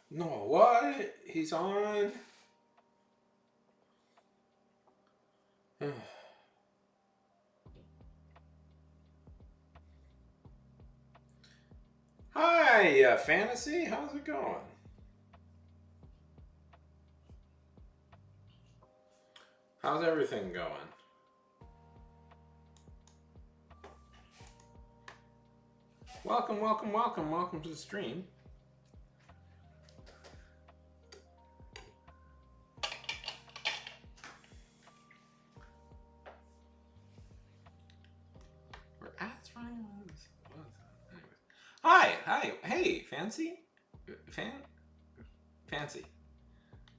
No, what? He's on. Hi, Fantasy. How's it going? How's everything going? Welcome, welcome, welcome, welcome to the stream. We're ads running. Hi, hi, hey, Fancy, Fancy.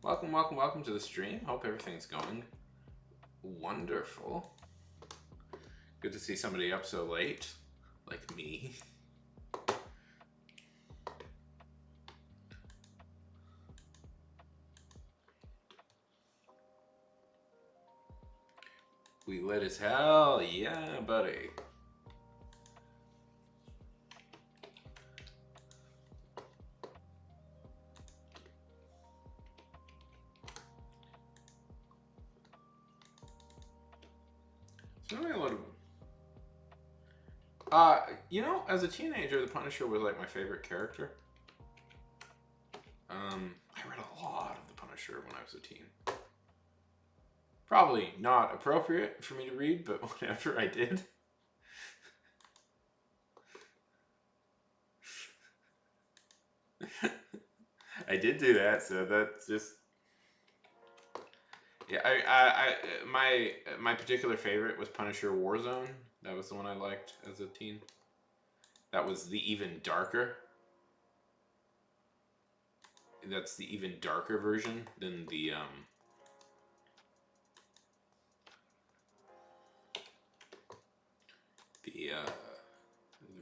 Welcome, welcome, welcome to the stream. Hope everything's going wonderful. Good to see somebody up so late, like me. We lit as hell, yeah, buddy. So a lot of as a teenager, the Punisher was like my favorite character. I read a lot of the Punisher when I was a teen. Probably not appropriate for me to read, but whenever I did. I did do that, so that's just yeah. My particular favorite was Punisher Warzone. That was the one I liked as a teen. That was the even darker. That's the even darker version than the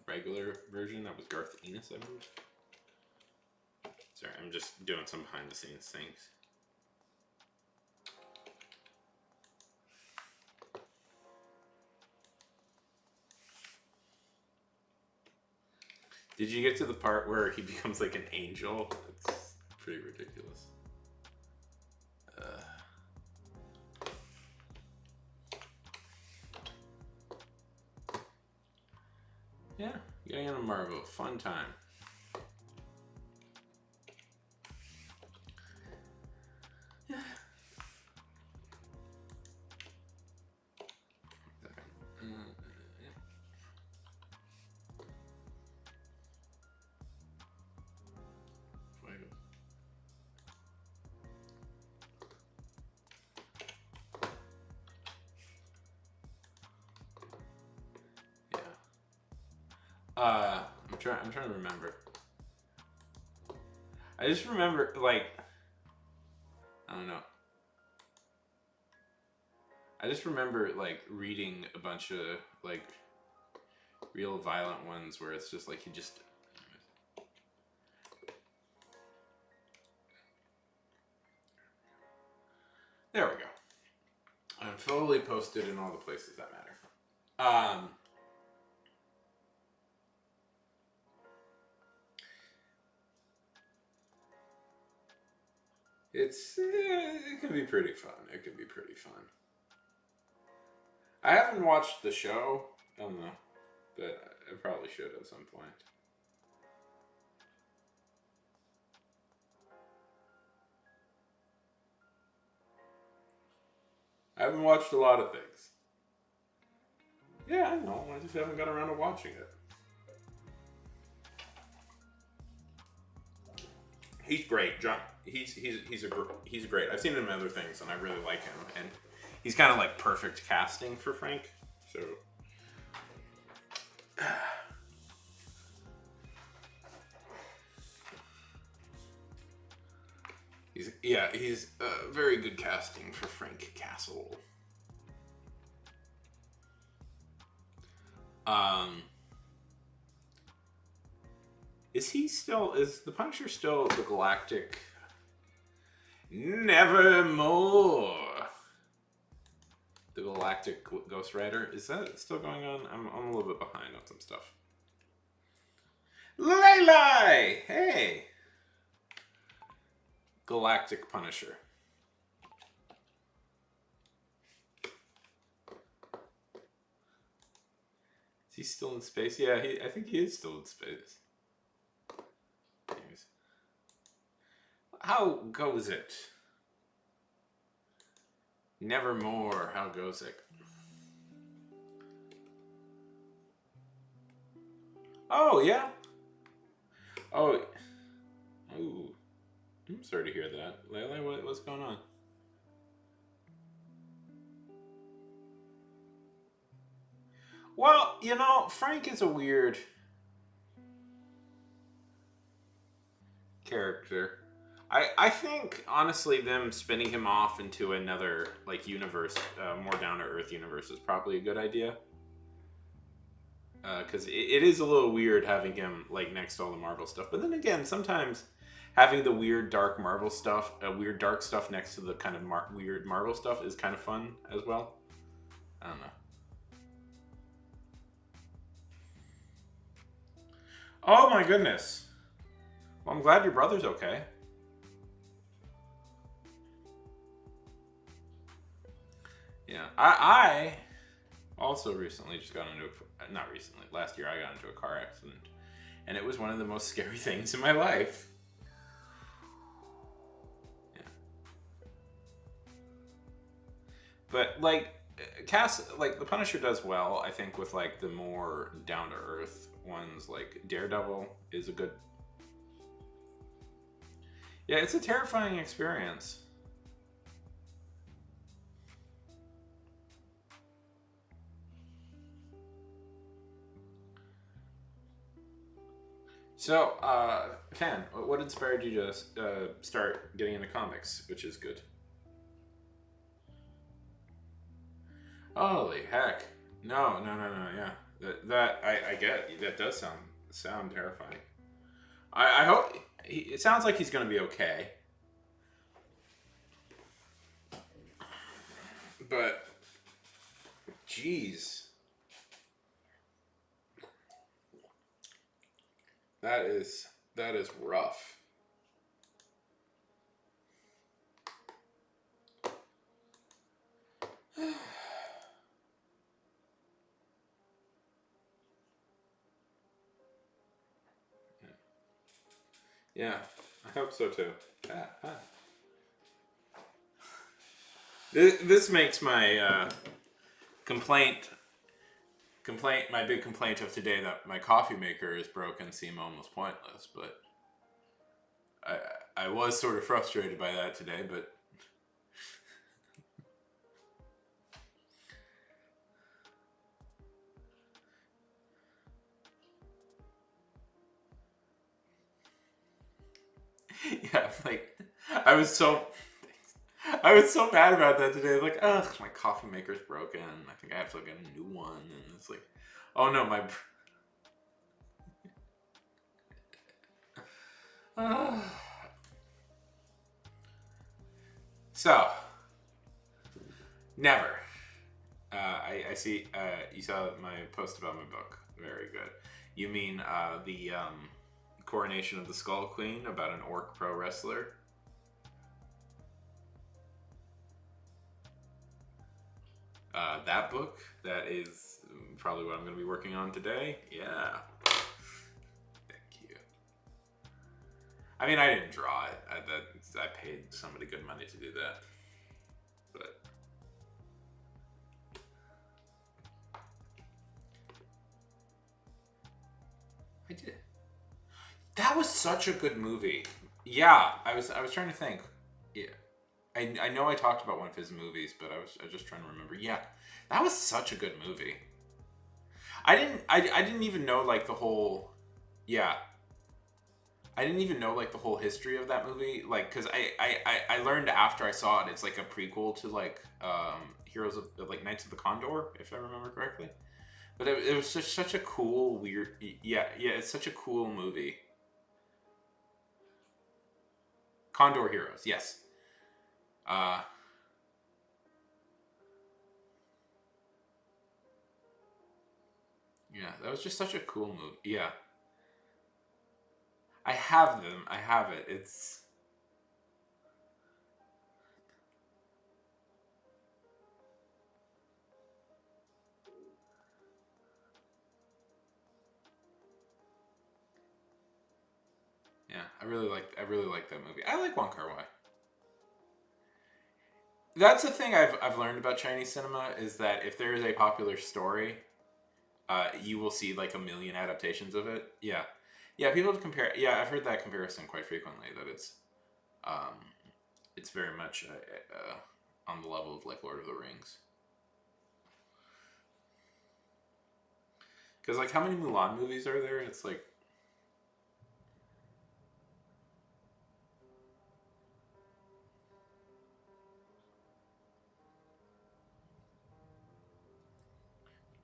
regular version. That was Garth Ennis, I believe. Sorry, I'm just doing some behind the scenes things. Did you get to the part where he becomes like an angel? It's pretty ridiculous. Yeah, getting into Marvel, fun time. Yeah. I'm trying to remember. I just remember, like, I don't know. I just remember, like, reading a bunch of, like, real violent ones where it's just like he just. There we go. I'm fully posted in all the places that matter. It can be pretty fun. It can be pretty fun. I haven't watched the show. I don't know, but I probably should at some point. I haven't watched a lot of things. Yeah, I know. I just haven't got around to watching it. He's great, John. He's great. I've seen him in other things, and I really like him. And he's kind of like perfect casting for Frank. So. He's very good casting for Frank Castle. Is the Punisher still the Galactic? Nevermore. The Galactic Ghost Rider. Is that still going on? I'm a little bit behind on some stuff. Lay! Hey! Galactic Punisher. Is he still in space? Yeah, I think he is still in space. Anyways. How goes it? Nevermore, how goes it? Oh, yeah? Oh. Ooh. I'm sorry to hear that. Layla, what's going on? Well, you know, Frank is a weird character. I think honestly them spinning him off into another like universe, more down to earth universe is probably a good idea. Because it is a little weird having him like next to all the Marvel stuff. But then again, sometimes having the weird dark Marvel stuff, weird dark stuff next to the kind of weird Marvel stuff is kind of fun as well. I don't know. Oh my goodness. Well, I'm glad your brother's okay. Yeah, I also recently just got into not recently, last year I got into a car accident, and it was one of the most scary things in my life. Yeah, but like Cass, like the Punisher does well, I think, with like the more down to earth ones. Like Daredevil is a good. Yeah, it's a terrifying experience. So, Ken, what inspired you to start getting into comics, which is good? Holy heck! No, no, no, no. Yeah, that I get. That does sound terrifying. I hope it sounds like he's going to be okay. But, jeez, that is rough. Yeah, I hope so too. Ah, ah. This makes my my big complaint of today that my coffee maker is broken seem almost pointless. But I was sort of frustrated by that today. But yeah, like I was so I was so mad about that today. Like, ugh, my coffee maker's broken. I think I have to get a new one. And it's like, oh no, my. So, never. I see. You saw my post about my book. Very good. You mean the Coronation of the Skull Queen about an orc pro wrestler? That book. That is probably what I'm going to be working on today. Yeah. Thank you. I mean, I didn't draw it. I paid somebody good money to do that. But I did. That was such a good movie. Yeah, I was trying to think. Yeah, I know I talked about one of his movies, but I was just trying to remember. Yeah, that was such a good movie. I didn't even know like the whole. Yeah, I didn't even know like the whole history of that movie. Like, cause I learned after I saw it. It's like a prequel to like Heroes of like Knights of the Condor, if I remember correctly. But it was just such a cool, weird. Yeah, yeah, it's such a cool movie. Condor Heroes, yes. Uh, yeah, that was just such a cool movie. Yeah, I have them. I have it. It's Yeah, I really like that movie. I like Wong Kar-wai. That's the thing I've learned about Chinese cinema is that if there is a popular story, you will see like a million adaptations of it. Yeah, yeah. People compare. Yeah, I've heard that comparison quite frequently. That um, it's very much on the level of like Lord of the Rings. Because like, how many Mulan movies are there? It's like,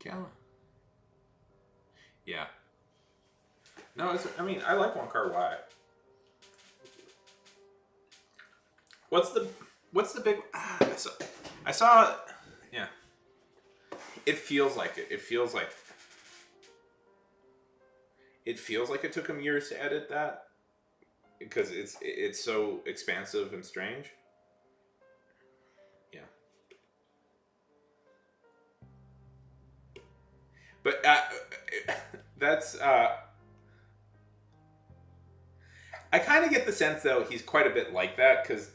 yeah, yeah. No, I mean, I like Wong Kar Wai. What's the What's the big? I saw. Yeah, it feels like it. It feels like it took him years to edit that because it's so expansive and strange. Yeah, but that's. I kind of get the sense though he's quite a bit like that because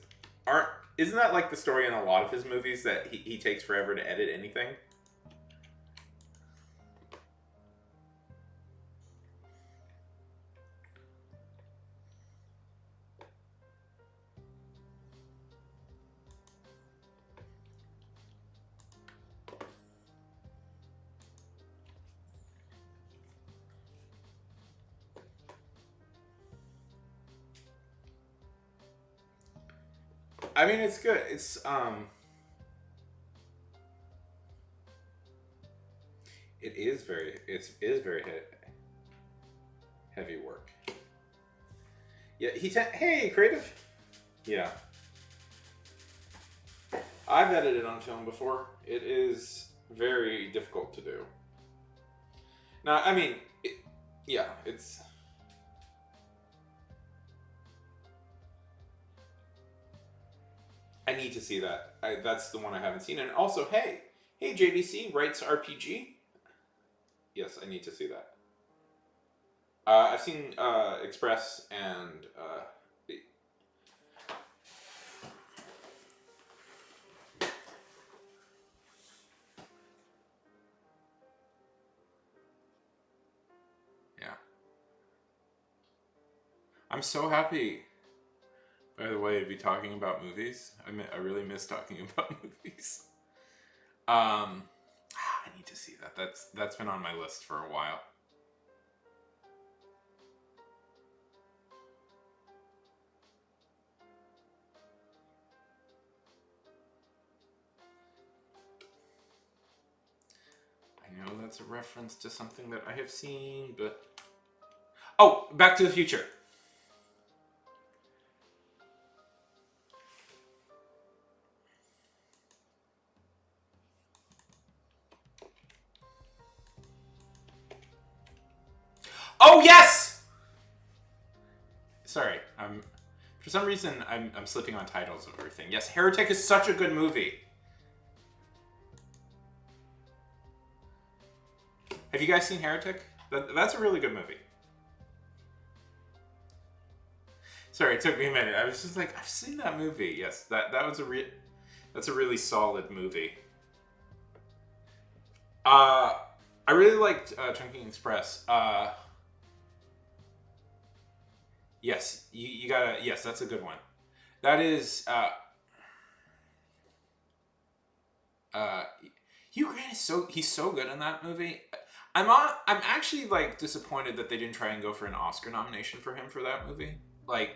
aren't isn't that like the story in a lot of his movies that he takes forever to edit anything? I mean, it's good. It is very heavy work. Yeah, hey creative. Yeah, I've edited on film before. It is very difficult to do. Now, I mean, yeah, it's. I need to see that. That's the one I haven't seen. And also, hey, JDC writes RPG. Yes, I need to see that. I've seen Express and yeah. I'm so happy. By the way, to be talking about movies. I really miss talking about movies. I need to see that. That's been on my list for a while. I know that's a reference to something that I have seen, but oh, Back to the Future. Oh yes. Sorry, for some reason I'm slipping on titles of everything. Yes, Heretic is such a good movie. Have you guys seen Heretic? That's a really good movie. Sorry, it took me a minute. I was just like, I've seen that movie. Yes, that was that's a really solid movie. Uh, I really liked Chungking Express. Yes, you gotta. Yes, that's a good one. That is. Uh, Hugh Grant is he's so good in that movie. I'm actually like disappointed that they didn't try and go for an Oscar nomination for him for that movie. Like,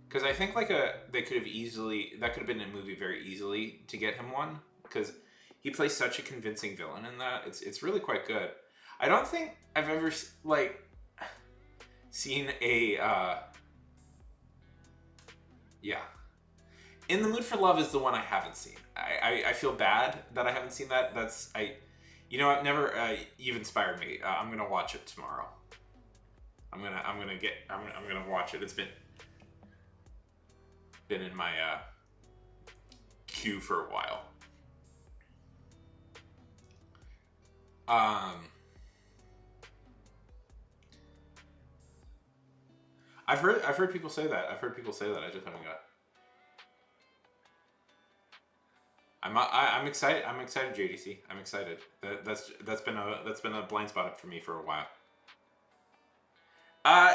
because I think like they could have easily that could have been a movie very easily to get him one because he plays such a convincing villain in that. It's really quite good. I don't think I've ever like seen a yeah. In the Mood for Love is the one I haven't seen. I feel bad that I haven't seen that. That's I, you know, I've never. You've inspired me. I'm gonna watch it tomorrow. I'm gonna watch it. It's been in my queue for a while. Um. I've heard people say that. I've heard people say that. I just haven't got. I'm excited. I'm excited, JDC. I'm excited. That's been a blind spot for me for a while. Uh,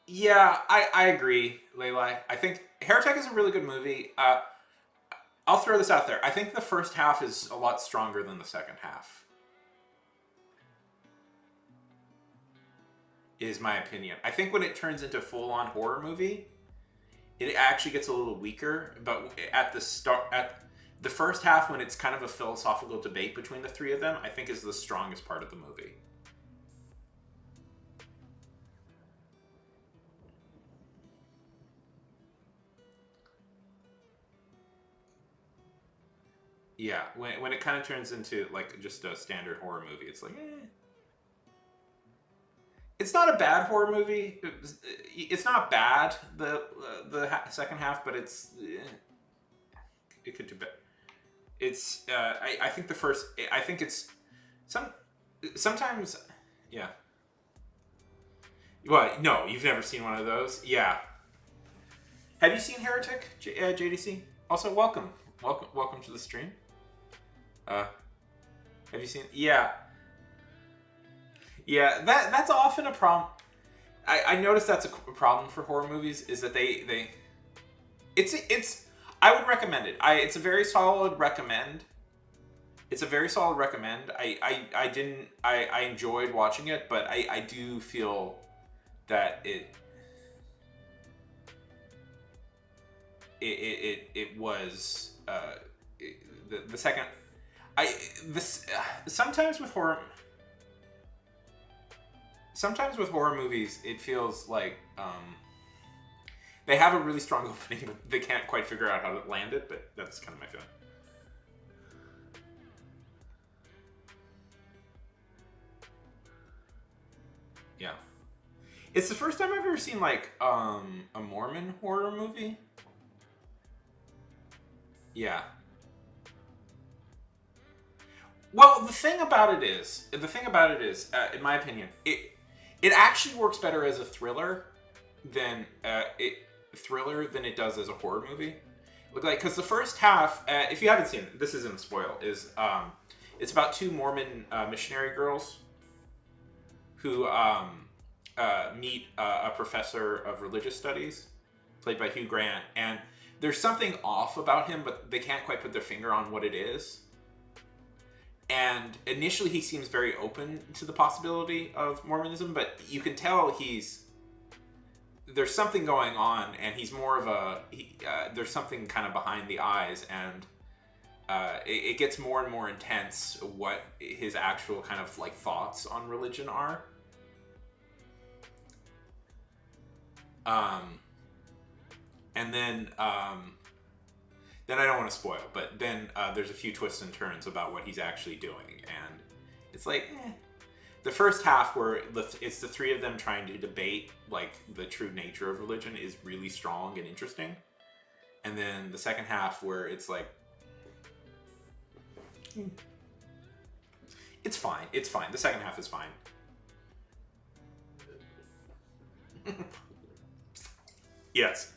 yeah, I agree, Leila. I think Heretic is a really good movie. I'll throw this out there. I think the first half is a lot stronger than the second half. Is my opinion. I think when it turns into full-on horror movie, it actually gets a little weaker. But at the start, at the first half, when it's kind of a philosophical debate between the three of them, I think is the strongest part of the movie. Yeah, when it kind of turns into like just a standard horror movie, it's like, it's not a bad horror movie. It's not bad second half, but it could do better. It's I think the first I think it's some sometimes yeah. What? No, you've never seen one of those? Yeah. Have you seen Heretic, JDC? Also, welcome to the stream. Uh, have you seen? Yeah, yeah. That's often a problem. I noticed that's a problem for horror movies is that they it's I would recommend it. It's a very solid recommend. It's a very solid recommend. I didn't I enjoyed watching it, but I do feel that it was the second I this sometimes with horror movies it feels like they have a really strong opening but they can't quite figure out how to land it, but that's kind of my feeling. Yeah, it's the first time I've ever seen like a Mormon horror movie. Yeah. Well, in my opinion, it actually works better as a than thriller than it does as a horror movie. Look like because the first half, if you haven't seen it, this isn't a spoil. Is it's about two Mormon missionary girls who meet a professor of religious studies, played by Hugh Grant, and there's something off about him, but they can't quite put their finger on what it is. And initially, he seems very open to the possibility of Mormonism, but you can tell there's something going on, and he's more of there's something kind of behind the eyes, and it gets more and more intense what his actual kind of like thoughts on religion are. And then I don't want to spoil, but then there's a few twists and turns about what he's actually doing, and it's like the first half where it's the three of them trying to debate like the true nature of religion is really strong and interesting, and then the second half where it's like it's fine. It's fine. The second half is fine. Yes.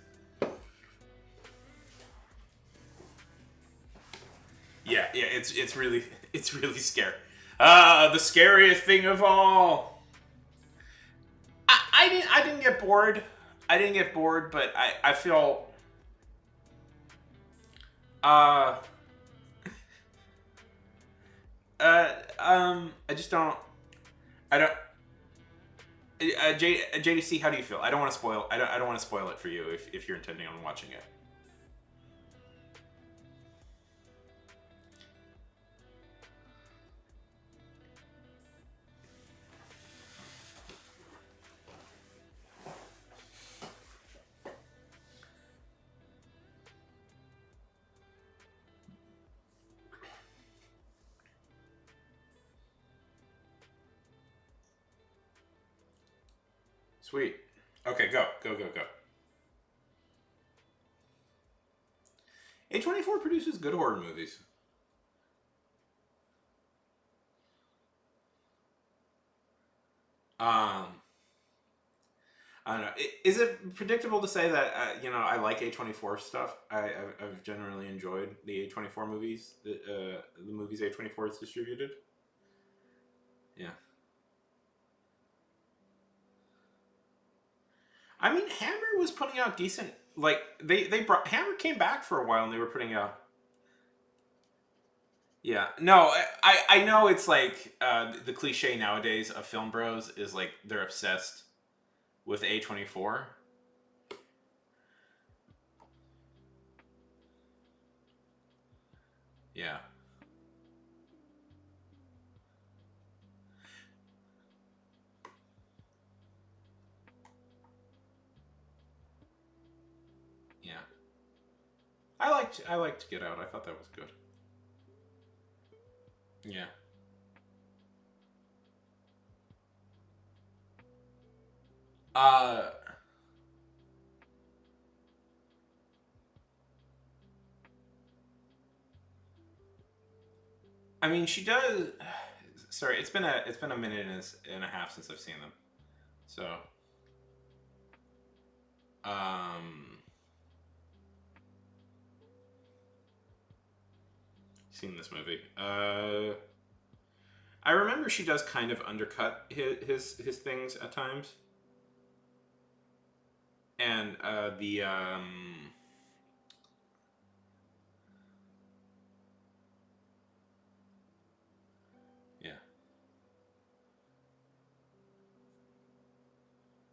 Yeah, yeah, it's really scary. The scariest thing of all. I didn't get bored. I didn't get bored, but I feel uh I just don't I don't JDC, how do you feel? I don't want to spoil. I don't want to spoil it for you if you're intending on watching it. Sweet. Okay, go. A24 produces good horror movies. Um, I don't know. Is it predictable to say that I like A24 stuff? I've generally enjoyed the A24 movies. The movies A24 is distributed. Yeah. I mean, Hammer was putting out decent. Like they brought Hammer came back for a while and they were putting out. Yeah, no, I know it's like the cliche nowadays of film bros is like they're obsessed with A24. Yeah, yeah. I liked Get Out. I thought that was good. Yeah. Uh, I mean, she does. Sorry, it's been a minute and a half since I've seen them. So, um, seen this movie. I remember she does kind of undercut his things at times, and the yeah,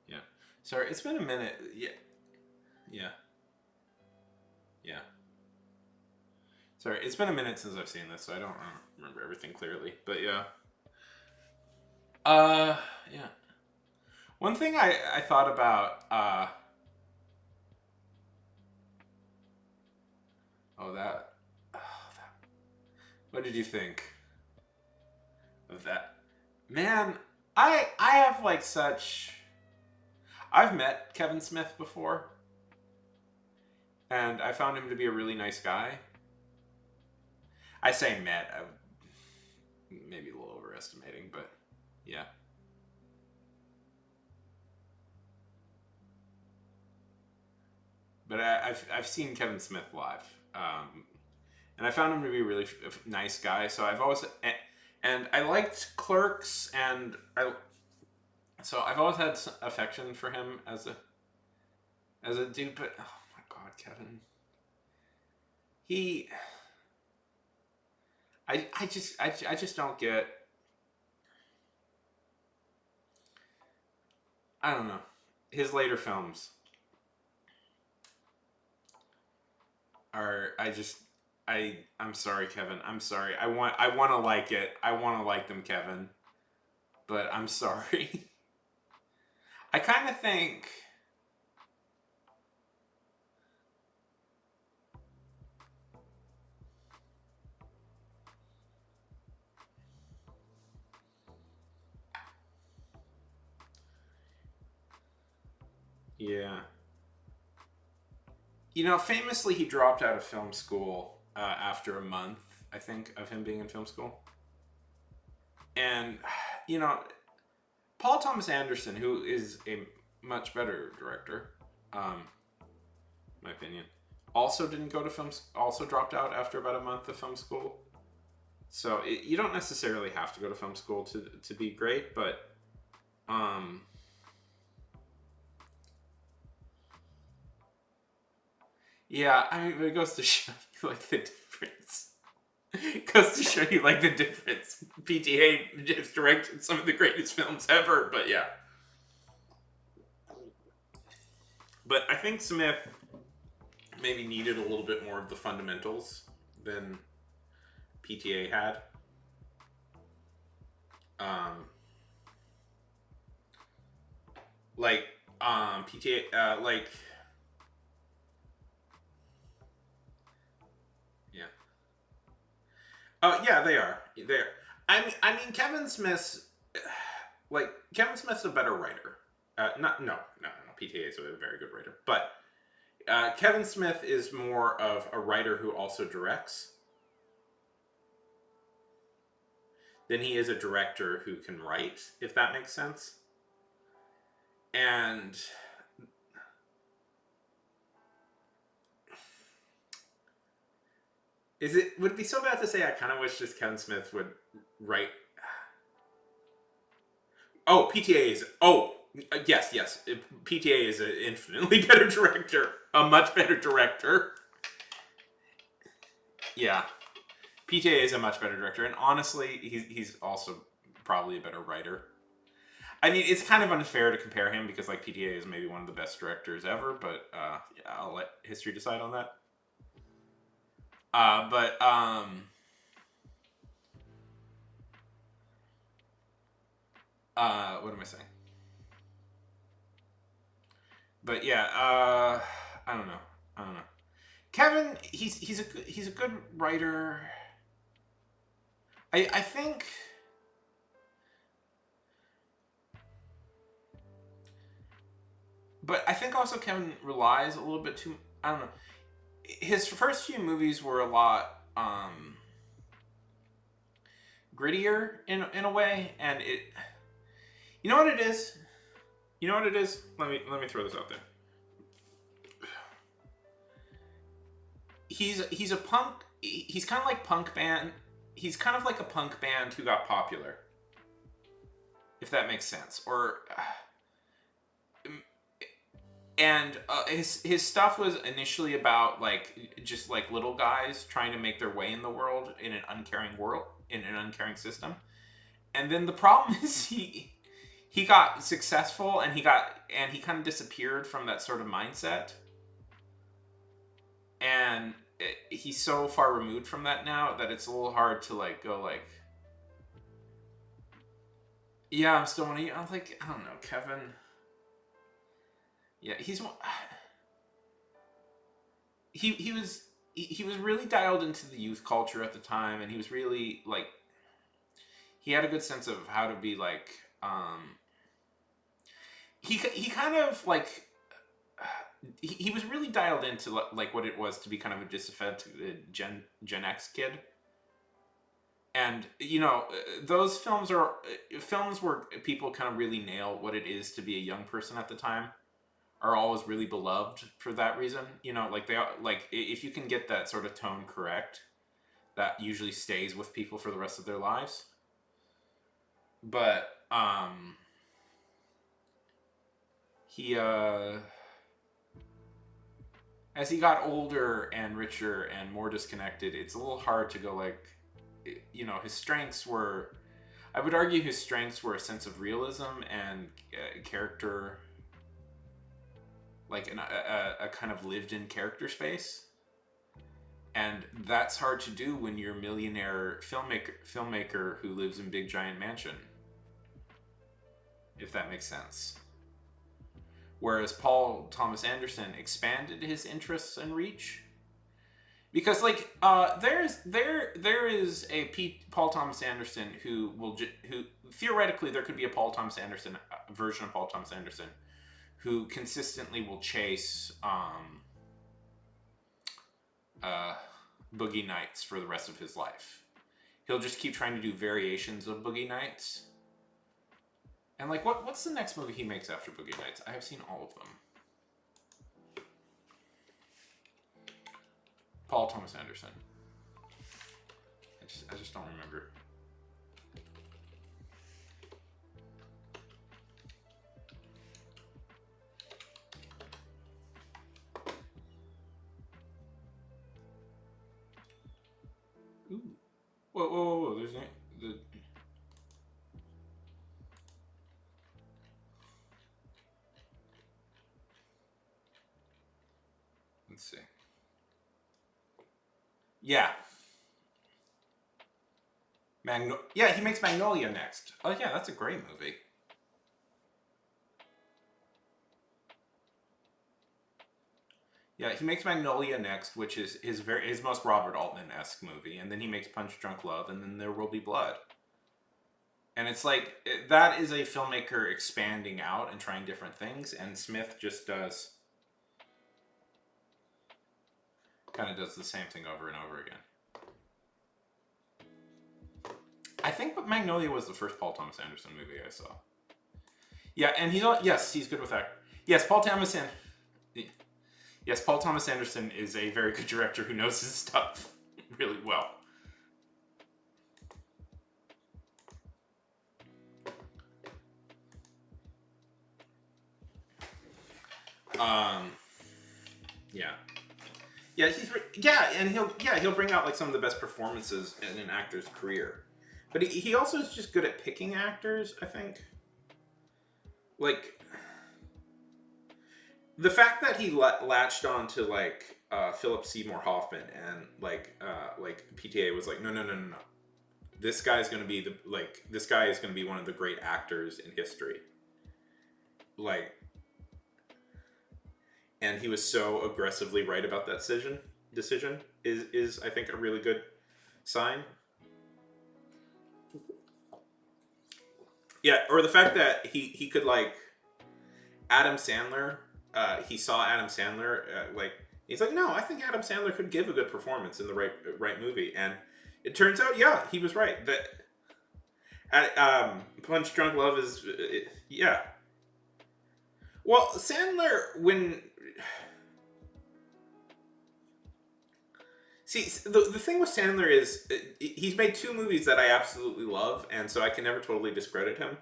yeah. Sorry, it's been a minute. Yeah, yeah, yeah. Sorry, it's been a minute since I've seen this, so I don't remember everything clearly. But yeah, uh, yeah. One thing I thought about oh that, oh, that what did you think of that? Man, I have like such. I've met Kevin Smith before, and I found him to be a really nice guy. I say met, I maybe a little overestimating, but yeah. But I've seen Kevin Smith live, and I found him to be a really nice guy. So I've always and I liked Clerks, and I've always had affection for him as a dude. But oh my god, Kevin, he I just don't get. I don't know. His later films are I'm sorry, Kevin. I'm sorry. I want to like it. I want to like them, Kevin. But I'm sorry. I kind of think yeah. Famously he dropped out of film school after a month, I think, of him being in film school. And you know, Paul Thomas Anderson, who is a much better director, um, in my opinion, also didn't go to also dropped out after about a month of film school. So you don't necessarily have to go to film school to be great, but um, yeah, I mean, it goes to show you like the difference. It goes to show you like the difference. PTA just directed some of the greatest films ever, but yeah. But I think Smith maybe needed a little bit more of the fundamentals than PTA had. Um, like PTA, yeah. Oh yeah, they are. They're. I mean, Kevin Smith's a better writer. Not no. PTA is a very good writer, but Kevin Smith is more of a writer who also directs than he is a director who can write. If that makes sense. And would it be so bad to say I kind of wish just Kevin Smith would write? Oh, PTA is. Oh, yes. PTA is an infinitely better director. A much better director. Yeah. PTA is a much better director. And honestly, he's also probably a better writer. I mean, it's kind of unfair to compare him because, like, PTA is maybe one of the best directors ever, but yeah, I'll let history decide on that. What am I saying? But yeah, I don't know. Kevin, he's a good writer. I think. But I think also Kevin relies a little bit too. I don't know. His first few movies were a lot grittier in a way, and it. You know what it is? You know what it is? Let me throw this out there. He's a punk. He's kind of like punk band. He's kind of like a punk band who got popular. If that makes sense, or. And his stuff was initially about like just like little guys trying to make their way in the world in an uncaring world, in an uncaring system. And then the problem is he got successful and he kind of disappeared from that sort of mindset. And he's so far removed from that now that it's a little hard to like go like, yeah, I'm still one of you. I'm like, I don't know, Kevin. Yeah, he was really dialed into the youth culture at the time, and he was really like he had a good sense of how to be like he kind of like he was really dialed into like what it was to be kind of a disaffected Gen X kid. And you know, those films where people kind of really nail what it is to be a young person at the time are always really beloved for that reason. You know, like if you can get that sort of tone correct, that usually stays with people for the rest of their lives. But he as he got older and richer and more disconnected, it's a little hard to go like, you know, his strengths were, I would argue his strengths were a sense of realism and character, like a kind of lived in character space. And that's hard to do when you're a millionaire filmmaker who lives in big giant mansion, if that makes sense. Whereas Paul Thomas Anderson expanded his interests and reach, because like there is a Paul Thomas Anderson who theoretically there could be a Paul Thomas Anderson version of Paul Thomas Anderson who consistently will chase Boogie Nights for the rest of his life. He'll just keep trying to do variations of Boogie Nights. And like, what's the next movie he makes after Boogie Nights? I have seen all of them. Paul Thomas Anderson. I just don't remember. Ooh. Whoa. There's the. Let's see. Yeah. Yeah, he makes Magnolia next. Oh yeah, that's a great movie. Yeah, he makes Magnolia next, which is his most Robert Altman-esque movie, and then he makes Punch Drunk Love, and then There Will Be Blood. And it's like that is a filmmaker expanding out and trying different things, and Smith just kind of does the same thing over and over again. I think Magnolia was the first Paul Thomas Anderson movie I saw. Yeah, and yes, he's good with that. Yes, Yes, Paul Thomas Anderson is a very good director who knows his stuff really well. Um, yeah, and he'll bring out like some of the best performances in an actor's career. But he also is just good at picking actors. I think, like the fact that he latched on to like Philip Seymour Hoffman and like PTA was like no. This guy's gonna be this guy is gonna be one of the great actors in history. Like, and he was so aggressively right about that decision is I think a really good sign. Yeah, or the fact that he could like Adam Sandler. He saw Adam Sandler like he's like, no, I think Adam Sandler could give a good performance in the right movie, and it turns out, yeah, he was right. That Punch Drunk Love is yeah. Well, Sandler when see the thing with Sandler is he's made two movies that I absolutely love, and so I can never totally discredit him.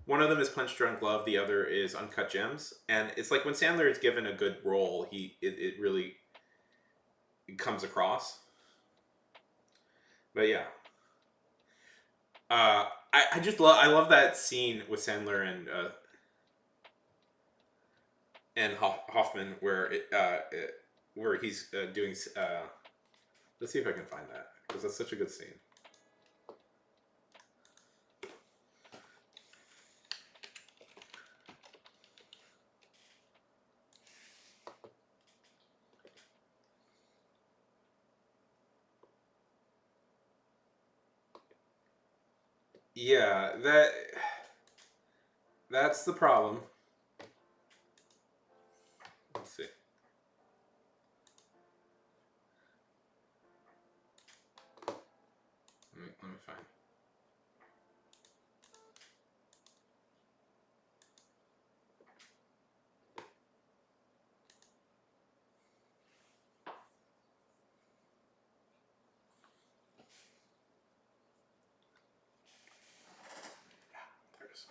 One of them is Punch Drunk Love. The other is Uncut Gems. And it's like when Sandler is given a good role, it really comes across. But yeah, I just love that scene with Sandler and Hoffman where he's doing. Let's see if I can find that because that's such a good scene. Yeah, that's the problem. Let's see. Let me find. There it is.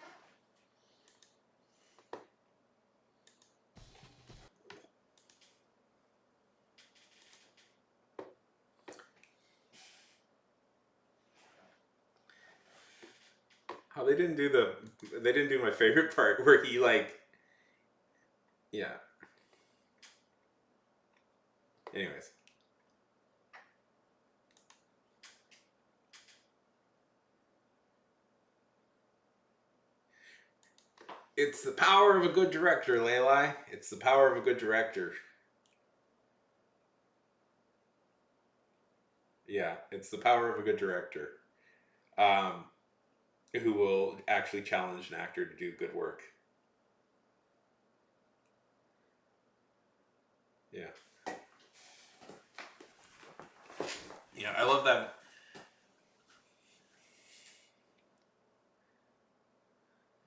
Oh, they didn't do my favorite part where he like, yeah. Anyways. It's the power of a good director, Leilai. It's the power of a good director. Yeah, it's the power of a good director. Um, who will actually challenge an actor to do good work. Yeah. Yeah, I love that.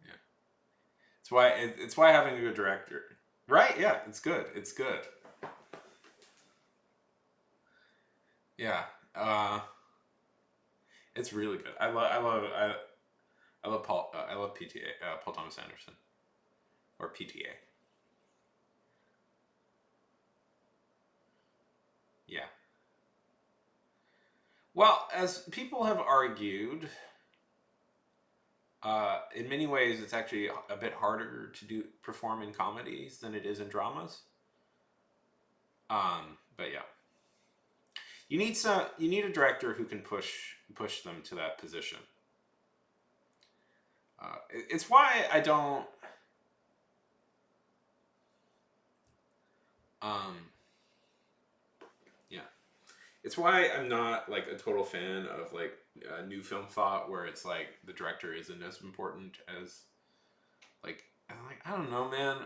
Yeah. It's why having a good director. Right? Yeah, it's good. It's good. Yeah. It's really good. I love I love PTA Paul Thomas Anderson or PTA. Yeah. Well, as people have argued, in many ways, it's actually a bit harder to do perform in comedies than it is in dramas. But yeah, you need a director who can push them to that position. It's why I don't. Um, yeah, it's why I'm not like a total fan of like new film thought, where it's like the director isn't as important as like I don't know, man.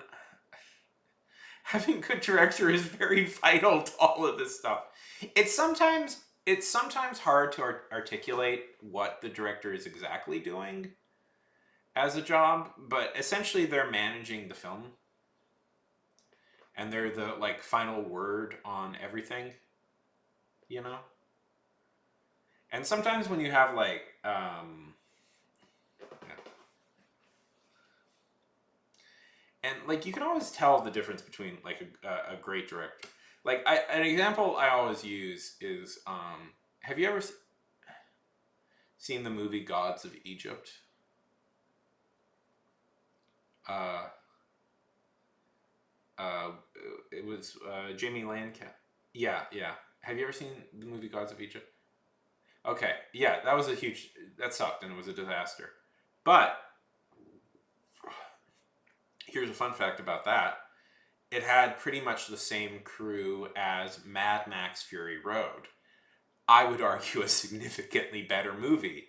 Having good director is very vital to all of this stuff. It's sometimes hard to articulate what the director is exactly doing, as a job, but essentially they're managing the film and they're the like final word on everything, you know? And sometimes when you have like yeah. And like you can always tell the difference between like a great director. Like an example I always use is have you ever seen the movie Gods of Egypt? Uh, uh, it was Jamie Lancaster. Yeah, yeah. Have you ever seen the movie Gods of Egypt? Okay, yeah, that was a huge. That sucked, and it was a disaster. But here's a fun fact about that: it had pretty much the same crew as Mad Max Fury Road. I would argue a significantly better movie.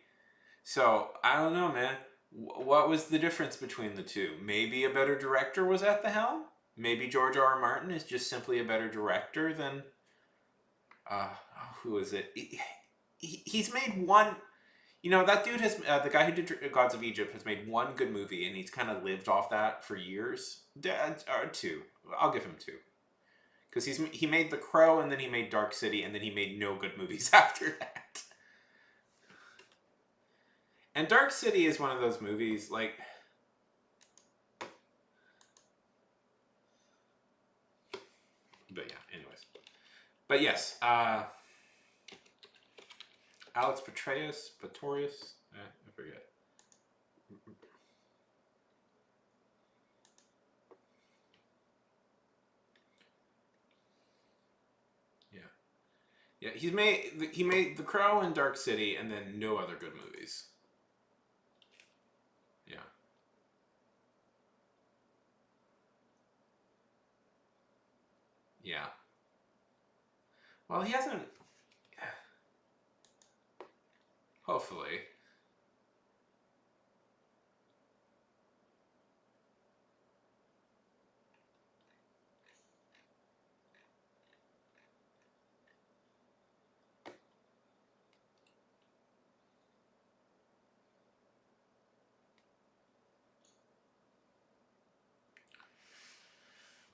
So I don't know, man. What was the difference between the two? Maybe a better director was at the helm. Maybe George R. R. Martin is just simply a better director than uh, who is it? He's made one. You know that dude has the guy who did Gods of Egypt has made one good movie, and he's kind of lived off that for years. Or two. I'll give him two because he made The Crow, and then he made Dark City, and then he made no good movies after that. And Dark City is one of those movies like. But yeah, anyways. But yes, Alex Pretorius, I forget. Yeah, yeah. He made The Crow and Dark City, and then no other good movies. Yeah, yeah. Well, he hasn't. Hopefully.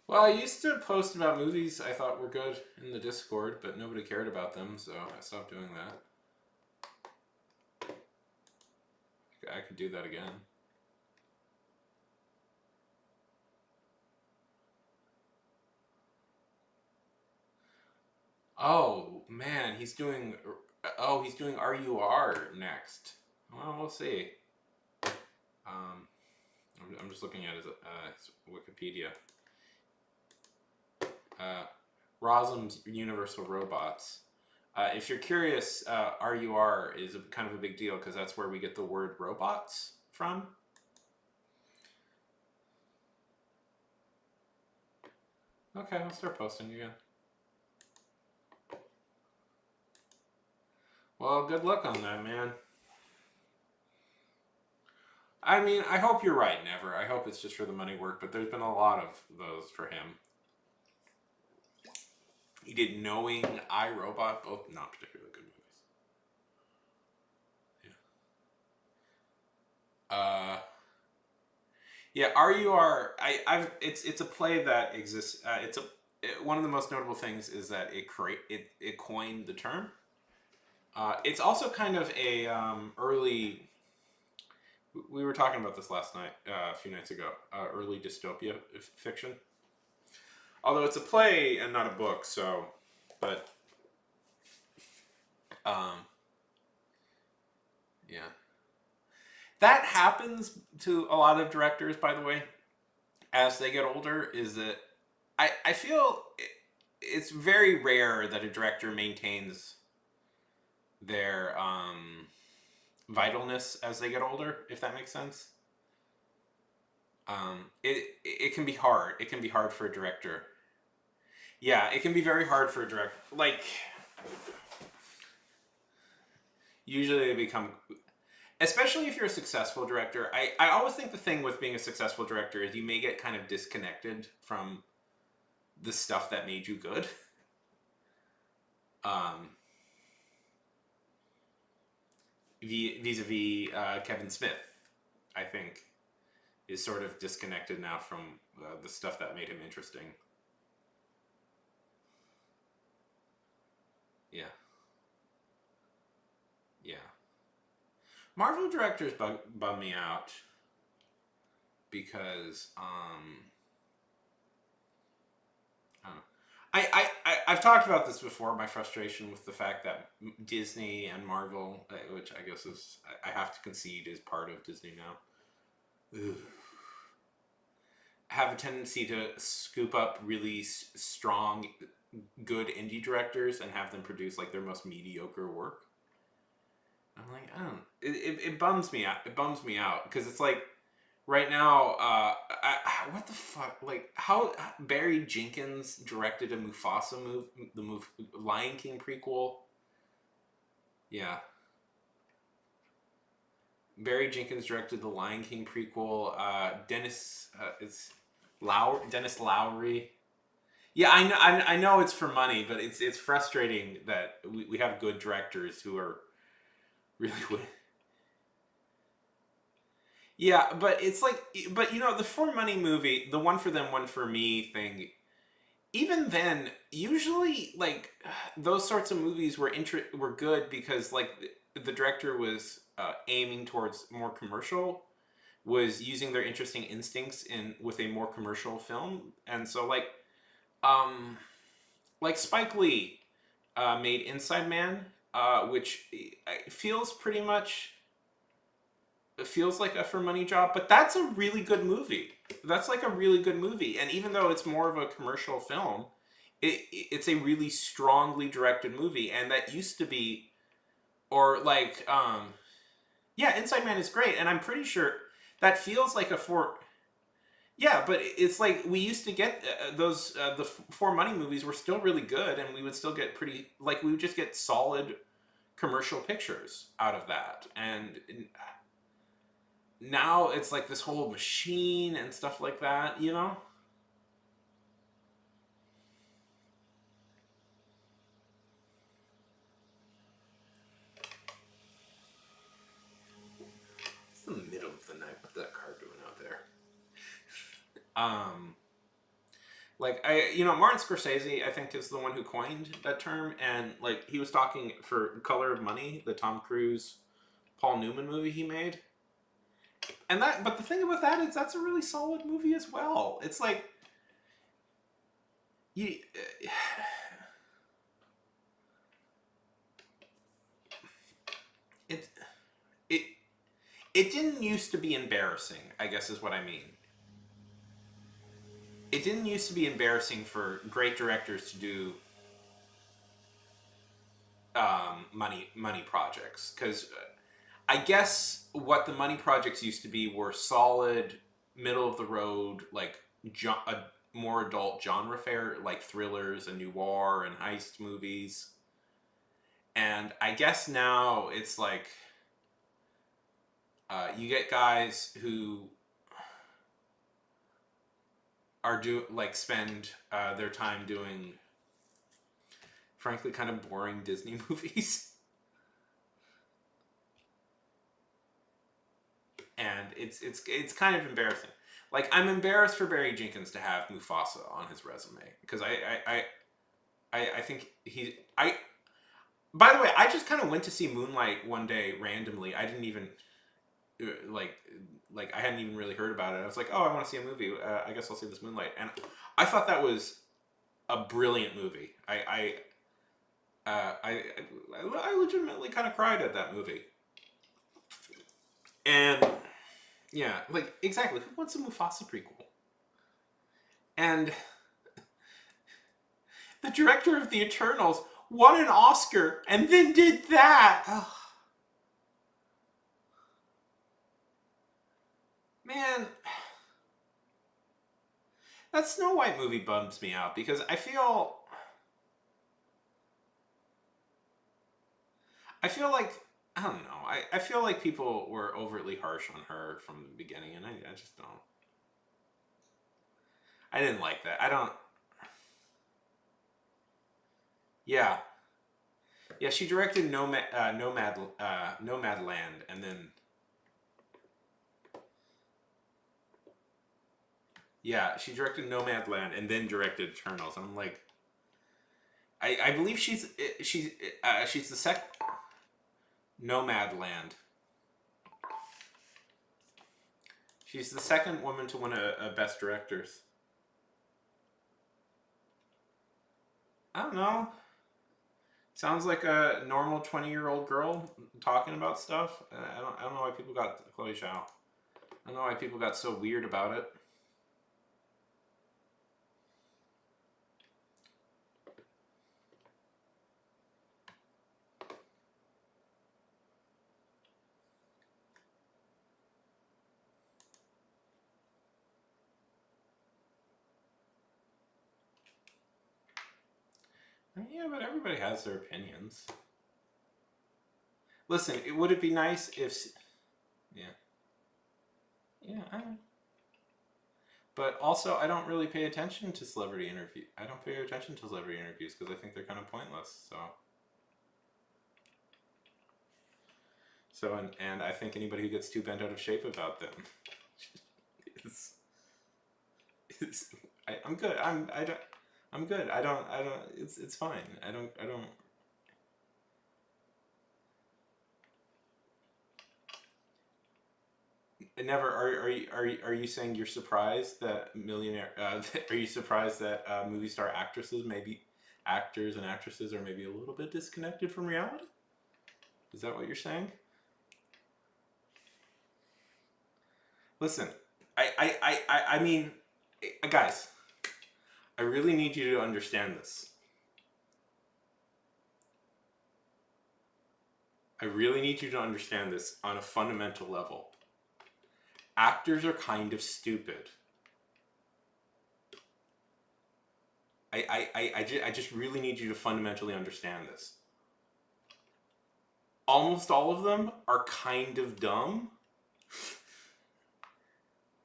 Well, I used to post about movies I thought were good in the Discord, but nobody cared about them, so I stopped doing that. I could do that again. Oh man, he's doing. Oh, he's doing RUR next. Well, we'll see. Um, I'm just looking at his Wikipedia. Uh, Rossum's Universal Robots. If you're curious, RUR is kind of a big deal because that's where we get the word robots from. Okay, I'll start posting again. Well, good luck on that, man. I mean, I hope you're right, Never. I hope it's just for the money work, but there's been a lot of those for him. He did Knowing, I, Robot, both not particularly good movies. Yeah. Yeah, RUR. It's a play that exists. One of the most notable things is that it coined the term. It's also kind of a early. We were talking about this last night, a few nights ago. Early dystopia fiction. Although it's a play and not a book, so, but, um, yeah, that happens to a lot of directors. By the way, as they get older, is that I feel it's very rare that a director maintains their vitalness as they get older, if that makes sense. It can be hard. It can be hard for a director. Yeah, it can be very hard for a director. Like usually they become, especially if you're a successful director. I always think the thing with being a successful director is you may get kind of disconnected from the stuff that made you good. Um, vis-a-vis Kevin Smith. I think is sort of disconnected now from the stuff that made him interesting. Yeah, yeah. Marvel directors bum me out because I don't know. I've talked about this before. My frustration with the fact that Disney and Marvel, which I guess is I have to concede is part of Disney now, ugh, have a tendency to scoop up really strong, good indie directors and have them produce like their most mediocre work. I'm like, I don't. It bums me out. It bums me out because it's like right now, what the fuck? Like how Barry Jenkins directed a Mufasa Lion King prequel. Yeah, Barry Jenkins directed the Lion King prequel. Dennis Lowry. Yeah, I know it's for money, but it's frustrating that we have good directors who are really. Yeah, but it's like, but the for money movie, the one for them, one for me thing. Even then, usually like those sorts of movies were good because like the director was aiming towards more commercial, was using their interesting instincts in with a more commercial film, and so um Spike Lee made Inside Man, which feels pretty much it feels like a for money job, but that's a really good movie. That's like a really good movie, and even though it's more of a commercial film, it's a really strongly directed movie, and that used to be, or like, yeah, Inside Man is great, and I'm pretty sure that feels like a for. Yeah, but it's like we used to get those the for money movies were still really good, and we would still get pretty like we would just get solid commercial pictures out of that, and now it's like this whole machine and stuff like that, you know? It's the middle of the night. What's that car doing out there? Um, like Martin Scorsese, I think, is the one who coined that term, and like he was talking for Color of Money, the Tom Cruise, Paul Newman movie he made, and but the thing about that is that's a really solid movie as well. It's like you. It it it didn't used to be embarrassing, I guess is what I mean. It didn't used to be embarrassing for great directors to do money projects because I guess what the money projects used to be were solid, middle of the road, like a more adult genre fare, like thrillers and noir and heist movies. And I guess now it's like you get guys who spend their time doing, frankly, kind of boring Disney movies. And it's kind of embarrassing. Like I'm embarrassed for Barry Jenkins to have Mufasa on his resume because I think he I. By the way, I just kind of went to see Moonlight one day randomly. I didn't even like I hadn't even really heard about it. I was like, oh, I want to see a movie. I guess I'll see this Moonlight, and I thought that was a brilliant movie. I legitimately kind of cried at that movie, and yeah, like exactly. Who wants a Mufasa prequel? And the director of The Eternals won an Oscar and then did that. Oh, man, that Snow White movie bums me out because I feel like I don't know. I feel like people were overtly harsh on her from the beginning, and I just don't. I didn't like that. I don't. Yeah, yeah. She directed Nomad Land, and then Yeah, she directed Nomadland and then directed Eternals. And I'm like, I believe she's the second Nomadland. She's the second woman to win a Best Directors. I don't know. Sounds like a normal 20-year-old girl talking about stuff. I don't know why people got Chloe Zhao. I don't know why people got so weird about it. I mean, yeah, but everybody has their opinions. Listen, would it be nice if... Yeah. Yeah, I don't... But also, I don't really pay attention to celebrity interviews. I don't pay attention to celebrity interviews because I think they're kind of pointless. And I think anybody who gets too bent out of shape about them is is I'm good. I don't. I'm good. I don't. It's fine. I don't. Never. Are you saying you're surprised that millionaire? Are you surprised that movie star actresses, maybe actors and actresses, are maybe a little bit disconnected from reality? Is that what you're saying? Listen, I mean, guys, I really need you to understand this. I really need you to understand this on a fundamental level. Actors are kind of stupid. I just really need you to fundamentally understand this. Almost all of them are kind of dumb,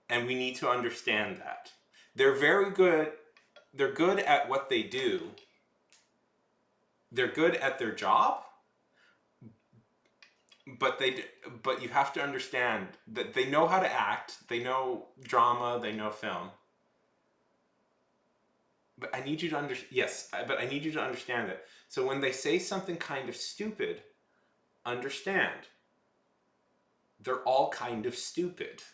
and we need to understand that. They're very good. They're good at what they do. They're good at their job, but you have to understand that they know how to act. They know drama. They know film. But I need you to understand. Yes, but I need you to understand it. So when they say something kind of stupid, understand they're all kind of stupid.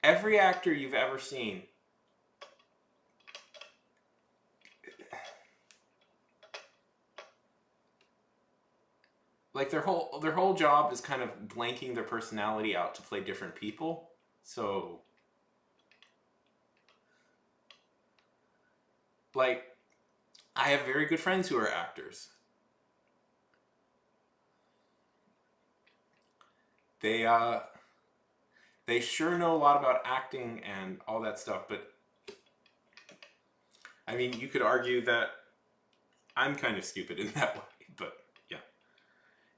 Every actor you've ever seen, like their whole job is kind of blanking their personality out to play different people. So like I have very good friends who are actors. They they sure know a lot about acting and all that stuff, but I mean, you could argue that I'm kind of stupid in that way, but yeah.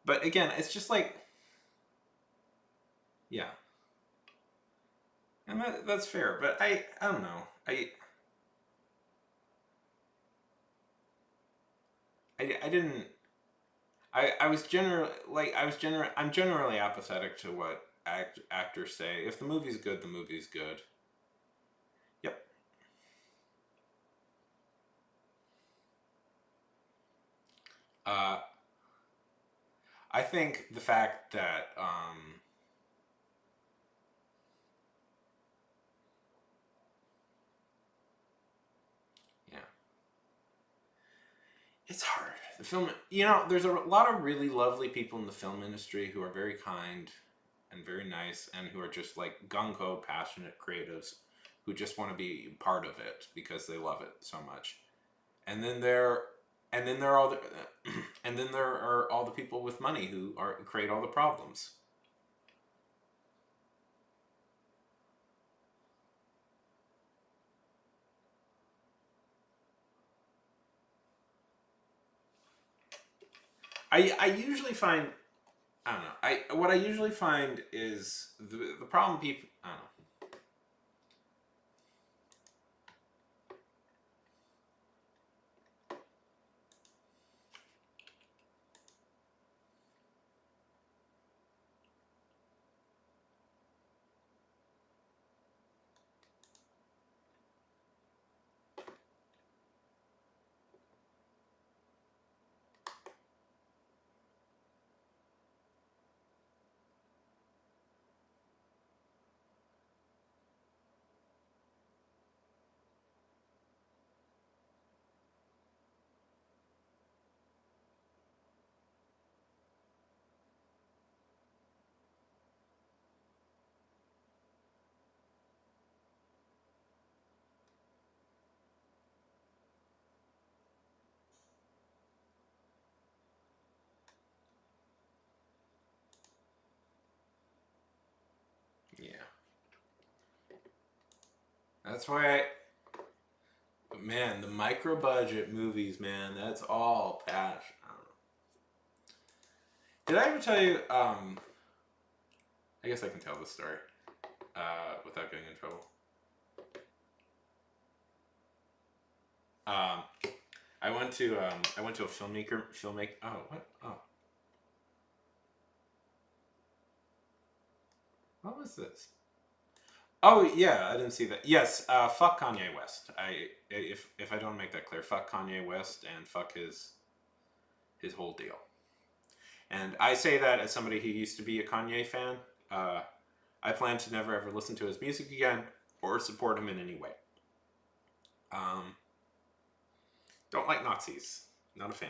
But again, it's just like, yeah, and that's fair. But I don't know. I didn't. I was generally like I'm generally apathetic to what actors say. If the movie's good, the movie's good. Yep. Uh, I think the fact that yeah, it's hard. The film, there's a lot of really lovely people in the film industry who are very kind and very nice and who are just like gung ho, passionate creatives who just want to be part of it because they love it so much. And then there, and then there are all the, and then there are all the people with money who create all the problems. I usually find, I don't know. What I usually find is the problem people, I don't know. Yeah, that's why. Man, the micro budget movies, man, that's all passion. I don't know. Did I ever tell you? I guess I can tell the story without getting in trouble. Um, I went to a filmmaker. Oh, what? Oh, what was this? Oh yeah, I didn't see that. Yes, fuck Kanye West. If I don't make that clear, fuck Kanye West and fuck his whole deal. And I say that as somebody who used to be a Kanye fan. Uh, I plan to never ever listen to his music again or support him in any way. Um, don't like Nazis. Not a fan.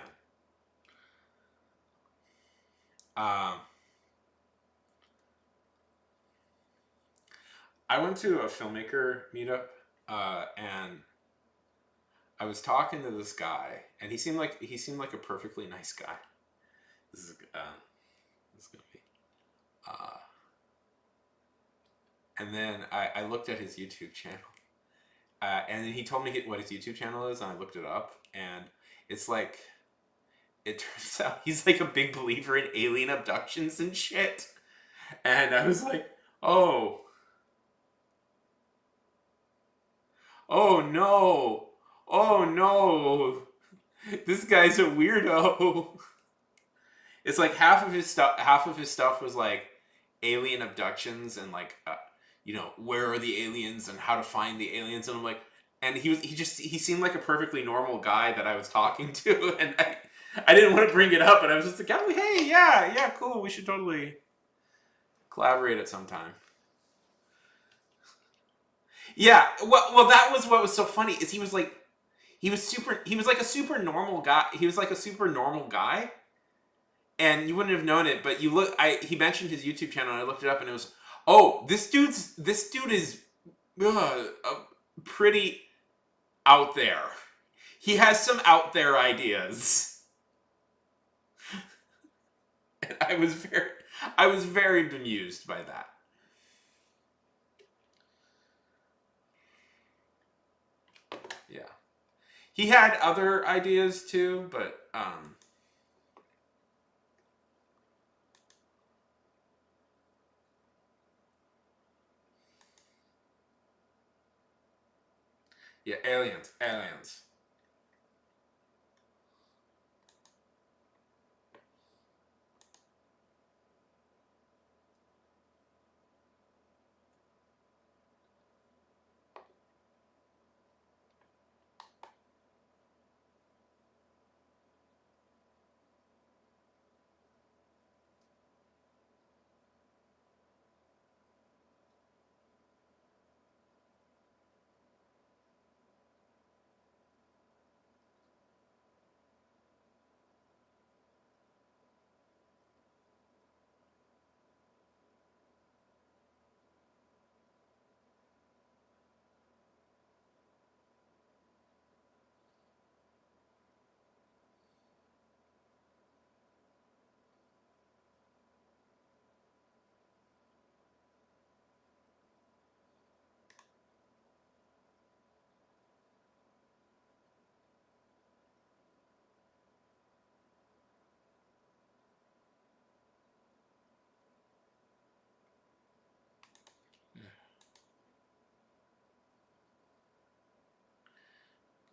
Um, I went to a filmmaker meetup, and I was talking to this guy, and he seemed like a perfectly nice guy. This is this is gonna be. Uh, and then I looked at his YouTube channel, and then he told me what his YouTube channel is, and I looked it up, and it's like it turns out he's like a big believer in alien abductions and shit. And I was like, oh, oh no, oh no, this guy's a weirdo. It's like half of his stuff was like alien abductions and like, where are the aliens and how to find the aliens, and I'm like, and he seemed like a perfectly normal guy that I was talking to, and I didn't want to bring it up, and I was just like, oh, hey, yeah, cool, we should totally collaborate at some time. Yeah, well, that was what was so funny is he was like, he was like a super normal guy. He was like a super normal guy, and you wouldn't have known it. But he mentioned his YouTube channel, and I looked it up, and it was, oh, this dude is pretty out there. He has some out there ideas, and I was very bemused by that. Yeah, he had other ideas too, but yeah, aliens.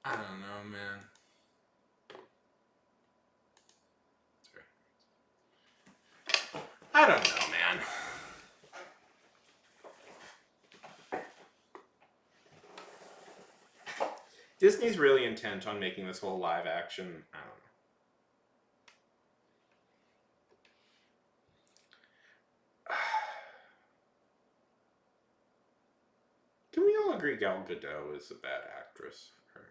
I don't know, man. I don't know, man. Disney's really intent on making this whole live action. I don't know. Can we all agree Gal Gadot is a bad actress? Or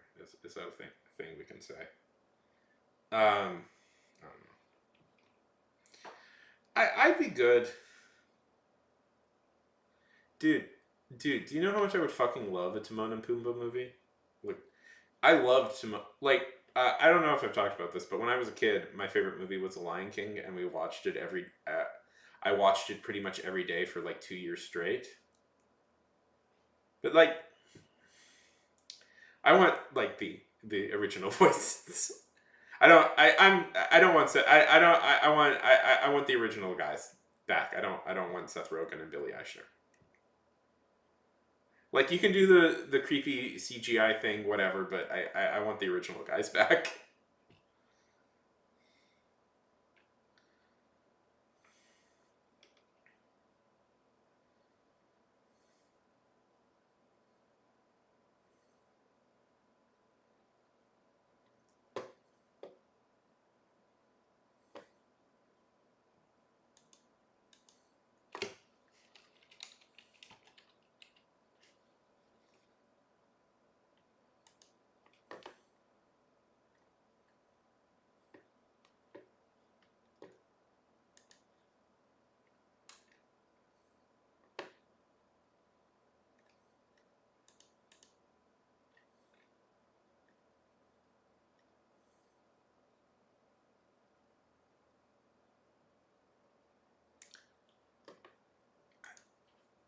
is that a thing we can say? I don't know. I'd be good. Dude, do you know how much I would fucking love a Timon and Pumbaa movie? Like, I loved Timon. Like, I don't know if I've talked about this, but when I was a kid, my favorite movie was The Lion King, and we watched it every. I watched it pretty much every day for like 2 years straight. But like, I want like the original voices. I don't. I don't want. I don't. I want. I want the original guys back. I don't want Seth Rogen and Billy Eichner. Like you can do the creepy CGI thing, whatever, but I want the original guys back.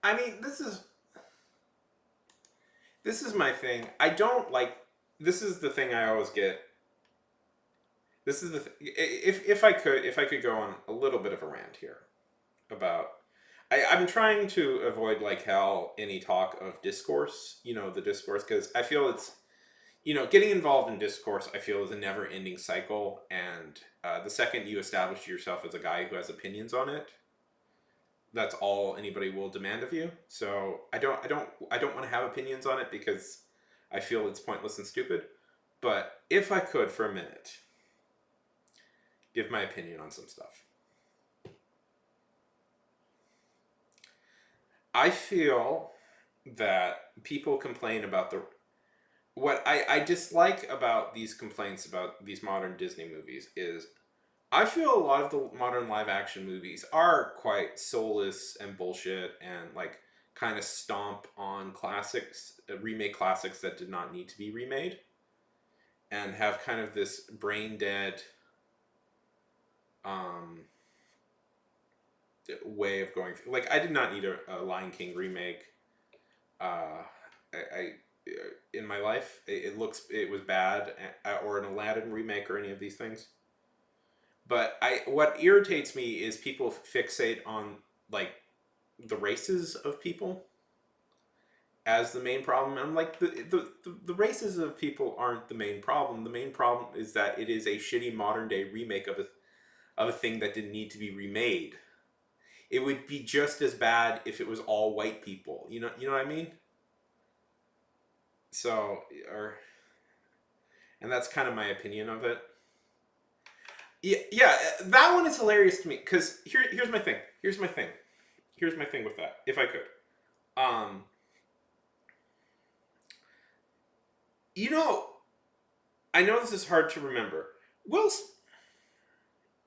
I mean, this is my thing. I don't like. This is the thing I always get. This is the if I could go on a little bit of a rant here about. I'm trying to avoid like hell any talk of discourse. You know the discourse because I feel it's getting involved in discourse. I feel is a never ending cycle, and the second you establish yourself as a guy who has opinions on it, that's all anybody will demand of you. So I don't want to have opinions on it because I feel it's pointless and stupid. But if I could for a minute give my opinion on some stuff. I feel that people complain about the what I dislike about these complaints about these modern Disney movies is I feel a lot of the modern live action movies are quite soulless and bullshit and like kind of stomp on classics, remake classics that did not need to be remade, and have kind of this brain dead um, way of going. Like I did not need a Lion King remake. I in my life it was bad, or an Aladdin remake or any of these things. But what irritates me is people fixate on like the races of people as the main problem. I'm like the races of people aren't the main problem. The main problem is that it is a shitty modern day remake of a thing that didn't need to be remade. It would be just as bad if it was all white people. You know what I mean? So or and that's kind of my opinion of it. Yeah, yeah, that one is hilarious to me because here's my thing. Here's my thing with that. If I could, um, you know, I know this is hard to remember. Will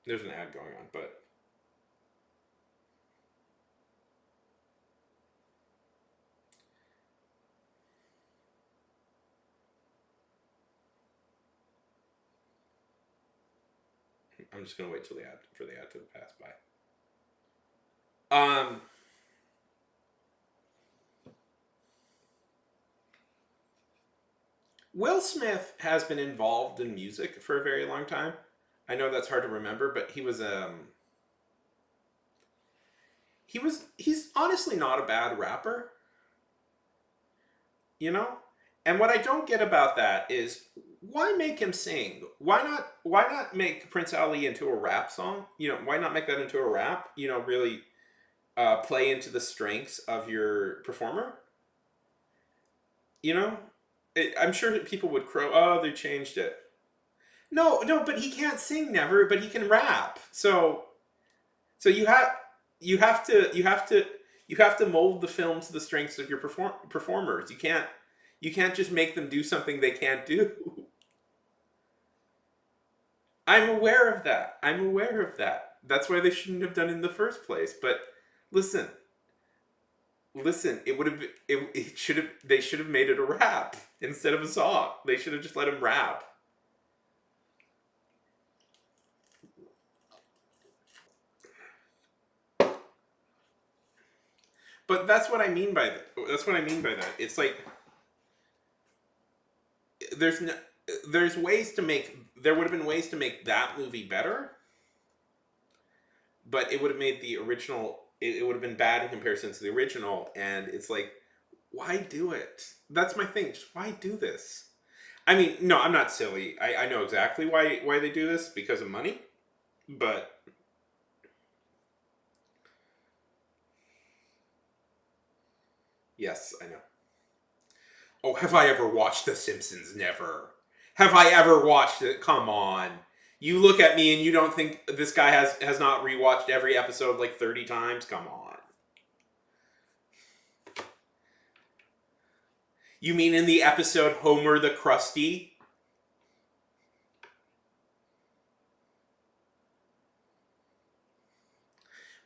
there's an ad going on, but I'm just gonna wait till the ad for the ad to pass by. Um, Will Smith has been involved in music for a very long time. I know that's hard to remember, but he's honestly not a bad rapper, you know? And what I don't get about that is why make him sing? Why not make Prince Ali into a rap song? Why not make that into a rap? Really play into the strengths of your performer. You know, I'm sure people would crow. Oh, they changed it. No, no, but he can't sing never, but he can rap. So you have to mold the film to the strengths of your performers. You can't just make them do something they can't do. I'm aware of that. I'm aware of that. That's why they shouldn't have done it in the first place. But listen, listen. It would have. It should have. They should have made it a rap instead of a song. They should have just let him rap. But that's what I mean by that. That's what I mean by that. It's like there's no, there's ways to make. There would have been ways to make that movie better, but it would have made the original. It would have been bad in comparison to the original, and it's like, why do it? That's my thing. Just why do this? I mean, no, I'm not silly. I know exactly why they do this because of money, but yes, I know. Oh, have I ever watched The Simpsons? Never. Have I ever watched it? Come on. You look at me and you don't think this guy has not rewatched every episode like 30 times? Come on. You mean in the episode Homer the Krusty?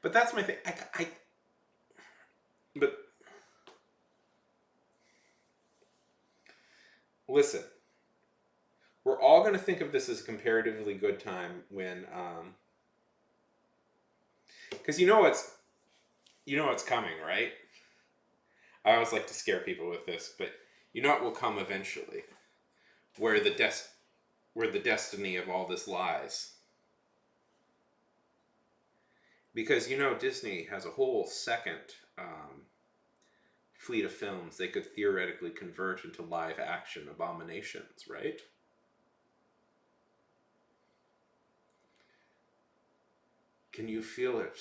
But that's my thing. But listen, we're all going to think of this as a comparatively good time when, because you know what's coming, right? I always like to scare people with this, but you know what will come eventually, where the destiny of all this lies. Because Disney has a whole second fleet of films they could theoretically convert into live action abominations, right? Can you feel it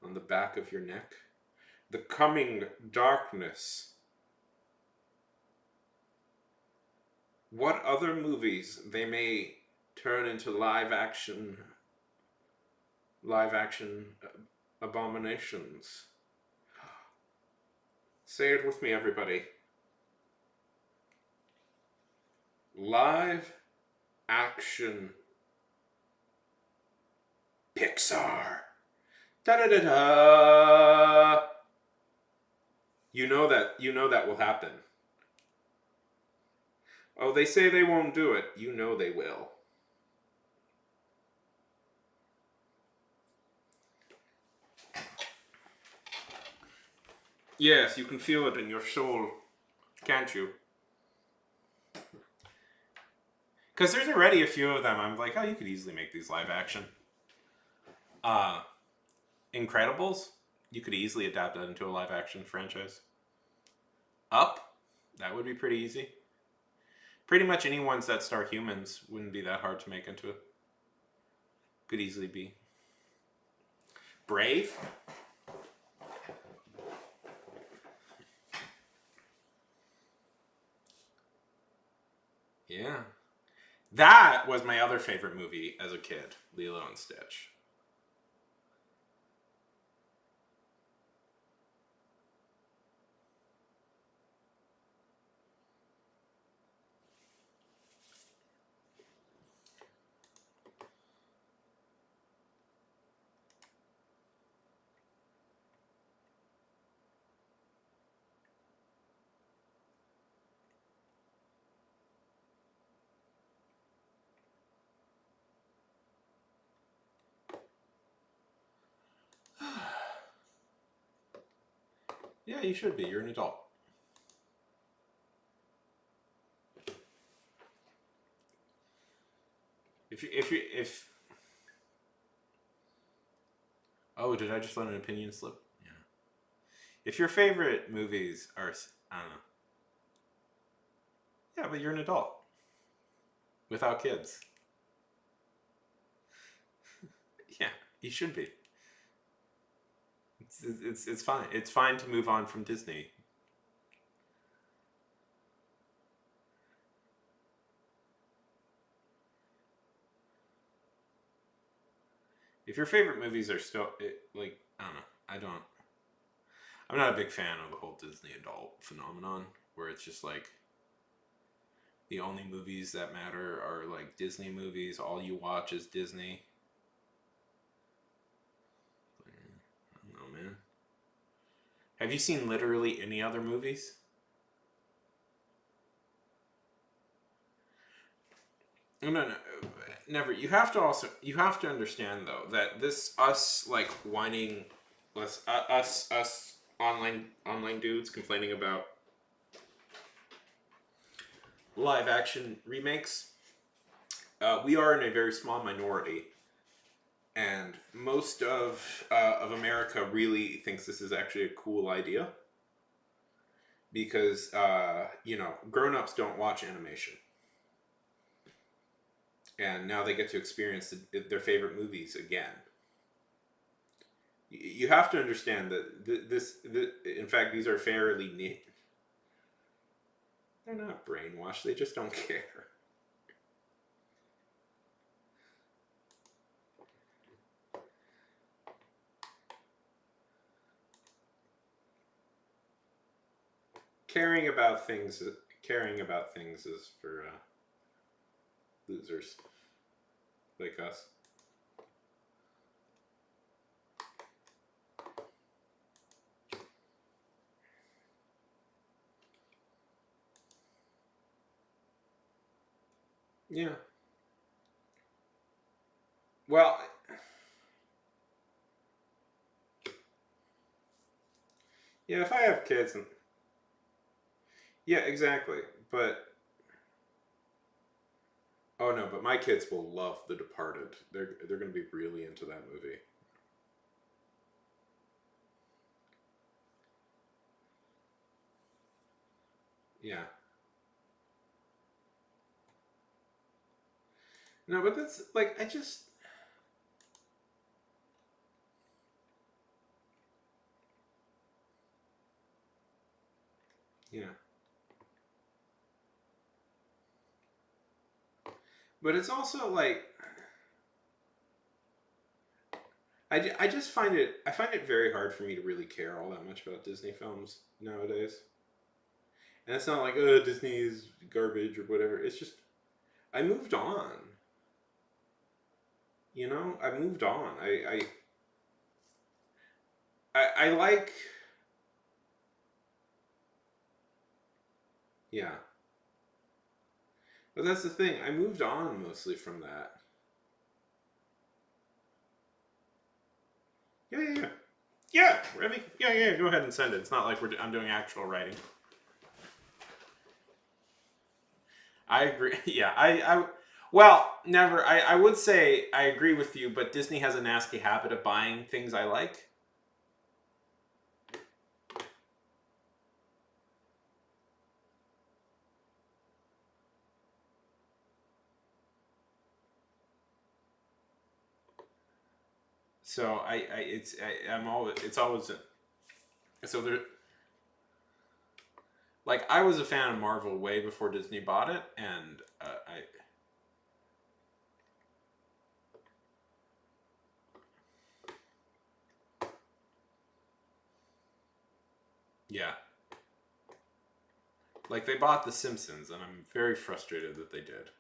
on the back of your neck? The coming darkness. What other movies they may turn into live action abominations? Say it with me, everybody. Live action Pixar. Da da da da. You know that will happen. Oh, they say they won't do it. You know they will. Yes, you can feel it in your soul, can't you? Because there's already a few of them. I'm like, oh, you could easily make these live action. Uh, Incredibles, you could easily adapt that into a live action franchise. Up, that would be pretty easy. Pretty much any ones that star humans wouldn't be that hard to make into it. Could easily be. Brave. Yeah. That was my other favorite movie as a kid, Lilo and Stitch. Yeah, you should be. You're an adult. If oh, did I just let an opinion slip? Yeah. If your favorite movies are, I don't know. Yeah, but you're an adult without kids. Yeah, you should be. It's fine. It's fine to move on from Disney. If your favorite movies are still like, I don't know. I don't. I'm not a big fan of the whole Disney adult phenomenon where it's just like the only movies that matter are like Disney movies. All you watch is Disney. I don't know, man. Have you seen literally any other movies? No, no, never. You have to understand though that this us like whining, us online dudes complaining about live action remakes. We are in a very small minority, and most of America really thinks this is actually a cool idea because grown-ups don't watch animation, and now they get to experience their favorite movies again. You have to understand that in fact, these are fairly neat. They're not brainwashed. They just don't care. Caring about things. Caring about things is for losers like us. Yeah. Well, yeah. If I have kids, and yeah, exactly. But oh no, but my kids will love The Departed. They're going to be really into that movie. Yeah. No, but that's like I just yeah. But it's also like I just find it very hard for me to really care all that much about Disney films nowadays. And it's not like oh Disney is garbage or whatever. It's just I moved on. I moved on. I like yeah. But that's the thing. I moved on mostly from that. Yeah, yeah, yeah. Yeah, really? Yeah, yeah. Go ahead and send it. It's not like I'm doing actual writing. I agree. Yeah, well, never. I would say I agree with you, but Disney has a nasty habit of buying things I like. So I'm always, it's always, so there, like, I was a fan of Marvel way before Disney bought it, and yeah, like they bought The Simpsons, and I'm very frustrated that they did.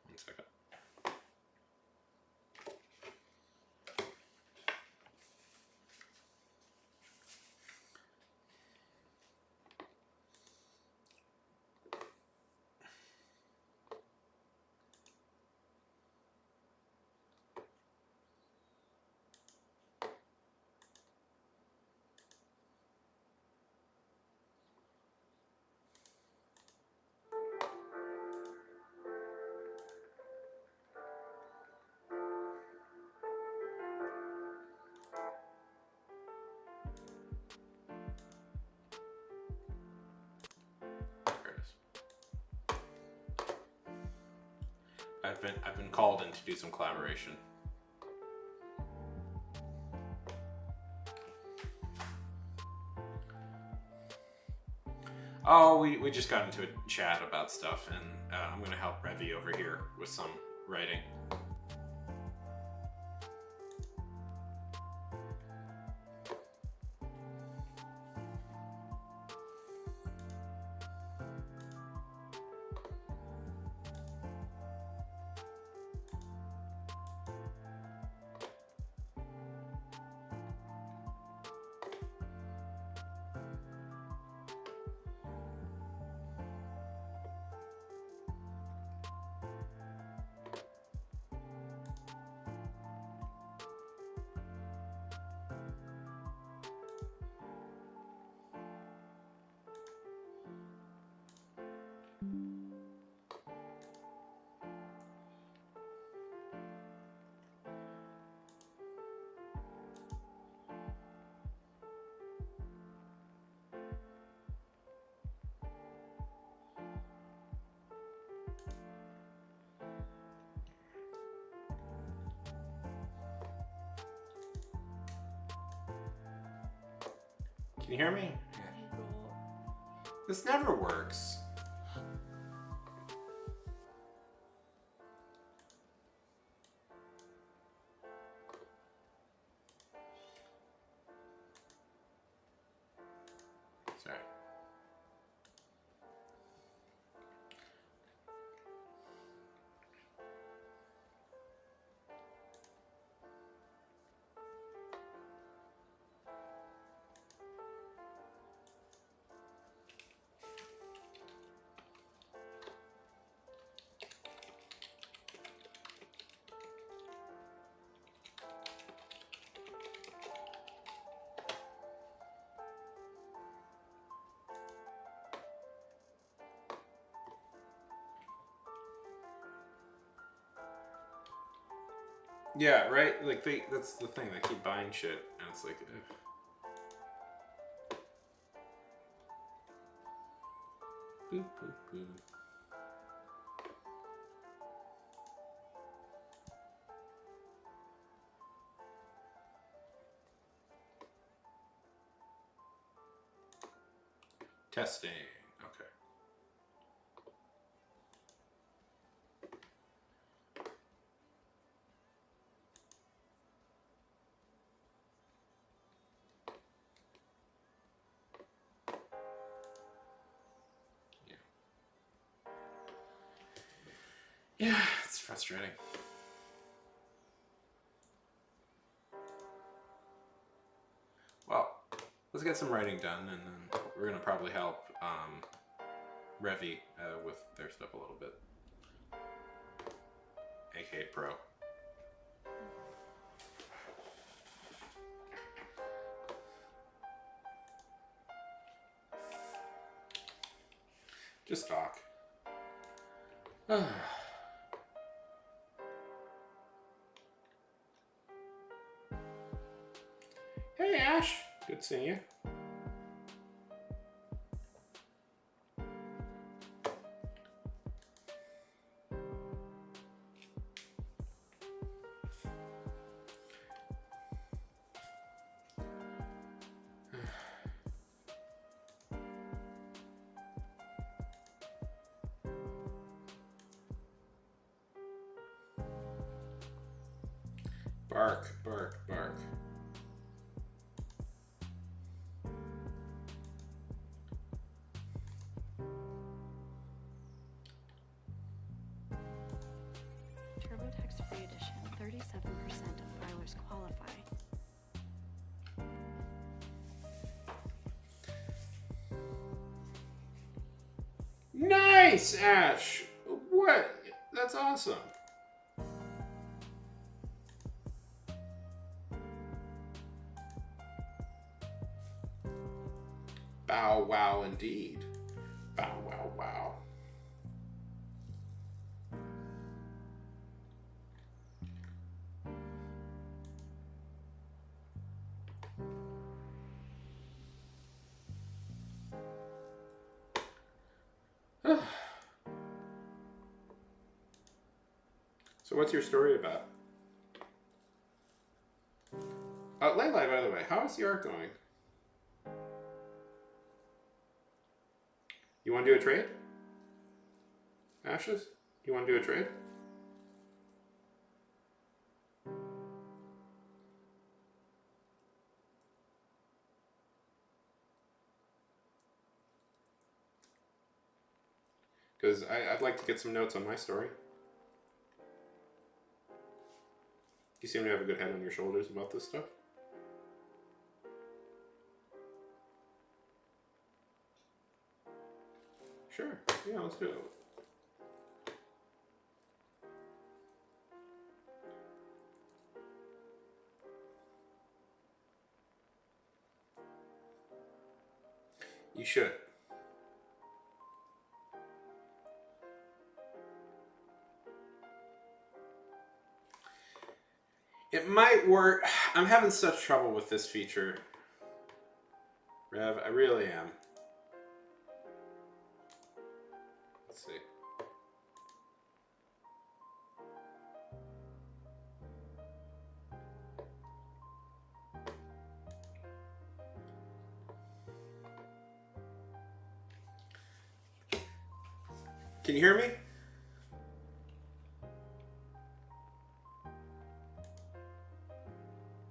One second. I've been called in to do some collaboration. Oh, we just got into a chat about stuff, and I'm going to help Revy over here with some writing. Can you hear me? This never works. Sorry. Yeah, right? Like, that's the thing. They keep buying shit, and it's like, ugh. Boop, boop, boop. Testing. Okay. Yeah, it's frustrating. Well, let's get some writing done, and then we're gonna probably help Revy with their stuff a little bit. aka Pro. Just talk. Hey Ash, good seeing you. Bark, bark, bark. TurboTax Free Edition, 37% of filers qualify. Nice, Ash! What? That's awesome. Bow wow indeed. Bow wow wow. So what's your story about? Layla, by the way, how is the art going? You want to do a trade? Ashes? You want to do a trade? Because I'd like to get some notes on my story. You seem to have a good head on your shoulders about this stuff. Sure. Yeah, let's do it. You should. It might work. I'm having such trouble with this feature, Rev. I really am. Let's see. Can you hear me?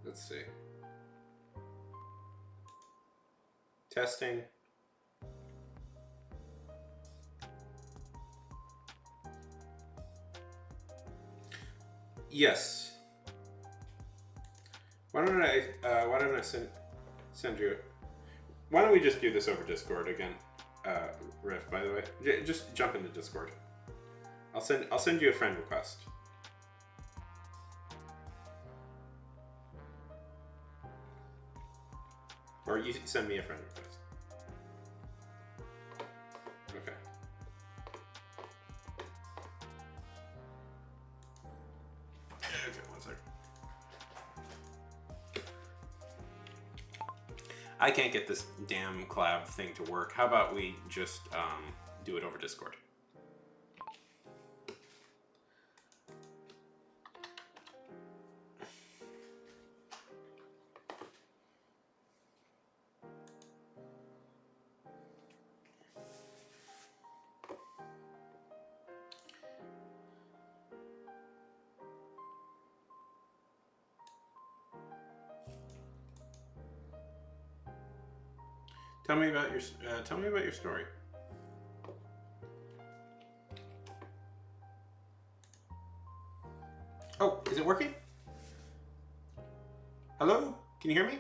Let's see. Testing. Yes. Why don't I send you? Why don't we just do this over Discord again, Riff? By the way, just jump into Discord. I'll send you a friend request. Or you send me a friend request. Okay. Okay, one second. I can't get this damn collab thing to work. How about we just do it over Discord? Tell me about your story. Oh, is it working? Hello? Can you hear me?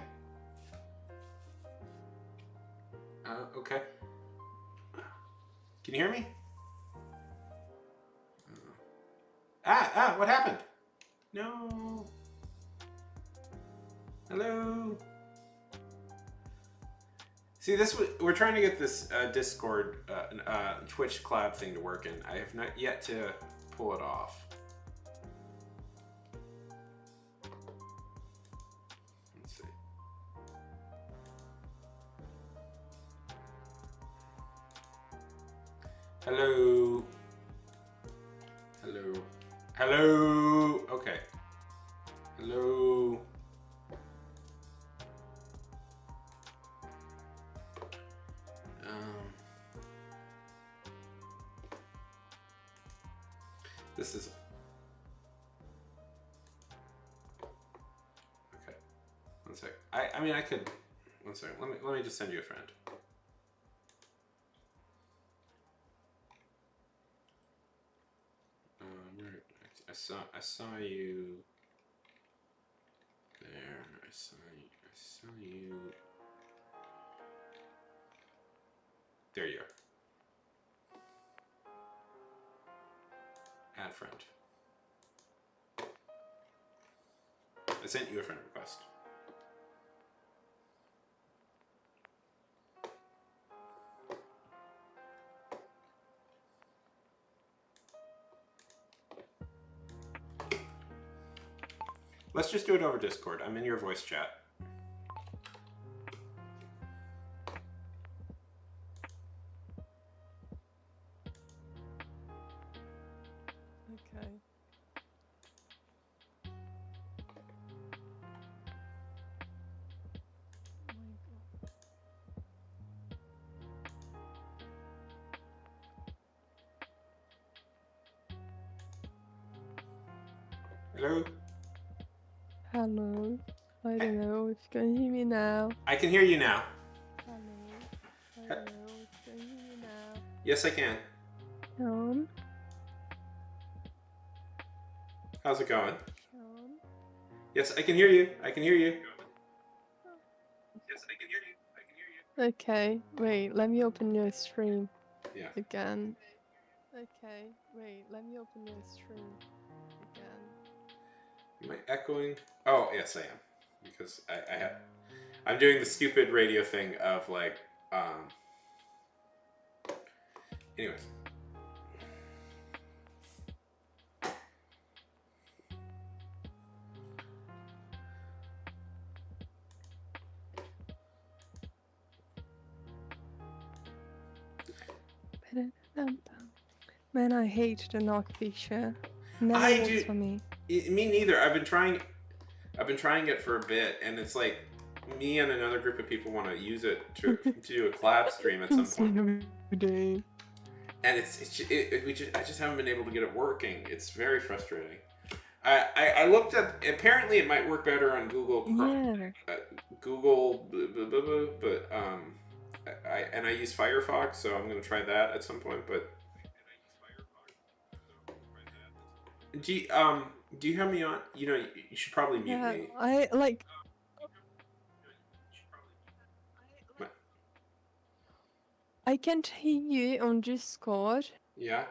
Okay. Can you hear me? What happened? No. Hello? See, we're trying to get this Discord, Twitch collab thing to work, and I have not yet to pull it off. Let's see. Hello. Hello. Hello. Okay. Hello. This is okay. One sec. I mean, I could. One second. Let me just send you a friend. I saw you there. I saw you. There you are. Add friend. I sent you a friend request. Let's just do it over Discord. I'm in your voice chat. Okay. Hello? Hello. I don't know if you can hear me now. I can hear you now. Hello. I don't know if you can hear me now. Yes, I can. Sean? How's it going? Sean? Yes, I can hear you. I can hear you. Yes, I can hear you. I can hear you. Okay, wait, let me open your stream Yeah. again. Okay, wait, let me open your stream again. Am I echoing? Oh, yes, I am. Because I'm doing the stupid radio thing of like, anyways. Man, I hate the knock feature. Never I works do. for me. Me neither. I've been trying it for a bit, and it's like me and another group of people want to use it to do a collab stream at some point. Day. And I just haven't been able to get it working. It's very frustrating. I looked at. Apparently, it might work better on Google Chrome, Yeah. Google, but I use Firefox, so I'm gonna try that at some point. But do you have me on? You know, you should probably mute Yeah, me. I like. I can't hear you on Discord. Yeah.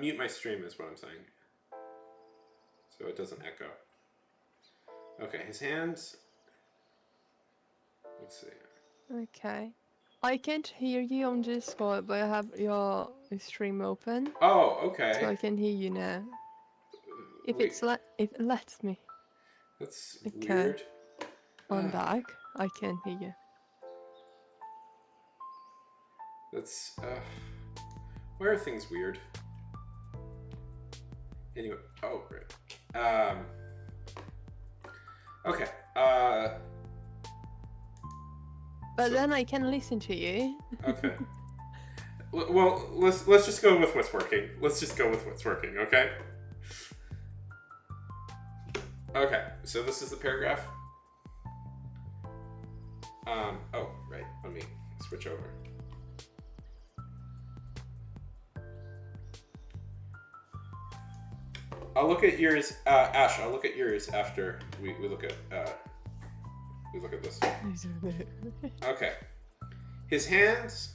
Mute my stream is what I'm saying, so it doesn't echo. Okay, his hands. Let's see. Okay. I can't hear you on Discord, but I have your stream open, Oh, so okay. I can hear you now. If Wait, if it lets me. that's Okay. weird. I'm back. I can hear you. That's why are things weird? Anyway, oh right. Okay. But So- then I can listen to you. Okay. Well, let's just go with what's working. Let's just go with what's working, okay? Okay, so this is the paragraph. Oh, right. Let me switch over. I'll look at yours, Ash. I'll look at yours after we look at this. Okay. His hands.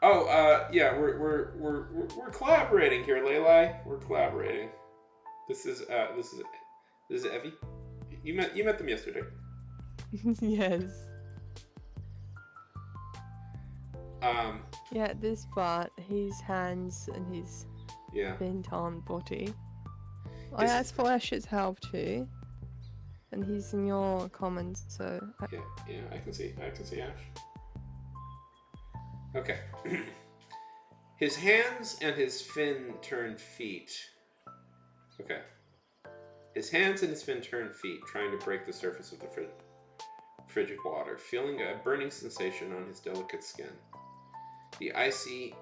Oh, yeah, we're collaborating here, Leilai. We're collaborating. This is Evie. You met them yesterday. Yes. Yeah, this part, his hands and his bent on body. I asked for Ash's help too, and he's in your comments, so. Yeah, I can see Ash. Okay. His hands and his fin-turned feet. Okay. His hands and his fin-turned feet trying to break the surface of the frigid water, feeling a burning sensation on his delicate skin. The icy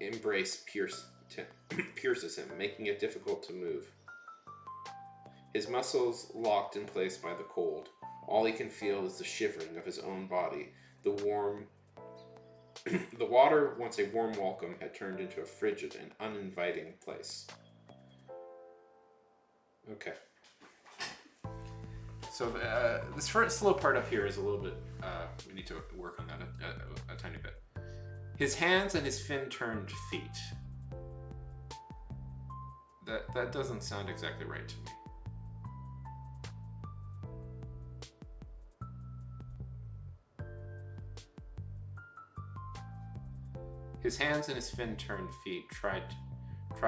embrace pierces him, making it difficult to move. His muscles locked in place by the cold. All he can feel is the shivering of his own body. The water, once a warm welcome, had turned into a frigid and uninviting place. Okay. So this first little part up here is a little bit, we need to work on that a tiny bit. His hands and his fin-turned feet. That doesn't sound exactly right to me. His hands and his fin-turned feet try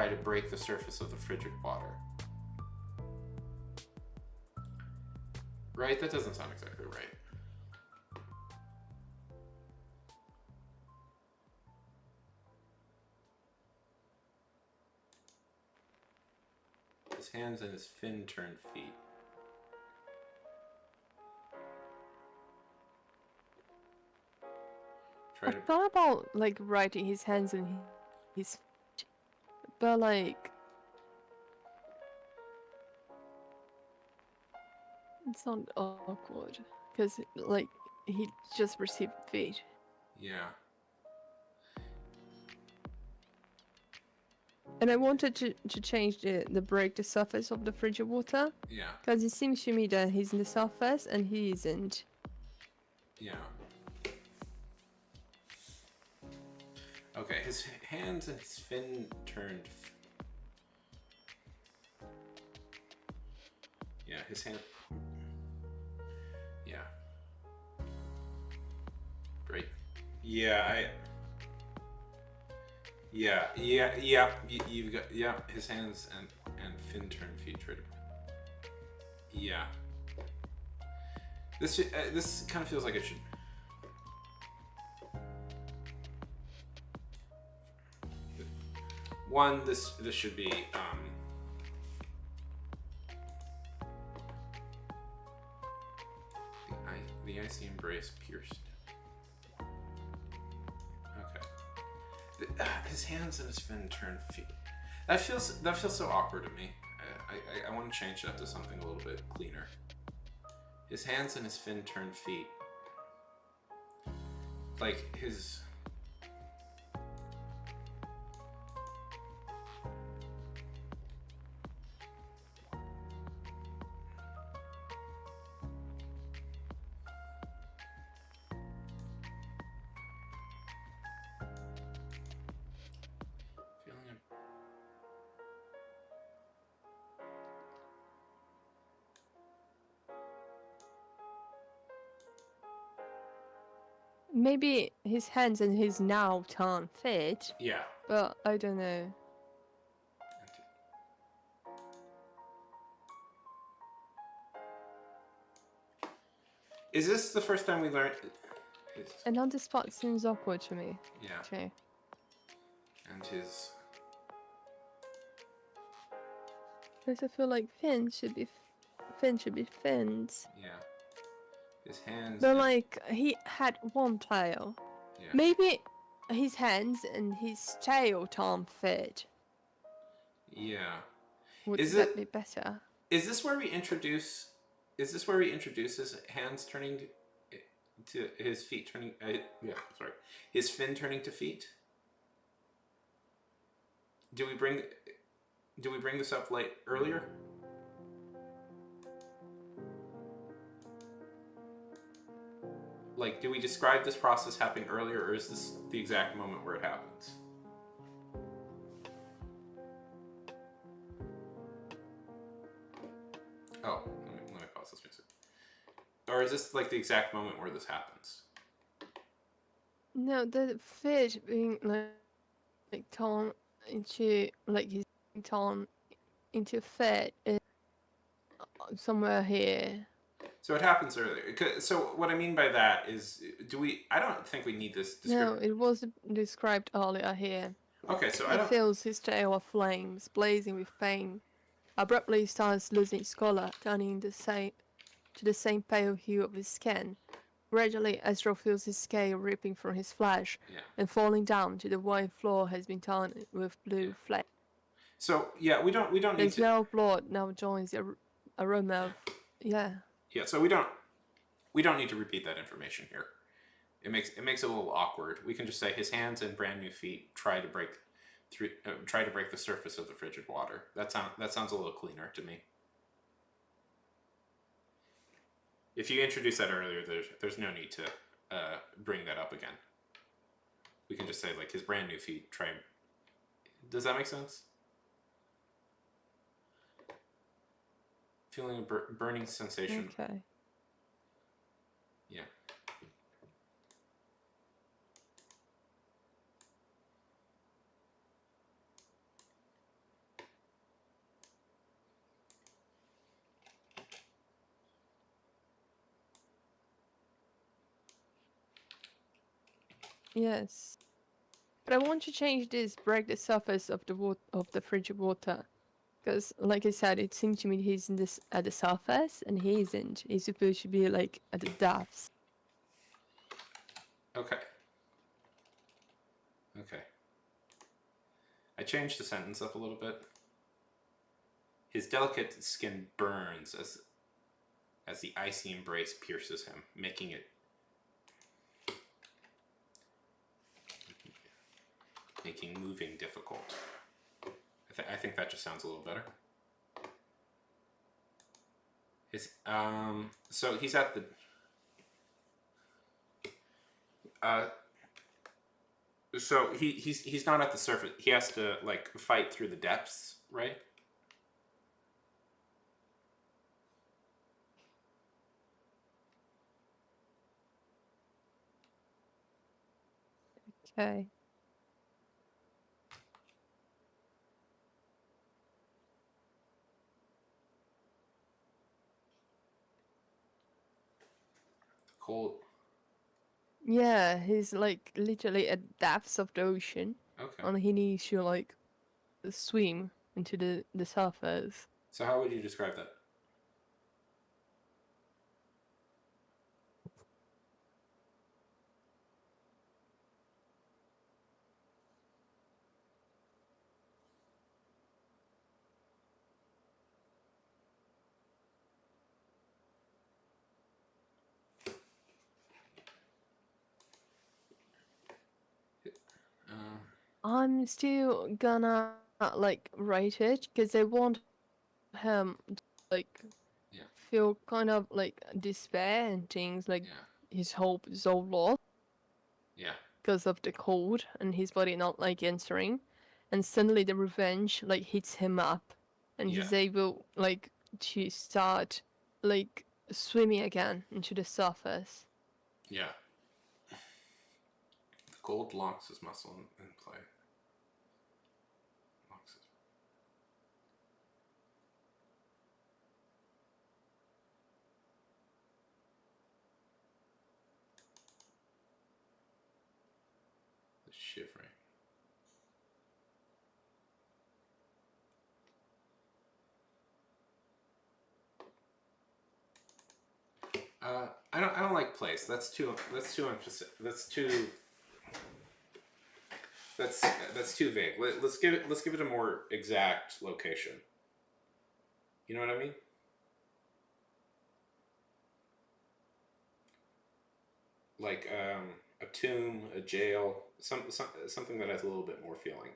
to break the surface of the frigid water. Right? That doesn't sound exactly right. His hands and his fin-turned feet. I thought about like writing his hands and his feet, but like It's not awkward because like he just received feed. Yeah. And I wanted to change the break the surface of the frigid water Yeah. because it seems to me that he's in the surface and he isn't. Yeah. Okay, his hands and his fin turned. Yeah, his hand. Yeah. Great. Yeah, you've got, yeah, his hands and fin turned feet turned. Yeah. This kind of feels like it should. One, this should be the icy embrace pierced. Okay. His hands and his fin turned feet. That feels so awkward to me. I want to change that to something a little bit cleaner. His hands and his fin turned feet. Like his. Maybe his hands and his now can't fit. Yeah. But I don't know. Is this the first time we learned? And on the spot seems awkward to me. Yeah. Okay. And his. Because I feel like fins should be fins. Yeah. His hands. But like he had one tail. Yeah. Maybe his hands and his tail can't fit. Yeah. Would Is that it be better? Is this where we introduce? Is this where we introduce his hands turning to his feet turning? Yeah, sorry, his fin turning to feet. Do we bring this up earlier? Like, do we describe this process happening earlier, or is this the exact moment where it happens? Oh, let me pause this music. Or is this like the exact moment where this happens? No, the fish being like torn into like he's being torn into fat is somewhere here. So it happens earlier. So what I mean by that is, I don't think we need this No, it was described earlier here. Okay, so He feels his tail of flames, blazing with pain. Abruptly starts losing its color, turning to the same pale hue of his skin. Gradually, Astro feels his scale ripping from his flesh and falling down to the white floor has been torn with blue flame. So yeah, we don't need the smell of blood now joins the aroma of Yeah, so we don't need to repeat that information here. It makes it a little awkward. We can just say his hands and brand new feet try to break the surface of the frigid water. That sounds a little cleaner to me. If you introduced that earlier, there's no need to bring that up again. We can just say like his brand new feet try. Does that make sense? Feeling a burning sensation. Okay. Yeah. Yes. But I want to change this, break the surface of the frigid water. Because, like I said, it seems to me he's at the surface, and he isn't. He's supposed to be, like, at the depths. Okay. Okay. I changed the sentence up a little bit. His delicate skin burns as the icy embrace pierces him, making moving difficult. I think that just sounds a little better. So he's at the so he's not at the surface. He has to like fight through the depths, right? Okay. Cold. Yeah, he's like literally at depths of the ocean, Okay. and he needs to like swim into the surface. So how would you describe that? I'm still gonna like rate it because I want him to like Yeah. feel kind of like despair and things like Yeah. his hope is all lost Yeah. because of the cold and his body not like answering, and suddenly the revenge like hits him up, and Yeah. he's able like to start like swimming again into the surface. Yeah. The cold locks his muscle in play. Locks his... The shivering. I don't like place. That's too emphasis. That's too vague. Let's give it a more exact location. You know what I mean? Like a tomb, a jail, something that has a little bit more feeling.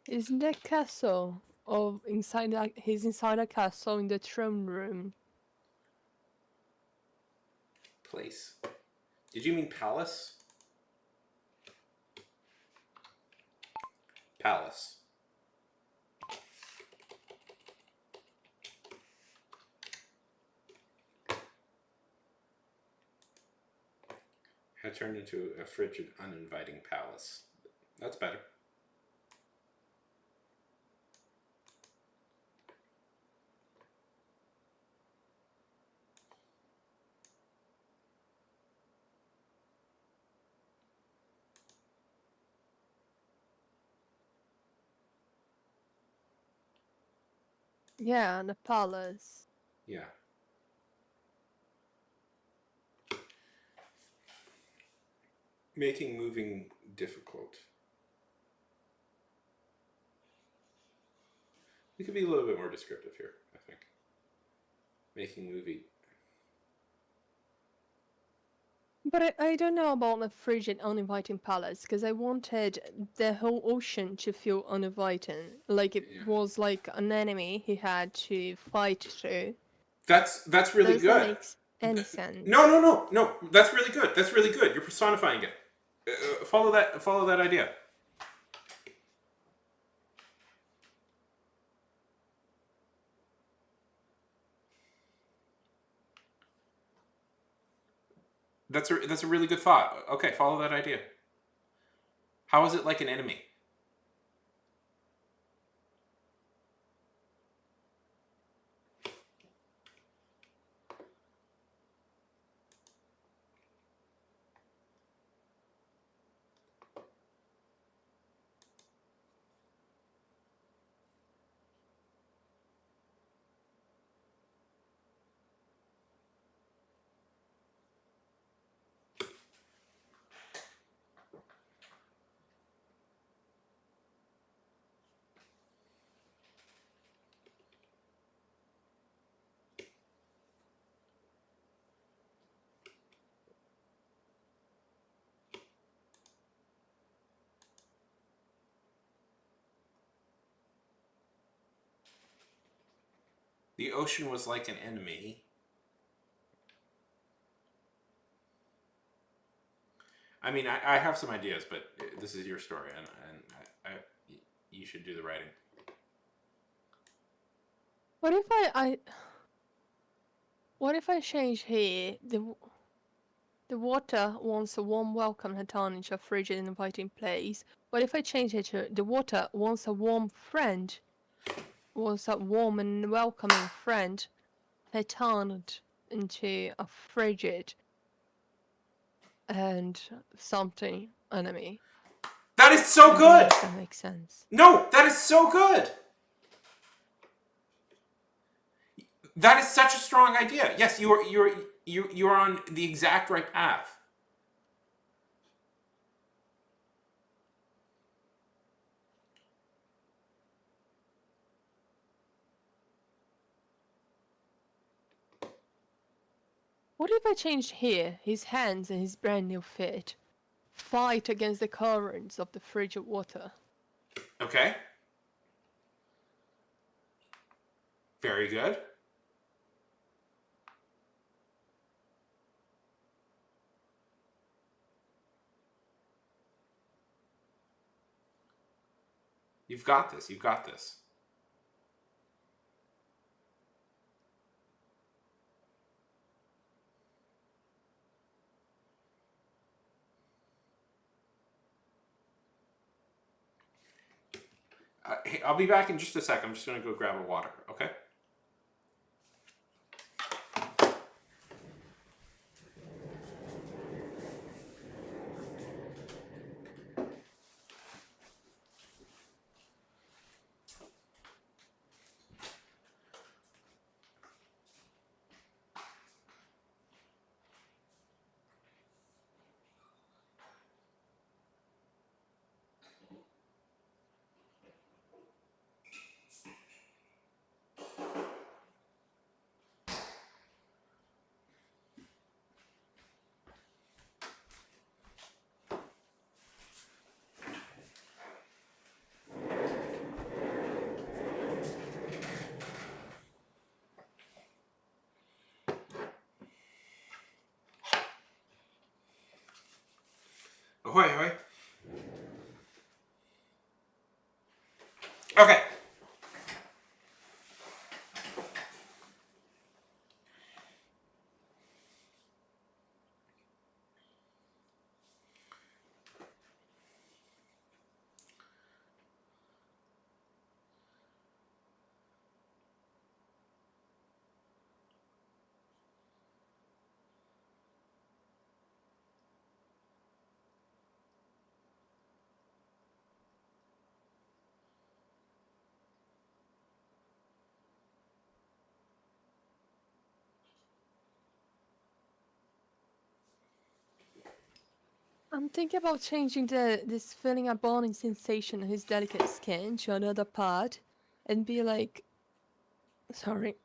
Isn't the castle of inside he's inside a castle in the throne room? Place. Did you mean palace? Palace. Had turned into a frigid, uninviting palace. That's better. Yeah, the palace. Yeah. Making moving difficult. We could be a little bit more descriptive here, I think. Making movie. But I don't know about the frigid, uninviting palace because I wanted the whole ocean to feel uninviting, like it Yeah. was like an enemy he had to fight through. That's really Does that good. make any sense? No. That's really good. That's really good. You're personifying it. Follow that idea. That's a really good thought. Okay, follow that idea. How is it like an enemy? The ocean was like an enemy. I mean, I have some ideas, but this is your story, and you should do the writing. What if what if I change here the water wants a warm welcome and tarnish a frigid and inviting place? What if I change it to the water wants a warm friend, wants a warm and welcoming friend, I turned into a frigid and something enemy? That is so I don't know good! if that makes sense. No, that is so good! That is such a strong idea. Yes, you're on the exact right path. What if I changed here his hands and his brand new fit fight against the currents of the frigid water? Okay. Very good. You've got this. You've got this. Hey, I'll be back in just a sec. I'm just going to go grab a water, okay? Ahoy, ahoy. Okay. I'm thinking about changing this feeling a burning sensation on his delicate skin to another part and be like, sorry,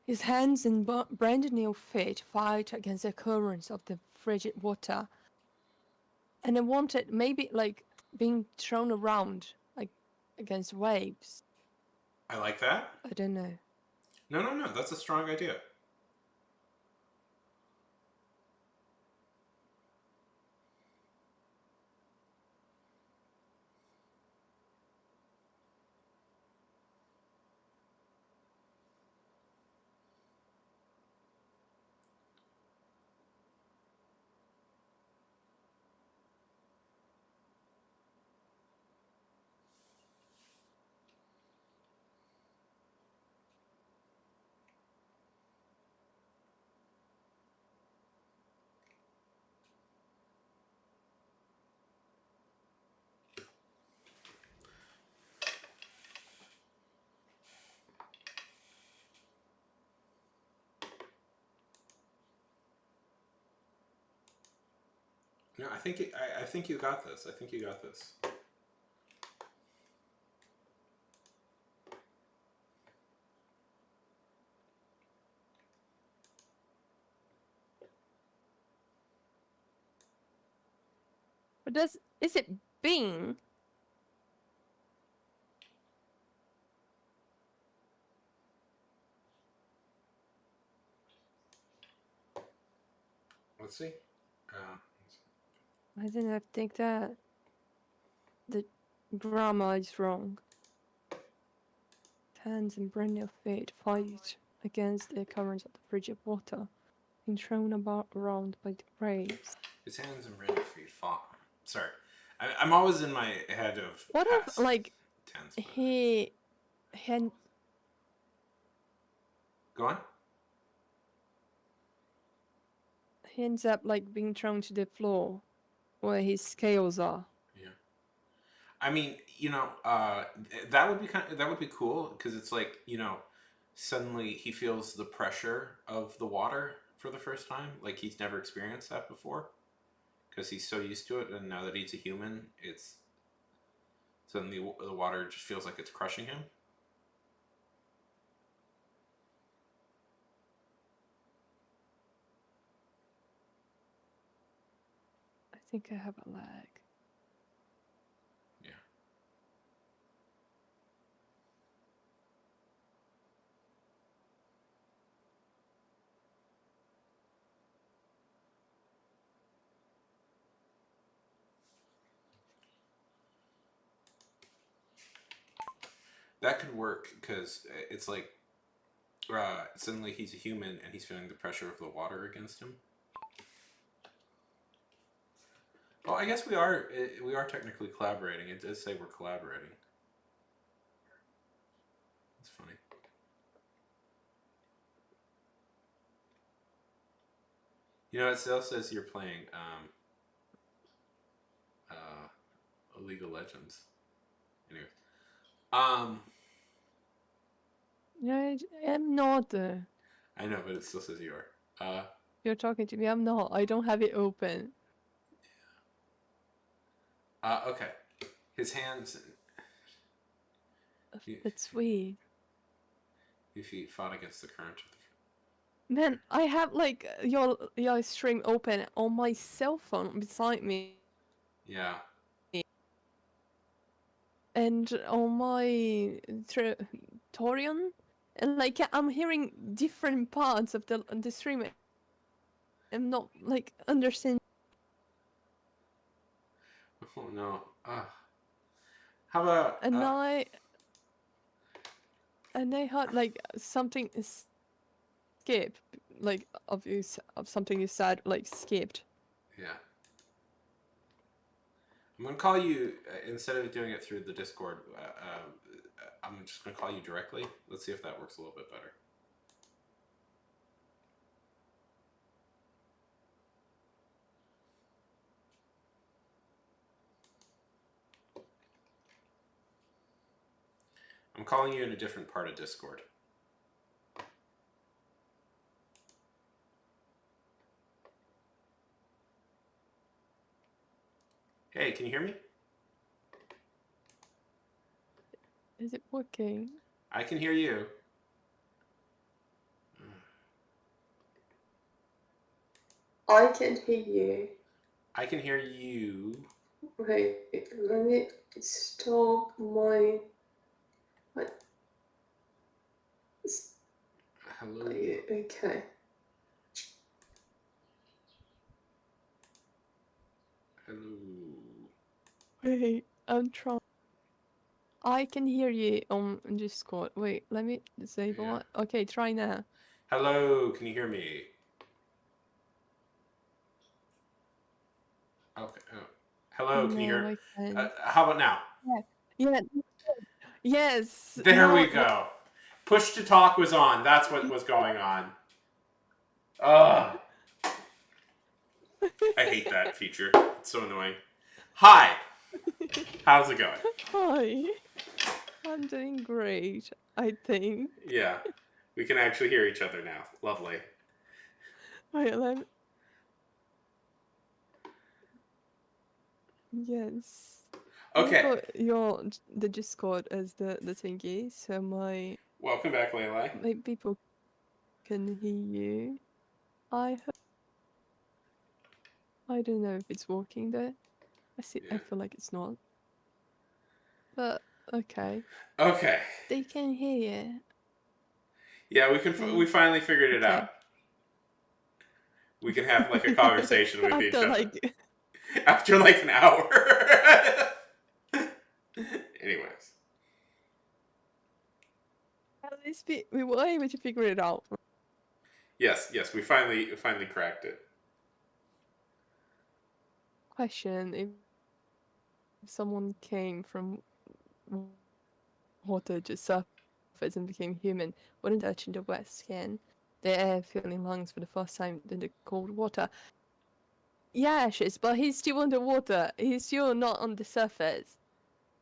his hands and brand new feet fight against the currents of the frigid water. And I wanted maybe like being thrown around like against waves. I like that. I don't know. No. That's a strong idea. No, I think you got this. I think you got this. But is it being? let's see. I think that the grammar is wrong. Hands and brand of fate fight against the currents of the frigid water, being thrown about around by the waves. His hands and ready feet fall. Sorry, I'm always in my head of What if past like tense. he had Go on. he ends up like being thrown to the floor where his scales are? Yeah. I mean, that would be that would be cool because it's like suddenly he feels the pressure of the water for the first time, like he's never experienced that before, because he's so used to it, and now that he's a human, it's suddenly the water just feels like it's crushing him. I think I have a lag. Yeah. That could work because it's like suddenly he's a human and he's feeling the pressure of the water against him. Well, I guess we are technically collaborating. It does say we're collaborating. It's funny. It still says you're playing League of Legends. Anyways, Yeah, I'm not. I know, but it still says you are. You're talking to me. I'm not. I don't have it open. Okay. His hands. That's weird. Your feet fought against the current. Man, I have like your stream open on my cell phone beside me. Yeah. And on my Torion, and like I'm hearing different parts of the stream. I'm not like understanding. Oh no. How about? And I heard like something is skipped, like of something you said, like skipped. Yeah. I'm gonna call you instead of doing it through the Discord. I'm just gonna call you directly. Let's see if that works a little bit better. I'm calling you in a different part of Discord. Hey, can you hear me? Is it working? I can hear you. I can hear you. I can hear you. Wait, let me stop my. Hello. Okay. Hello. Wait, I'm trying. I can hear you on Discord. Wait, let me disable Yeah. it. Okay, try now. Hello. Can you hear me? Okay. Oh. Hello. Can you No, hear? I can't. How about now? Yeah. Yes. There now we it go. Push to talk was on. That's what was going on. Ugh. I hate that feature. It's so annoying. Hi. How's it going? Hi. I'm doing great, I think. Yeah. We can actually hear each other now. Lovely. Wait, let me... Yes. Okay. Put the Discord as the thingy, so Welcome back, Leilai. my people can hear you. I don't know if it's working there. I Yeah. feel like it's not. But okay. Okay. They can hear you. Yeah, we finally figured it Okay. out. We can have like a conversation with each After other like after like an hour. Anyways, at least we were able to figure it out. yes, we finally cracked it. Question: if someone came from water to surface and became human, wouldn't touching the wet skin, the air filling lungs for the first time in the cold water? Yeah, Ashes, but he's still underwater. He's still not on the surface.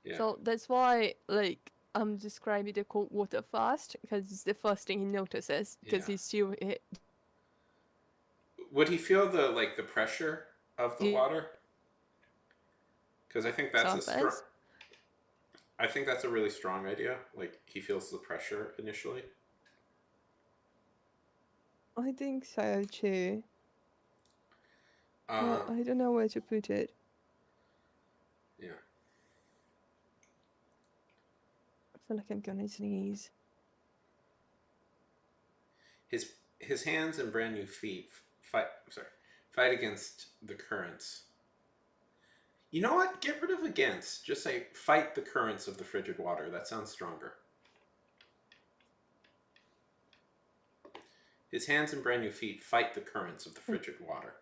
Yeah. So that's why, like, I'm describing the cold water first, because it's the first thing he notices, because Yeah. he's still Would he feel the pressure of the the water? Because I think that's surface. I think that's a really strong idea. Like he feels the pressure initially. I think so too. Uh, I don't know where to put it. yeah. I feel like I'm gonna sneeze. His hands and brand new feet fight against the currents. You know what? Get rid of against. Just say fight the currents of the frigid water. That sounds stronger. His hands and brand new feet fight the currents of the frigid water.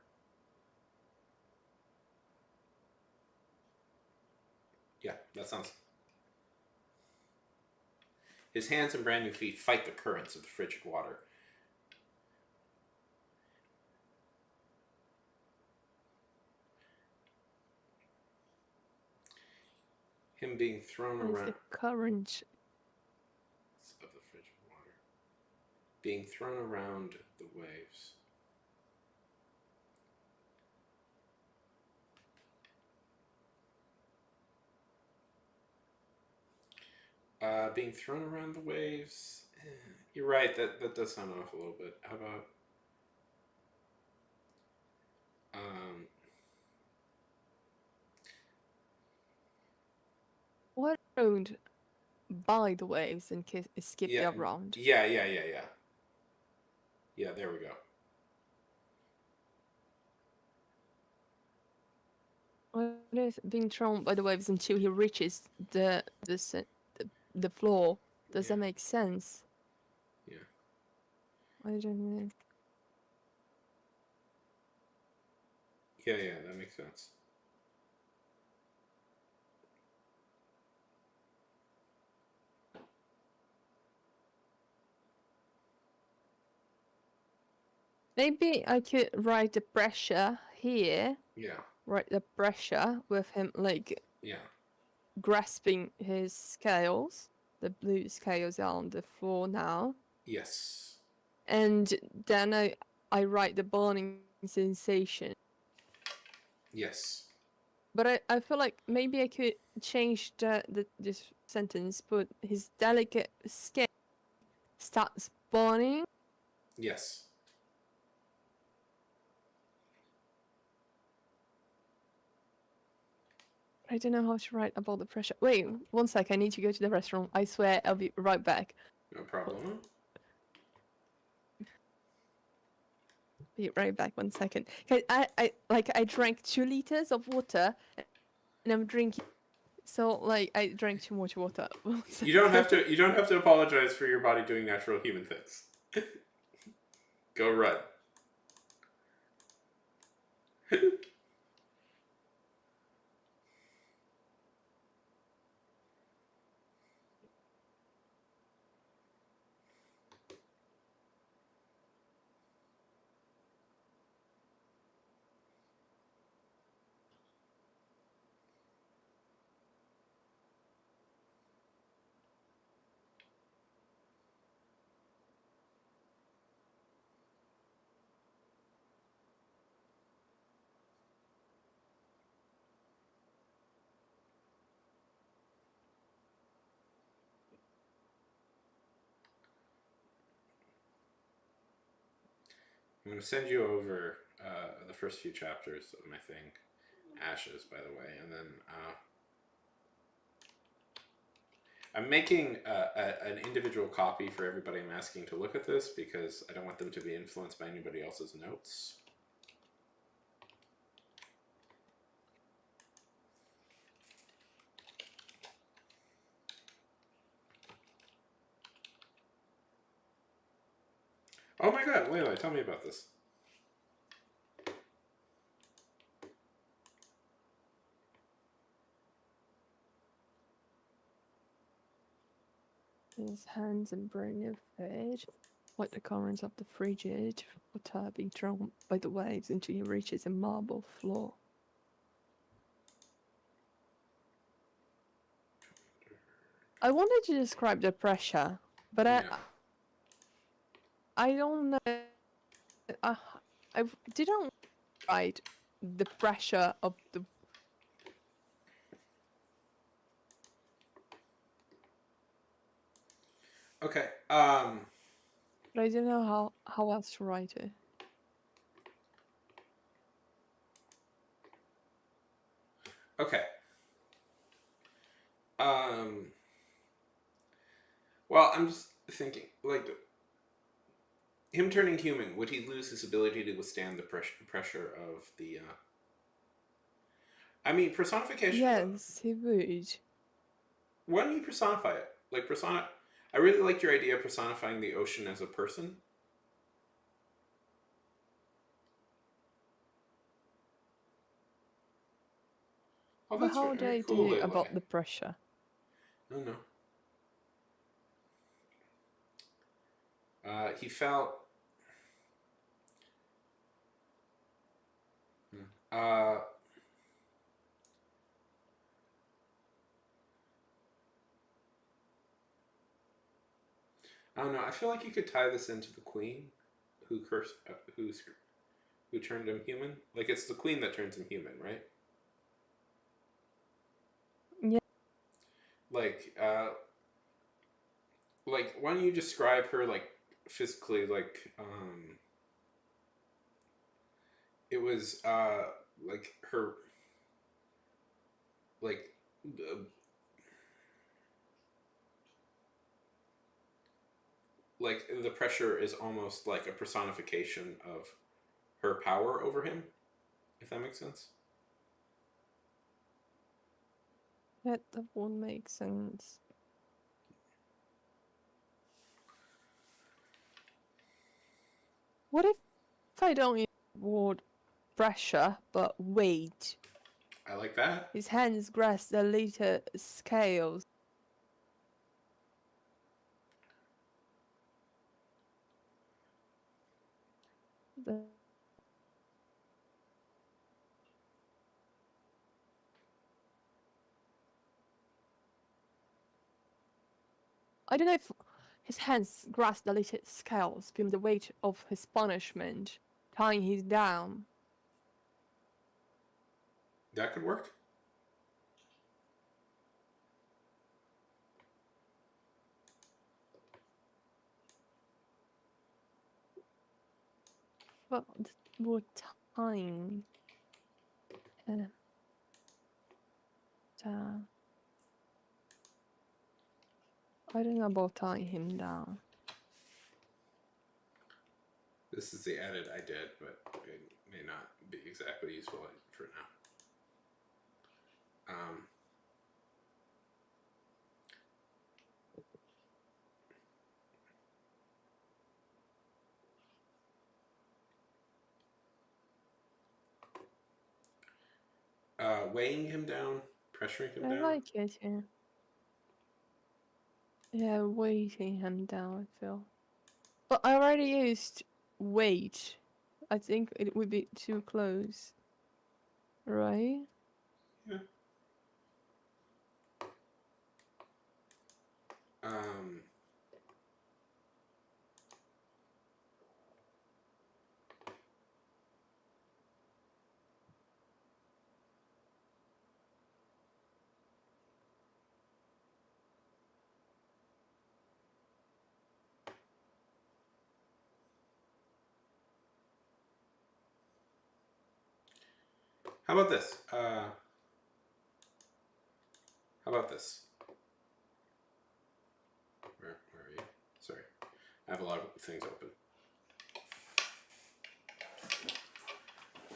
Yeah, that sounds. His hands and brand new feet fight the currents of the frigid water. Him being thrown What is around the current? of the frigid water. Being thrown around the waves. Being thrown around the waves. You're right. That does sound off a little bit. How about What road by the waves and skip yeah, the round? yeah. Yeah, there we go. What is being thrown by the waves until he reaches the floor? Does Yeah. that make sense? Yeah. I don't know. Yeah, that makes sense. Maybe I could write the pressure here. Yeah. Write the pressure with him like Yeah. grasping his scales. The blue scales are on the floor now. Yes. And then I write the burning sensation. Yes. But I feel like maybe I could change this sentence, but his delicate skin starts burning. Yes. I don't know how to write about the pressure. Wait, one sec, I need to go to the restroom. I swear I'll be right back. No problem. Be right back, 1 second. 'Cause I drank 2 liters of water and I'm drinking, so like I drank too much water. You don't have to apologize for your body doing natural human things. Go run. I'm going to send you over the first few chapters of my thing, Ashes, by the way, and then I'm making an individual copy for everybody I'm asking to look at this because I don't want them to be influenced by anybody else's notes. Oh my god, wait, tell me about this. His hands and brain are fed, like the currents of the frigid water being drawn by the waves until it reaches a marble floor. I wanted to describe the pressure, but Yeah. I don't know. I, I didn't write the pressure of the. Okay. But I don't know how else to write it. Okay. Um. Well, I'm just thinking, like, him turning human, would he lose his ability to withstand the pressure of the? I mean, personification. Yes, he would. Why don't you personify it? Like persona. I really liked your idea of personifying the ocean as a person. Oh, But that's how would very I cool, do Lele. about the pressure? Oh no. He felt. Uh, I don't know. I feel like you could tie this into the queen, who cursed, who turned him human. Like it's the queen that turns him human, right? Yeah. Like why don't you describe her like physically? Like it was like her like. Uh, like the pressure is almost like a personification of her power over him, if that makes sense. That won't make sense. What if I don't use the word pressure, but weight? I like that. His hands grasp the little scales. The- I don't know if his hands grasp the little scales, feeling the weight of his punishment, tying him down. That could work. But the word tying. Uh, down. I don't know about tying him down. This is the edit I did, but it may not be exactly useful for now. Weighing him down, pressuring him I down. like it, yeah. Yeah, weighting him down, I feel. But I already used weight. I think it would be too close. Right? Yeah. Um, how about this? How about this? Where are you? Sorry, I have a lot of things open.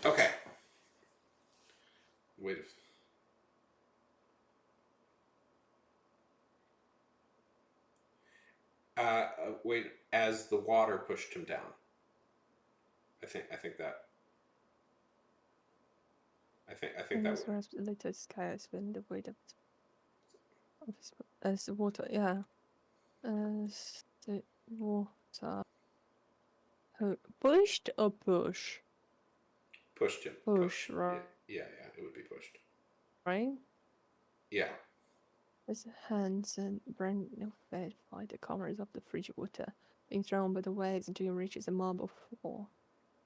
Okay. Wait. Wait, as the water pushed him down. I think that. I think And that this would. grasps the latest chaos when the weight of his, as the water, yeah, as the water pushed or push, Pushed him. push, Yeah, right? yeah, yeah. It would be pushed. Right? Yeah. His hands and brand new fed by the corners of the frigid water, being thrown by the waves until he reaches a marble floor.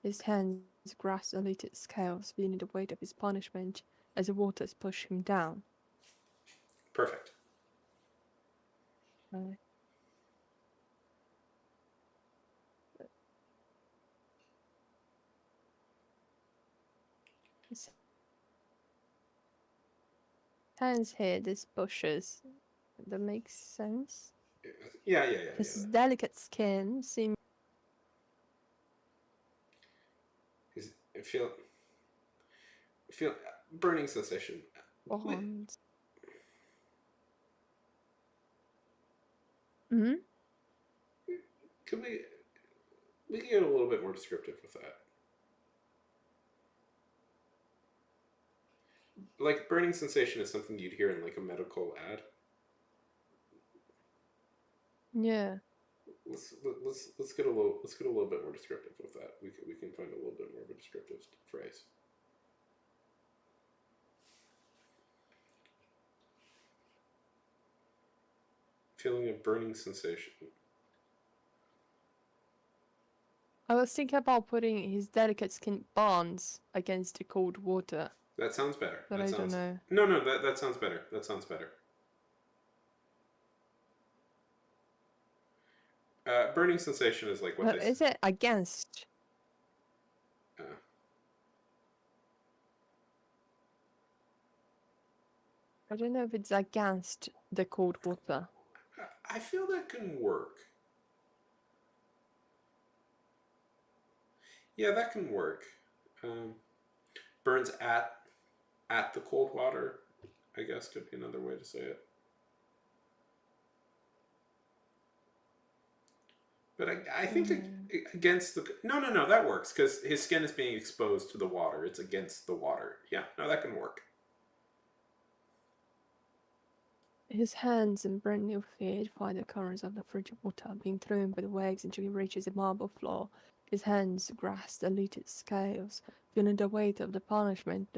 His hands grasp the littered scales, feeling the weight of his punishment as the waters push him down. Perfect. Right. His hands here, this pushes. That makes sense. Yeah, yeah, yeah, yeah. His delicate skin seems I feel burning sensation. Wait, bonds. Hmm? could we can get a little bit more descriptive with that? Like burning sensation is something you'd hear in like a medical ad. Yeah. Let's get a little bit more descriptive with that. We can find a little bit more of a descriptive phrase. Feeling a burning sensation. I was thinking about putting his delicate skin bonds against the cold water, That sounds better. but That I sounds don't know. no. That sounds better. That sounds better. Burning sensation is like what But is it against? uh, I don't know if it's against the cold water. I feel that can work. Yeah, that can work. Burns at the cold water, I guess could be another way to say it. But I think against the no that works because his skin is being exposed to the water. It's against the water. Yeah, no, that can work. His hands and brand new feet find the currents of the frigid water, being thrown by the waves until he reaches the marble floor. His hands grasp the littered scales, feeling the weight of the punishment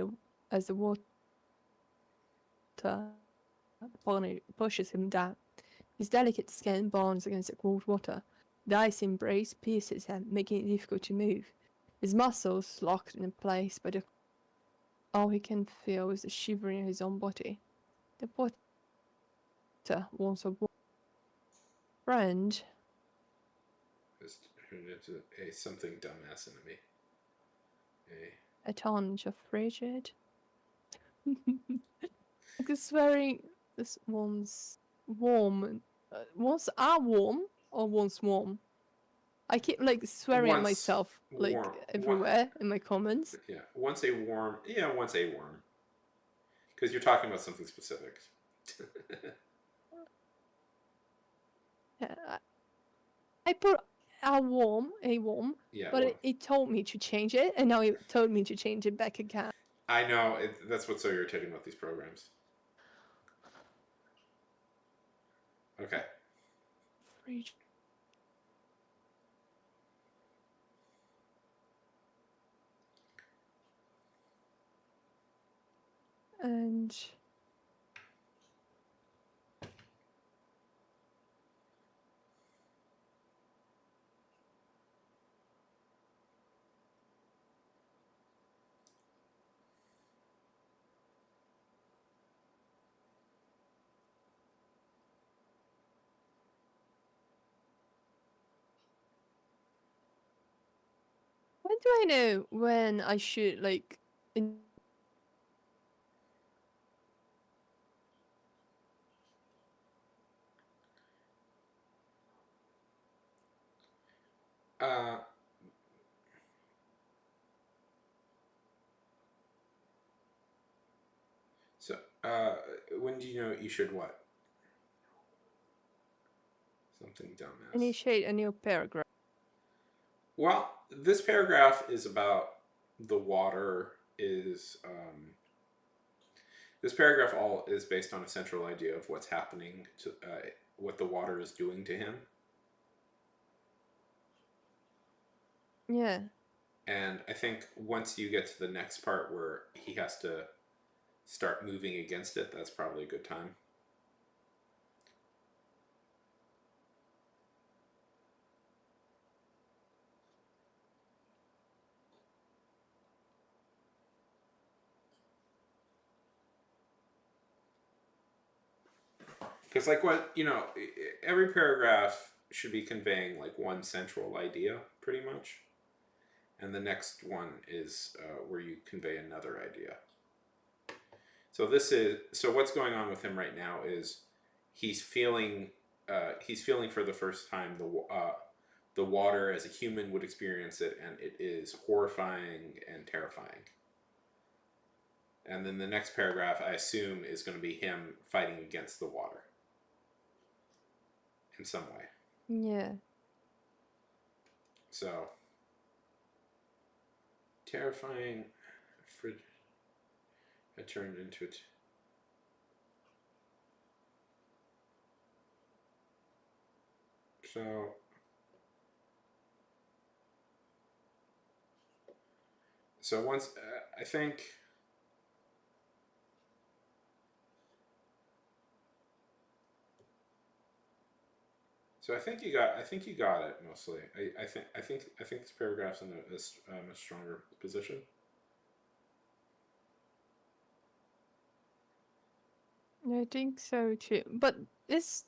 as the water pushes him down. His delicate skin bonds against the cold water. The icy embrace pierces him, making it difficult to move. His muscles locked in place, but all he can feel is the shivering in his own body. The water wants a friend. Just turned into a something dumbass into me. A taunt of frigid. Like the swearing this one's warm. Ones are warm or one's warm. I keep like swearing at Once myself like warm, everywhere in my comments. yeah. Once a warm, yeah. Once a warm, because you're talking about something specific. Yeah, I put a warm, Yeah, but well, it told me to change it, and now it told me to change it back again. I know that's what's so irritating about these programs. Okay. Frigid. And when do I know when I should like Uh, so, when do you know you should what? Something dumbass. Initiate a new paragraph. Well, this paragraph is about the water is. This paragraph all is based on a central idea of what's happening to what the water is doing to him. Yeah. And I think once you get to the next part where he has to start moving against it, that's probably a good time. Because, like, what, every paragraph should be conveying, like, one central idea, pretty much. And the next one is where you convey another idea. So what's going on with him right now is he's feeling for the first time the water as a human would experience it, and it is horrifying and terrifying. And then the next paragraph, I assume, is going to be him fighting against the water in some way. Yeah. So, terrifying. I turned into it. So once I think. So I think you got it mostly. I think this paragraph's in a much stronger position. I think so too. But does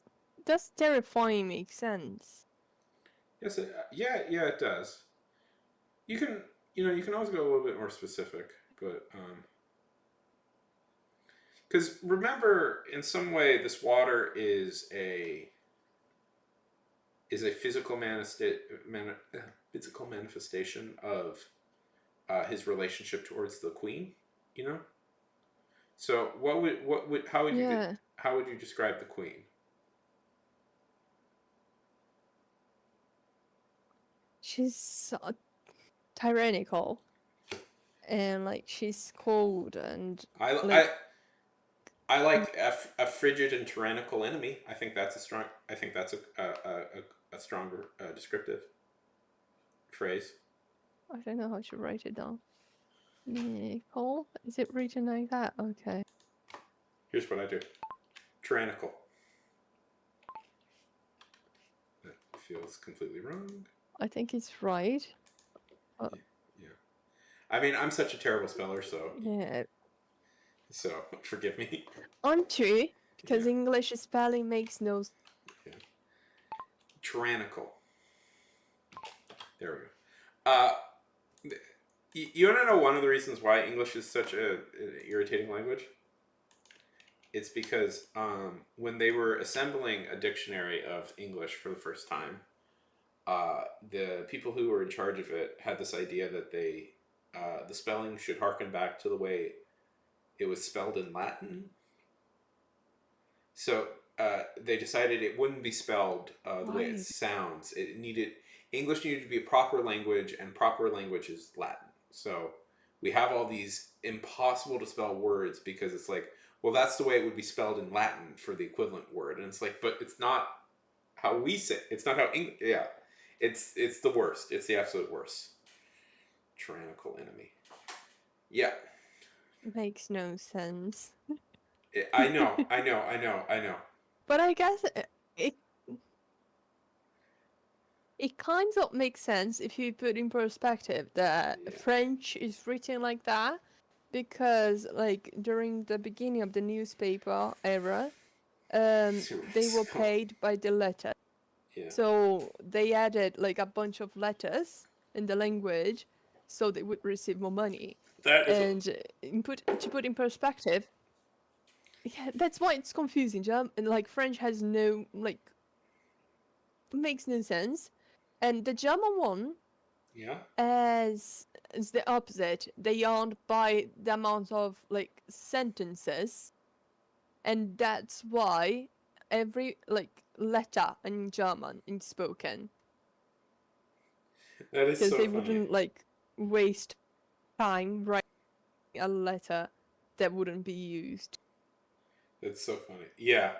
terrifying make sense? Yes, it does. You can always go a little bit more specific, but because remember, in some way, this water is a physical manifestation of his relationship towards the queen. So how would you describe the queen? She's tyrannical, and like she's cold and I like a frigid and tyrannical enemy. I think that's a stronger descriptive phrase. I don't know how to write it down. Tyrannical? Is it written like that? Okay. Here's what I do. Tyrannical. That feels completely wrong. I think it's right. Yeah. I mean, I'm such a terrible speller, so Yeah. So forgive me. Untrue, because English spelling makes no. Yeah. Tyrannical. There we go. You want to know one of the reasons why English is such an irritating language? It's because when they were assembling a dictionary of English for the first time, the people who were in charge of it had this idea that the spelling should harken back to the way it was spelled in Latin. So they decided it wouldn't be spelled the way it sounds. English needed to be a proper language, and proper language is Latin. So we have all these impossible to spell words because it's like, well, that's the way it would be spelled in Latin for the equivalent word. And it's like, but it's not how we say it. It's not how English, yeah. It's the worst. It's the absolute worst. Tyrannical enemy. Yeah. Makes no sense. I know. But I guess it kind of makes sense if you put in perspective that French is written like that because, like, during the beginning of the newspaper era, they were paid by the letter. Yeah. So they added like a bunch of letters in the language so they would receive more money. To put in perspective, yeah, that's why it's confusing. Like French has no makes no sense, and the German one, is the opposite. They aren't by the amount of sentences, and that's why letter in German in spoken, That is because so they funny. wouldn't like waste time writing a letter that wouldn't be used. That's so funny. Yeah.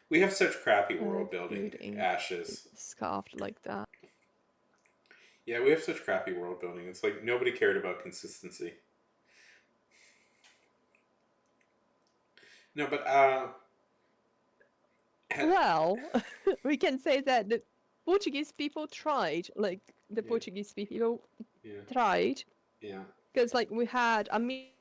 We have such crappy world Like building, good ink Ashes. scarfed like that. Yeah, we have such crappy world building. It's like nobody cared about consistency. No, but Well, we can say that the Portuguese people tried, like the Yeah. Portuguese people yeah, tried, yeah, because like we had a meeting.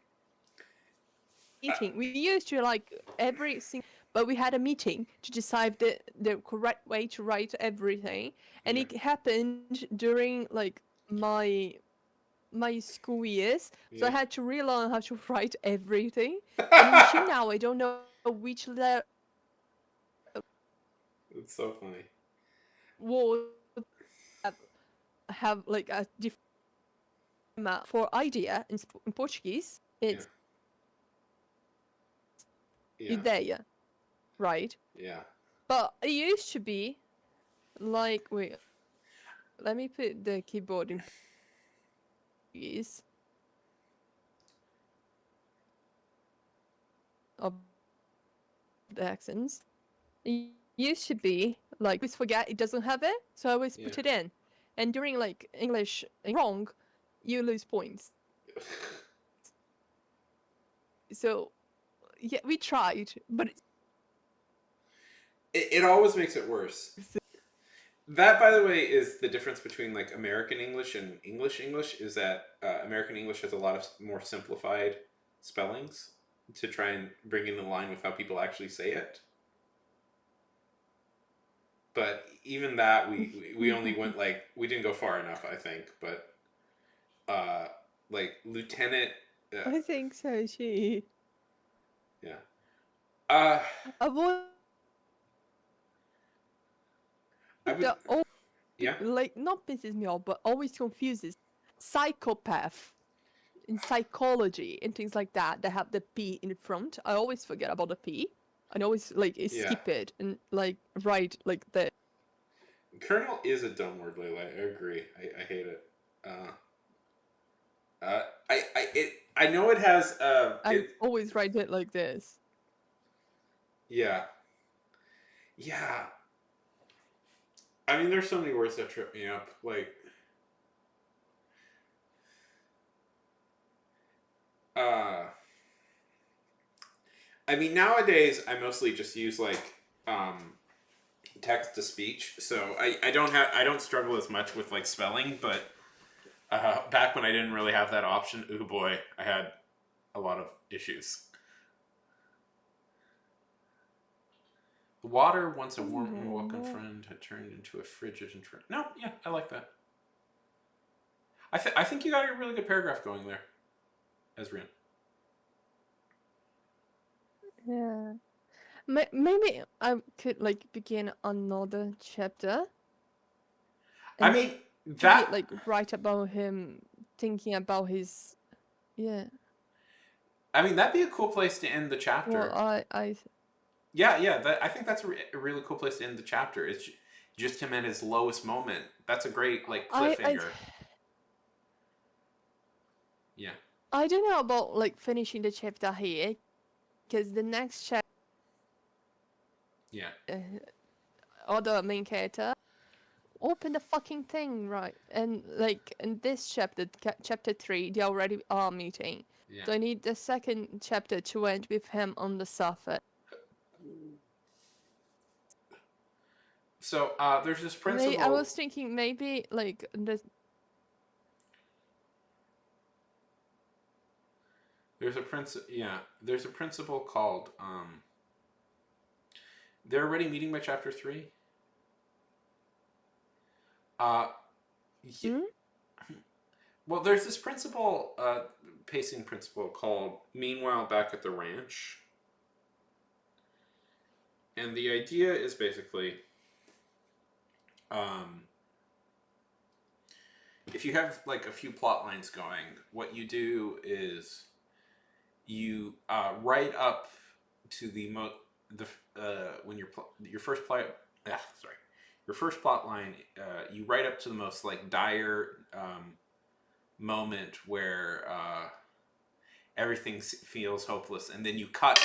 We used to like every single, but we had a meeting to decide the correct way to write everything, and yeah. it happened during like my school years, so I Yeah. had to relearn how to write everything. And until now, I don't know which It's so funny. word have like a different for idea in Portuguese. Yeah, It's yeah, ideia, right? yeah. But it used to be like, wait, let me put the keyboard in Portuguese of the accents. It used to be like, always forget it doesn't have it, so I always Yeah. put it in. And during like English wrong, you lose points. So yeah, we tried, but It always makes it worse. That, by the way, is the difference between like American English and English English. Is that American English has a lot of more simplified spellings to try and bring it in line with how people actually say it. But even that, we only went like we didn't go far enough, I think. But like lieutenant, I think so. She yeah. Uh, avoid I would, the old yeah, like not pisses me off, but always confuses psychopath in psychology and things like that that have the P in front. I always forget about the P. I always like yeah. skip it and like write like the. Colonel is a dumb word, Layla. I agree. I hate it. I know it has I always write it like this. yeah, yeah. I mean, there's so many words that trip me up. Like uh, I mean, nowadays I mostly just use like text to speech, so I don't struggle as much with like spelling, but back when I didn't really have that option, oh boy, I had a lot of issues. The water, once a warm and welcome friend, had turned into a frigid and no, yeah, I like that. I think you got a really good paragraph going there, Ezrian. Yeah. Maybe I could like begin another chapter. I And mean maybe, that. like write about him thinking about his. Yeah. I mean that'd be a cool place to end the chapter. Well, I Yeah, yeah. I think that's a really cool place to end the chapter. It's just him at his lowest moment. That's a great like cliffhanger. Yeah. I don't know about like finishing the chapter here, because the next chapter, Yeah. other main character, open the fucking thing, right? And like in this chapter, chapter 3, they already are meeting. Yeah. So I need the second chapter to end with him on the surface. So there's this principle. I was thinking maybe like There's a there's a principle called they're already meeting by chapter 3. Yeah, well, there's this principle, pacing principle called Meanwhile Back at the Ranch. And the idea is basically if you have like a few plot lines going, what you do is you write up to the when your first sorry. Your first plot line, you write up to the most like dire moment where everything feels hopeless, and then you cut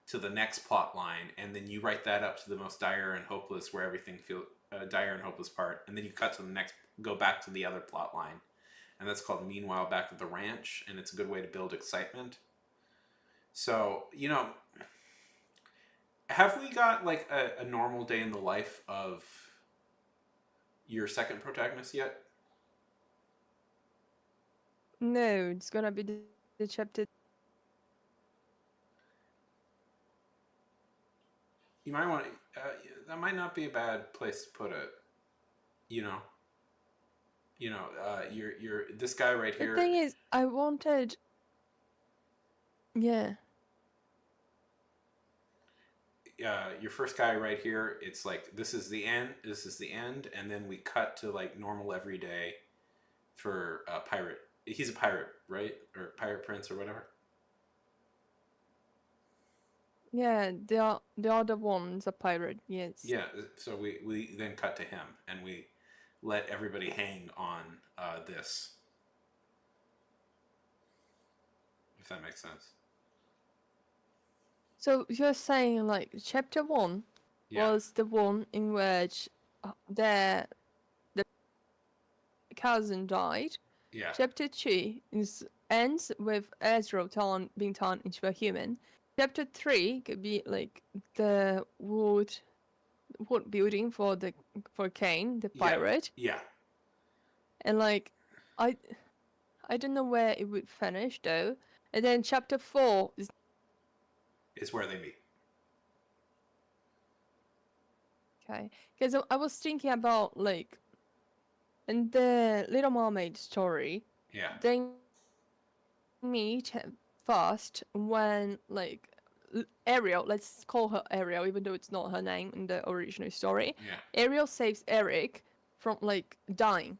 to the next plot line, and then you write that up to the most dire and hopeless, where everything feels dire and hopeless part, and then you cut to the next, go back to the other plot line, and that's called Meanwhile Back at the Ranch, and it's a good way to build excitement. So, you know, have we got like a normal day in the life of your second protagonist yet? No, it's gonna be the chapter. You might want to. That might not be a bad place to put it. You know. You're this guy right The here. thing is, I wanted. Yeah. Your first guy right here. It's like this is the end. This is the end, and then we cut to like normal everyday for a pirate. He's a pirate, right? Or pirate prince or whatever. Yeah, the other one's a pirate, yes. Yeah. So we then cut to him, and we let everybody hang on this. If that makes sense. So you're saying like chapter 1 Yeah. was the one in which the cousin died. Yeah. Chapter 2 ends with Ezra being turned into a human. Chapter 3 could be like the wood building for Kane, the Yeah. pirate. Yeah. And like I don't know where it would finish though. And then chapter 4 Is where they meet. okay. Because I was thinking about like in the Little Mermaid story, Yeah. they meet first when like Ariel, let's call her Ariel, even though it's not her name in the original story. Yeah. Ariel saves Eric from like dying.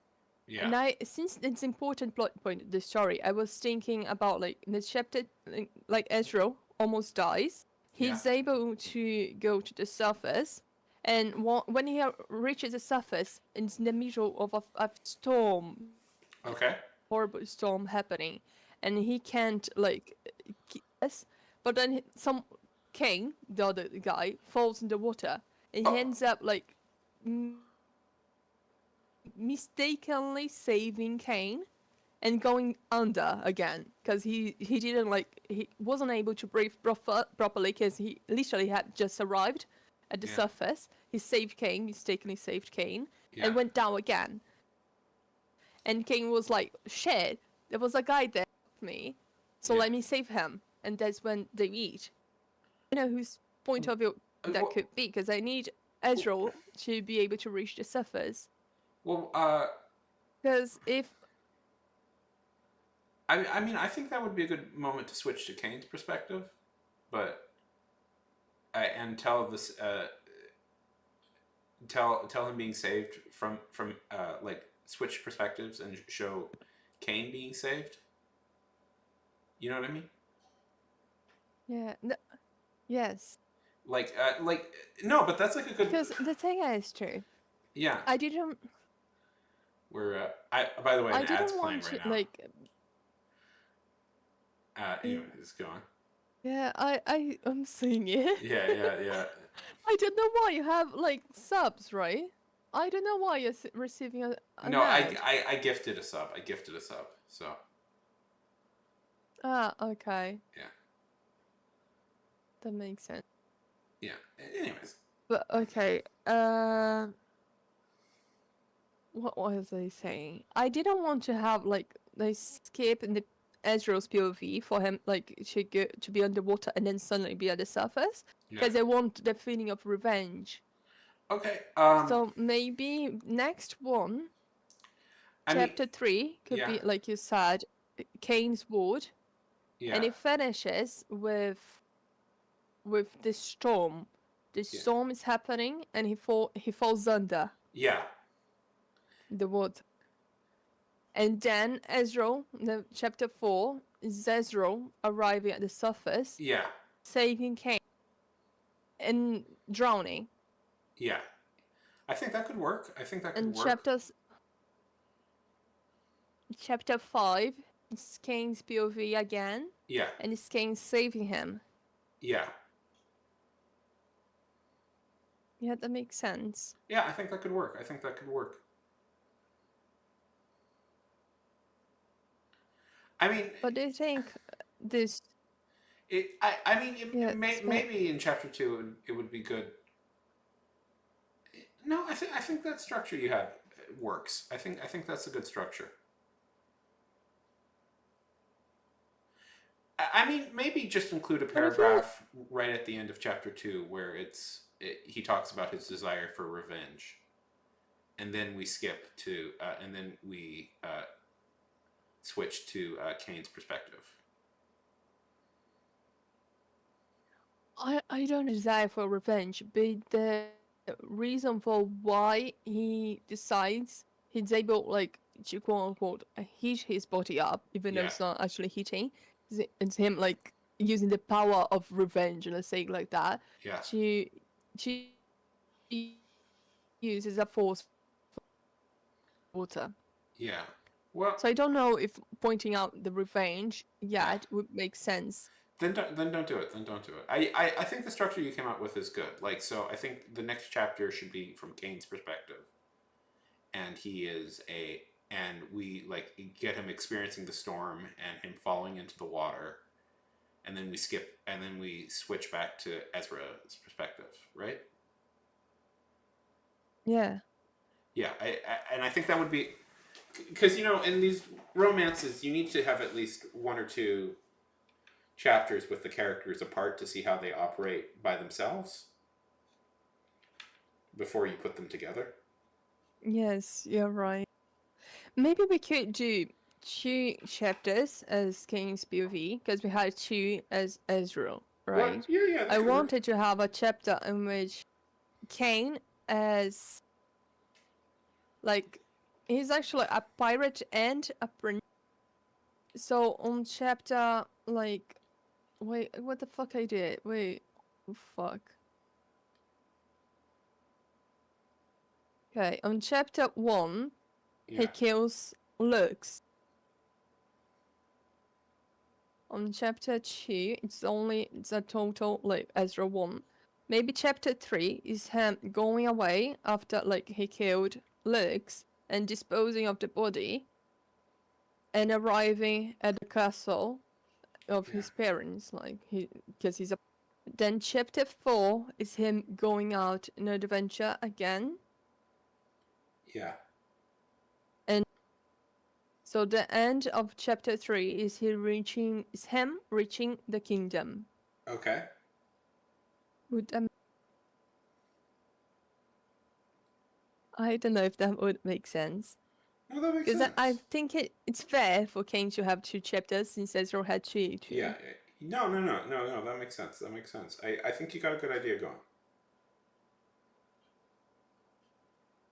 Yeah. And since it's important plot point of the story, I was thinking about like in the chapter, like Ezra almost dies. He's able to go to the surface, and when he reaches the surface, it's in the middle of a storm, Okay. horrible storm happening, and he can't like yes. But then some King, the other guy, falls in the water, and he ends up like mistakenly saving Kane and going under again because he didn't like he wasn't able to breathe properly because he literally had just arrived at the surface. He saved Kane, mistakenly saved Kane, and went down again. And Kane was like, "Shit, there was a guy there with me, so let me save him." And that's when they meet. You know whose point of view that could be, because I need Ezra to be able to reach the surface. Well, because if I mean, I think that would be a good moment to switch to Kane's perspective, but and tell this tell him being saved from like switch perspectives and show Kane being saved. You know what I mean? Yeah. No, yes. Like no, but that's like a good. Because the thing is true. Yeah. I didn't. We're by the way, an ad's playing right now. Like. Anyway, it's going. Yeah, I'm seeing it. Yeah. I don't know why you have like subs, right? I don't know why you're receiving a no, ad. I gifted a sub. So. Ah, okay. Yeah. That makes sense. Yeah. Anyways. But okay. What was I saying? I didn't want to have like they skip in the Ezra's POV for him like to be underwater and then suddenly be at the surface because I want the feeling of revenge. Okay. So maybe next one, chapter 3 could be like you said, Kane's Ward. Yeah. And it finishes with the storm. The storm is happening, and he falls under. Yeah. The water. And then Ezra, the chapter 4, is Ezra arriving at the surface. Yeah. Saving Kane. And drowning. Yeah, I think that could work. I think that could And work. chapter 5, it's Kane's POV again, Yeah, and it's Kane saving him. yeah, Yeah, that makes sense. yeah. I think that could work. I think that could work. I mean, But do you think this? I mean, Yeah, maybe in chapter 2 it would be good. No, I think that structure you have works. I think that's a good structure. I mean, maybe just include a But I feel like paragraph right at the end of chapter 2 where he talks about his desire for revenge, and then we skip to and then we switch to Kane's perspective. I don't desire for revenge, but the reason for why he decides he's able, like, to quote unquote heat his body up, even though Yeah, it's not actually heating, it's him like using the power of revenge, let's say it like that, yeah, to to use as a force for water. yeah. Well, So I don't know if pointing out the revenge yeah. yet would make sense. Then don't do it. Then don't do it. I think the structure you came up with is good. Like, so I think the next chapter should be from Kane's perspective, and and we like get him experiencing the storm and him falling into the water, and then we skip and then we switch back to Ezra's perspective, right? Yeah. Yeah, and I think that would be because in these romances you need to have at least one or two chapters with the characters apart to see how they operate by themselves before you put them together. Yes, you're right. Maybe we could do 2 chapters as Kane's POV, because we had 2 as Ezra, right? What? Yeah, yeah, that I could work. wanted to have a chapter in which Kane as, like, he's actually a pirate and a prince. So on chapter, like, wait, what the fuck I did? Wait, fuck. Okay, on chapter 1, he Yeah, kills Lux. On chapter 2, it's a total, like, Ezra 1. Maybe chapter 3 is him going away after, like, he killed Lux and disposing of the body and arriving at the castle of yeah, his parents, like, because he's a. Then chapter 4 is him going out on an adventure again. yeah. So the end of chapter 3 is him reaching the kingdom. Okay. Would I don't know if that would make sense. No, that makes Because sense. I think it's fair for Kane to have 2 chapters since Ezra had 2 too. Yeah. No. That makes sense. That makes sense. I think you got a good idea going.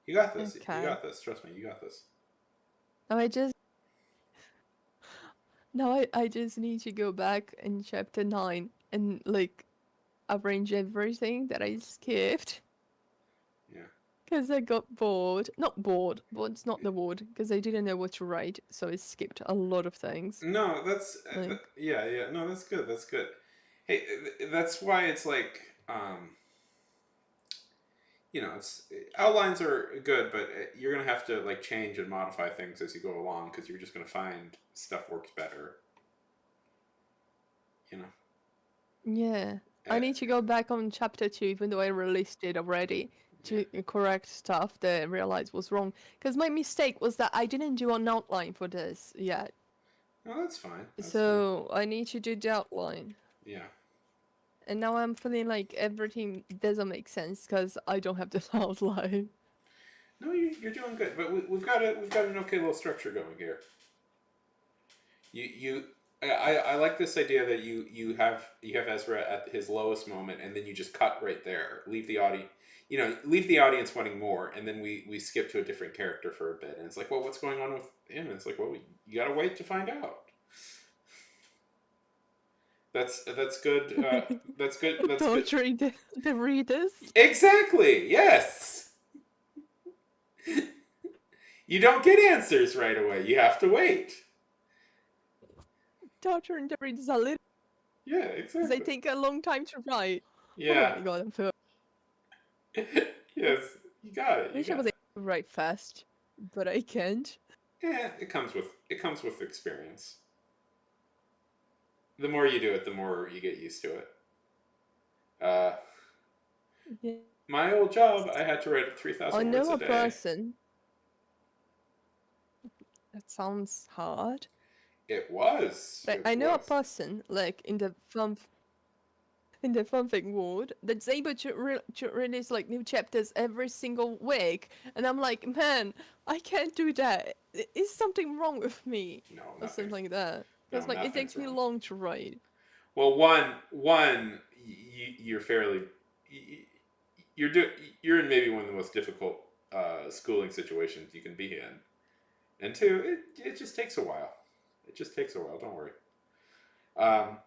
You got this. Okay. You got this. Trust me. You got this. Now I just need to go back in chapter 9 and, like, arrange everything that I skipped. Yeah. Because I got bored. Not bored, but it's not the word, because I didn't know what to write, so I skipped a lot of things. No, that's Like, yeah. No, that's good. That's good. Hey, that's why it's like it's outlines are good, but you're gonna have to like change and modify things as you go along because you're just gonna find stuff works better. You know. yeah. I Uh, need to go back on chapter 2, even though I released it already, to correct stuff that I realized was wrong. Because my mistake was that I didn't do an outline for this yet. No, that's fine. That's So I need to do the outline. fine. Yeah. And now I'm feeling like everything doesn't make sense because I don't have the outline. No, you're doing good, but we've got an okay little structure going here. I like this idea that you have Ezra at his lowest moment, and then you just cut right there, leave the audience wanting more, and then we skip to a different character for a bit, and it's like, well, what's going on with him? And it's like, well, you gotta wait to find out. That's good. That's good. That's good. Torturing the readers. Exactly. Yes. You don't get answers right away. You have to wait. Torturing the readers a little Yeah, because they exactly. take a long time to write. Oh Yeah. my god, I'm so Yes, you got it. I You wish I got was it. able to write fast, but I can't. Yeah, it comes with experience. The more you do it, the more you get used to it. Uh, Yeah. my old job, I had to write 3,000 I words know a a day. person. That sounds hard. It was. But It I know a was. person like in the fanfic world that's able to release like new chapters every single week, and I'm like, man, I can't do that. Is something wrong with me No, or nothing. something like that? No, Because like it nothing's takes me wrong. long to write. Well, one, you're fairly, you're you're in maybe one of the most difficult schooling situations you can be in, and two, it just takes a while. It just takes a while. Don't worry. Um,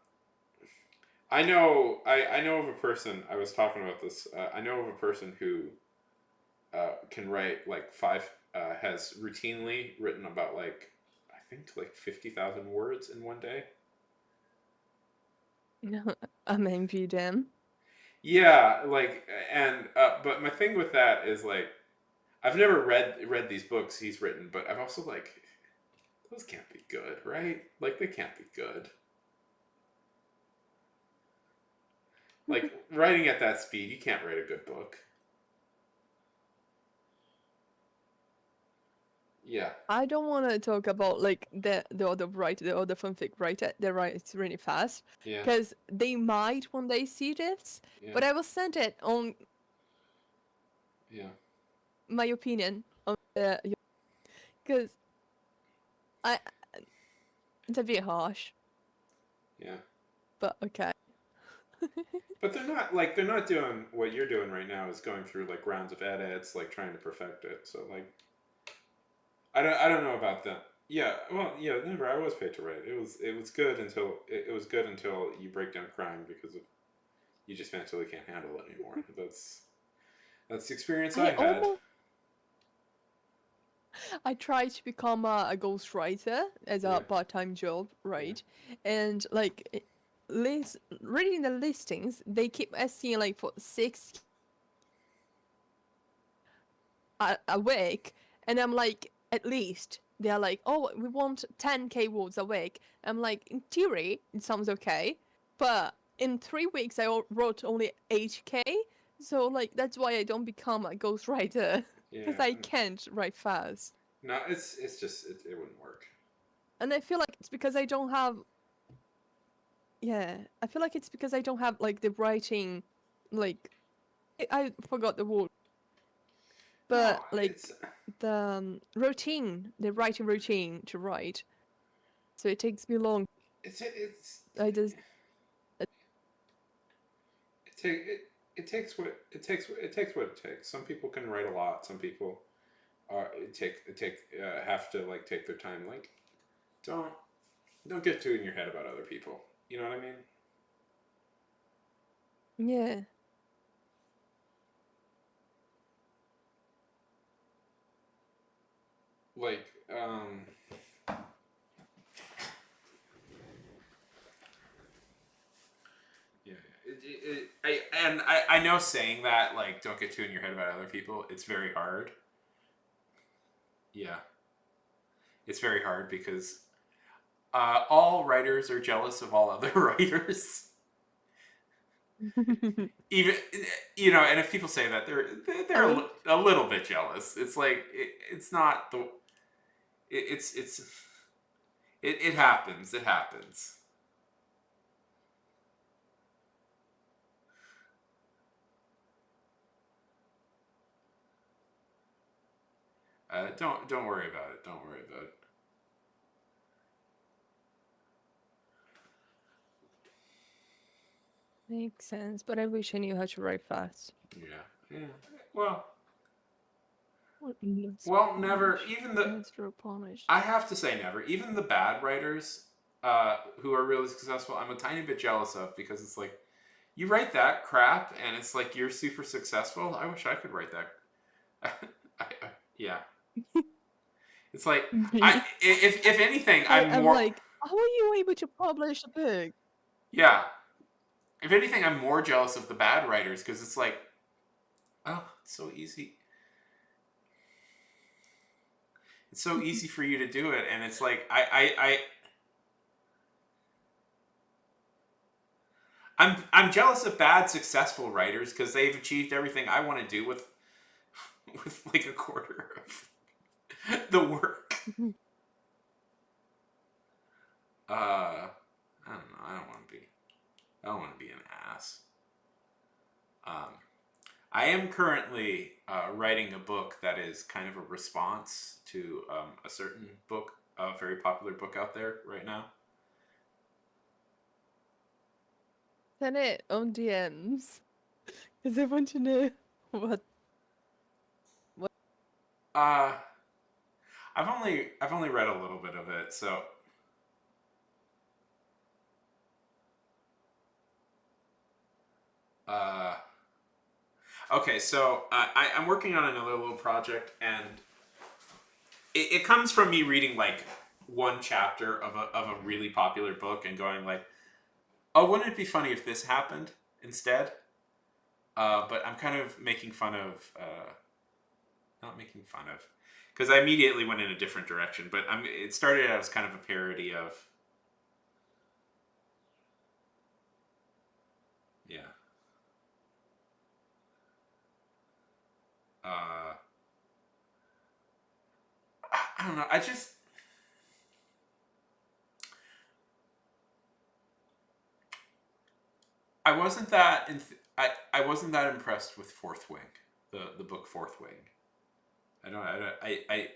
I know of a person. I was talking about this. I know of a person who can write like has routinely written about like I think like 50,000 words in one day. I'm envy them. Yeah, like and but my thing with that is like I've never read these books he's written, but I've also like those can't be good, right? Like they can't be good. Like writing at that speed, you can't write a good book. Yeah. I don't want to talk about like the other fanfic writer that writes really fast, Yeah. because they might one day see this. Yeah. But I will send it on Yeah. my opinion on because I it's a bit harsh, Yeah. but okay. But they're not doing what you're doing right now is going through like rounds of edits, like trying to perfect it. So like I don't know about that. Yeah, well, yeah, never. I was paid to write. It was good until it was good until you break down crying because of you just mentally can't handle it anymore. That's the experience I I had. almost I tried to become a ghostwriter as Yeah. a part-time job, right? And like reading the listings, they keep asking like for 6 a week, and I'm like, at least they're like, oh, we want 10k words a week. I'm like, in theory, it sounds okay, but in 3 weeks I wrote only 8k, so like that's why I don't become a ghostwriter because Yeah. I can't write fast. No, it's just it wouldn't work. And I feel like it's because I don't have. Yeah, I feel like it's because I don't have like the writing, like I forgot the word, but No, like the routine, the writing routine to write. So it takes me long. it's I just it take it takes what it takes it takes what it takes. Some people can write a lot. Some people are have to like take their time. Like don't get too in your head about other people. You know what I mean? yeah. Like yeah, I know saying that like don't get too in your head about other people. It's very hard. Yeah, it's very hard because all writers are jealous of all other writers. Even and if people say that they're Oh, a little bit jealous. It's like it's not the it's it happens. It happens. Don't worry about it. Don't worry about it. makes sense, but I wish I knew how to write fast. Yeah. Well, Let's never. punish. Even the Let's draw punish. I have to say never. Even the bad writers who are really successful, I'm a tiny bit jealous of, because it's like, you write that crap and it's like you're super successful. I wish I could write that. Yeah. It's like, Me. if anything, I'm I'm more, like, how are you able to publish a book? yeah. If anything, I'm more jealous of the bad writers, because it's like, oh, it's so easy. It's so easy for you to do it, and it's like I'm jealous of bad successful writers, because they've achieved everything I want to do with like a quarter of the work. I don't know. I don't want to be an ass. I am currently writing a book that is kind of a response to a certain book, a very popular book out there right now. Send it on DMs. Because I want to know what. Uh, I've only read a little bit of it, so. Okay, so I'm working on another little project, and it comes from me reading like one chapter of a really popular book and going like, oh, wouldn't it be funny if this happened instead? But I'm kind of making fun of, not making fun of, because I immediately went in a different direction. But it started out as kind of a parody of, yeah. I don't know. I wasn't that I wasn't that impressed with Fourth Wing, the book Fourth Wing. I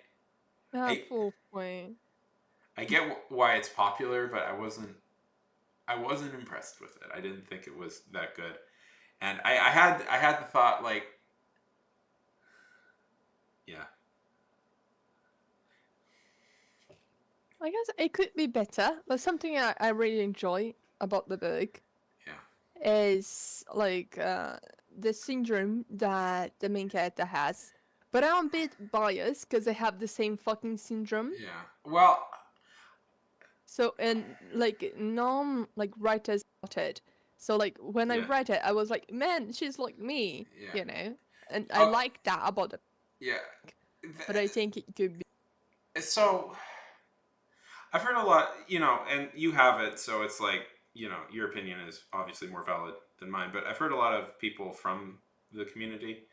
Full point. I get why it's popular, but I wasn't impressed with it. I didn't think it was that good, and I had the thought like, yeah. I guess it could be better, but something I really enjoy about the book Yeah. is like the syndrome that the main character has. But I'm a bit biased because they have the same fucking syndrome. Yeah. Well, So and like non like writers got it. So like when I yeah. read it, I was like, man, she's like me, Yeah. you know. And I Oh, like that about it. yeah. But I think it could be. So I've heard a lot, and you have it, so it's like, your opinion is obviously more valid than mine, but I've heard a lot of people from the community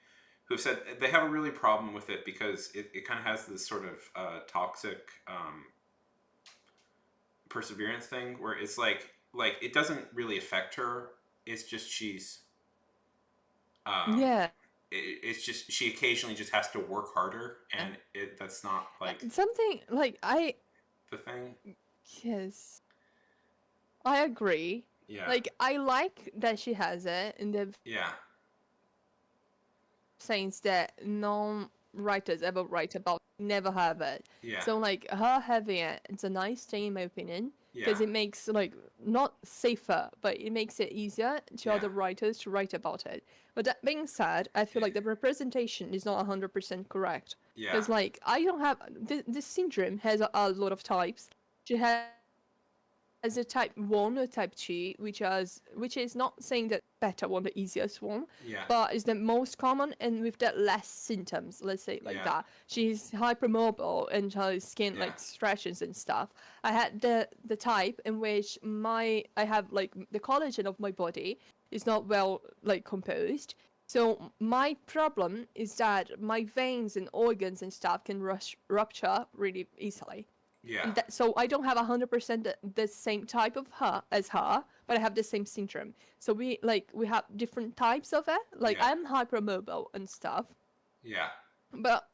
who've said they have a really problem with it, because it kind of has this sort of toxic perseverance thing, where it's like it doesn't really affect her. It's just Yeah. it's just she occasionally just has to work harder, and that's not like Something like the thing. yes. I agree. Yeah. Like I like that she has it in the Yeah. sense that non-writers ever write about never have it. Yeah. So like her having it, it's a nice thing in my opinion because Yeah. it makes like not safer, but it makes it easier to Yeah. other writers to write about it. But that being said, I feel like the representation is not 100% correct. Yeah. Because like I don't have this syndrome has a lot of types. She has a type 1 or type 2, which is not saying that better one, the easiest one, Yeah. but is the most common and with the less symptoms, let's say it like Yeah. that. She's hypermobile and her skin Yeah. like stretches and stuff. I had the type in which I have like the collagen of my body is not well like composed. So my problem is that my veins and organs and stuff can rupture really easily. Yeah. So I don't have 100% the same type of her as her, but I have the same syndrome. So we have different types of it. Like Yeah. I'm hypermobile and stuff, Yeah. but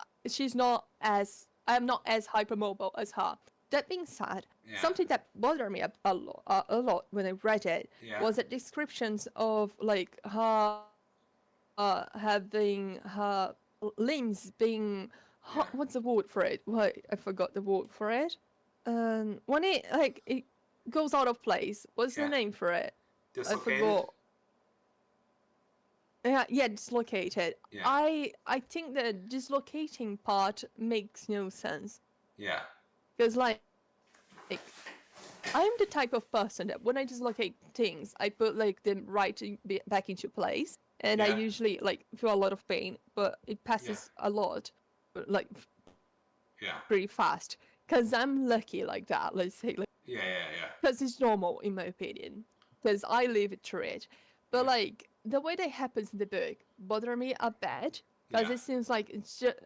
I'm not as hypermobile as her. That being said, Yeah. something that bothered me a lot when I read it Yeah. was the descriptions of like her having her limbs being Yeah. what's the word for it? Wait, I forgot the word for it. When it goes out of place. What's Yeah. the name for it? I Dislocated. forgot. Yeah, dislocated. Yeah. I think the dislocating part makes no sense Yeah. because like I'm the type of person that when I dislocate things, I put like them back into place, and I Yeah. usually like feel a lot of pain, but it passes a lot, like Yeah. pretty fast. Cause I'm lucky like that. Let's say like Yeah. Yeah. because it's normal in my opinion. Because I live it through it, but Yeah. like the way that happens in the book bother me a bit because Yeah. it seems like it's just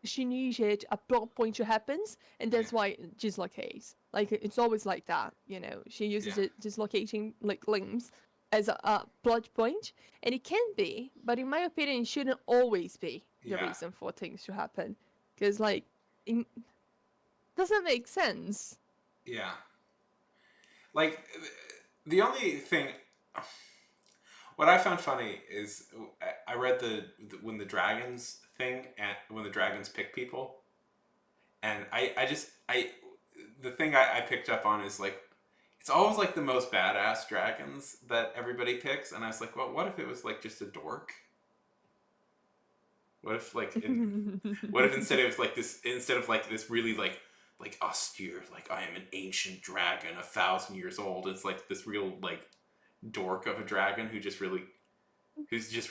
she needed a plot point to happens, and that's why it dislocates. Like it's always like that, you know. She uses Yeah. it dislocating like limbs as a plot point, and it can be, but in my opinion, it shouldn't always be the Yeah. reason for things to happen, because like it doesn't make sense. Yeah. Like the only thing, what I found funny is I read the when the dragons thing and when the dragons pick people, and I the thing I picked up on is like it's always like the most badass dragons that everybody picks, and I was like, well, what if it was like just a dork? What if like what if instead of like this really like austere, like I am an ancient dragon 1,000 years old, it's like this real like dork of a dragon who's just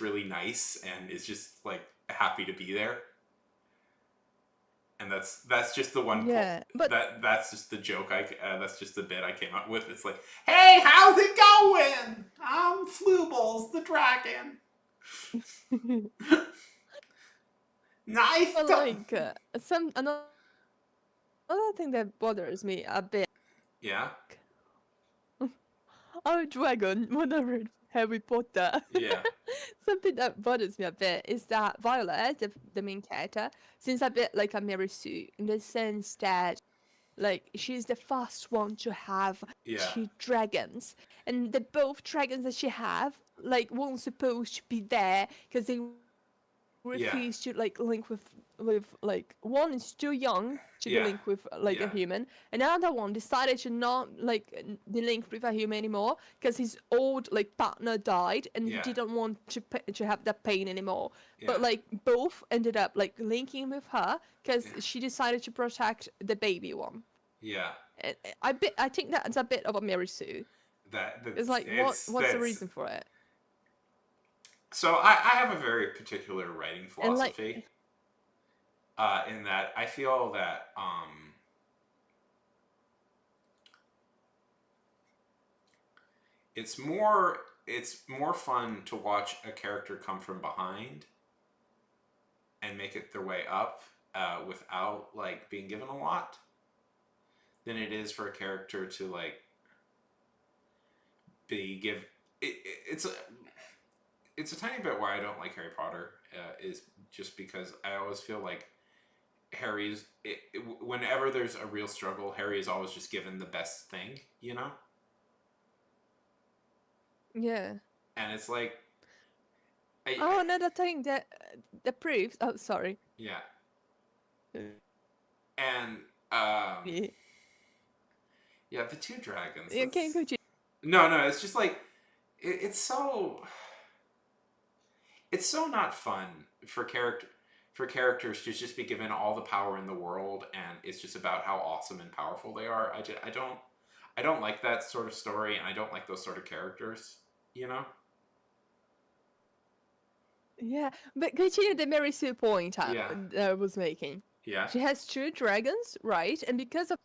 really nice and is just like happy to be there. And that's just the one. Yeah, but that's just the joke. That's just the bit I came up with. It's like, hey, how's it going? I'm Floobles the dragon. Nice. but like another thing that bothers me a bit. Yeah. Oh, dragon, whatever, Harry Potter. Yeah. Something that bothers me a bit is that Violet, the main character, seems a bit like a Mary Sue in the sense that, like, she's the first one to have Yeah. 2 dragons, and the both dragons that she have, like, weren't supposed to be there because they refused to like link with like one is too young to be linked with like a human. Another one decided to not like be linked with a human anymore because his old like partner died and he didn't want to have that pain anymore. But like both ended up like linking with her because she decided to protect the baby one. Yeah. And I think that's a bit of a Mary Sue. It's like what's the reason for it? So I have a very particular writing philosophy. Like, in that I feel that it's more fun to watch a character come from behind and make it their way up without like being given a lot than it is for a character to like it's a tiny bit why I don't like Harry Potter is just because I always feel like whenever there's a real struggle, Harry is always just given the best thing, you know? Yeah. And it's like... another thing that proves... Oh, sorry. Yeah. And... yeah, the 2 dragons. You can't continue. No, it's just like... It's so not fun for characters to just be given all the power in the world, and it's just about how awesome and powerful they are. I don't like that sort of story, and I don't like those sort of characters, you know? Yeah, but continue the Mary Sue point I was making. Yeah. She has 2 dragons, right? And because of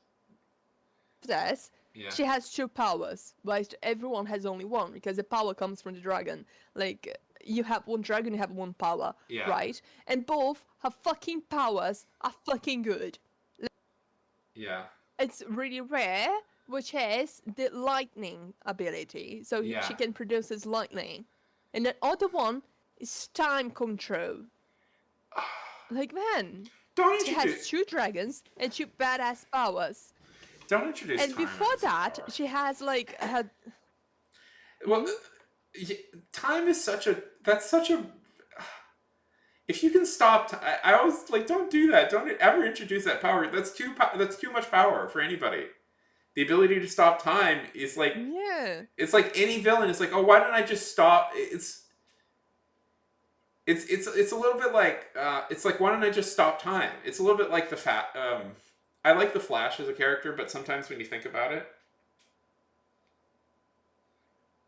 this, she has 2 powers, but everyone has only one because the power comes from the dragon. Like, you have one dragon, you have one power, right? And both have fucking powers are fucking good. Yeah. It's really rare, which is the lightning ability. So she can produce his lightning. And the other one is time control. Like, man, she has 2 dragons and 2 badass powers. Don't introduce and time before that, she has like her. Well, time is such a. If you can stop, I always like don't do that. Don't ever introduce that power. That's too much power for anybody. The ability to stop time is like, Yeah. it's like any villain. It's like, oh, why don't I just stop? It's a little bit like, it's like, why don't I just stop time? It's a little bit like I like the Flash as a character, but sometimes when you think about it,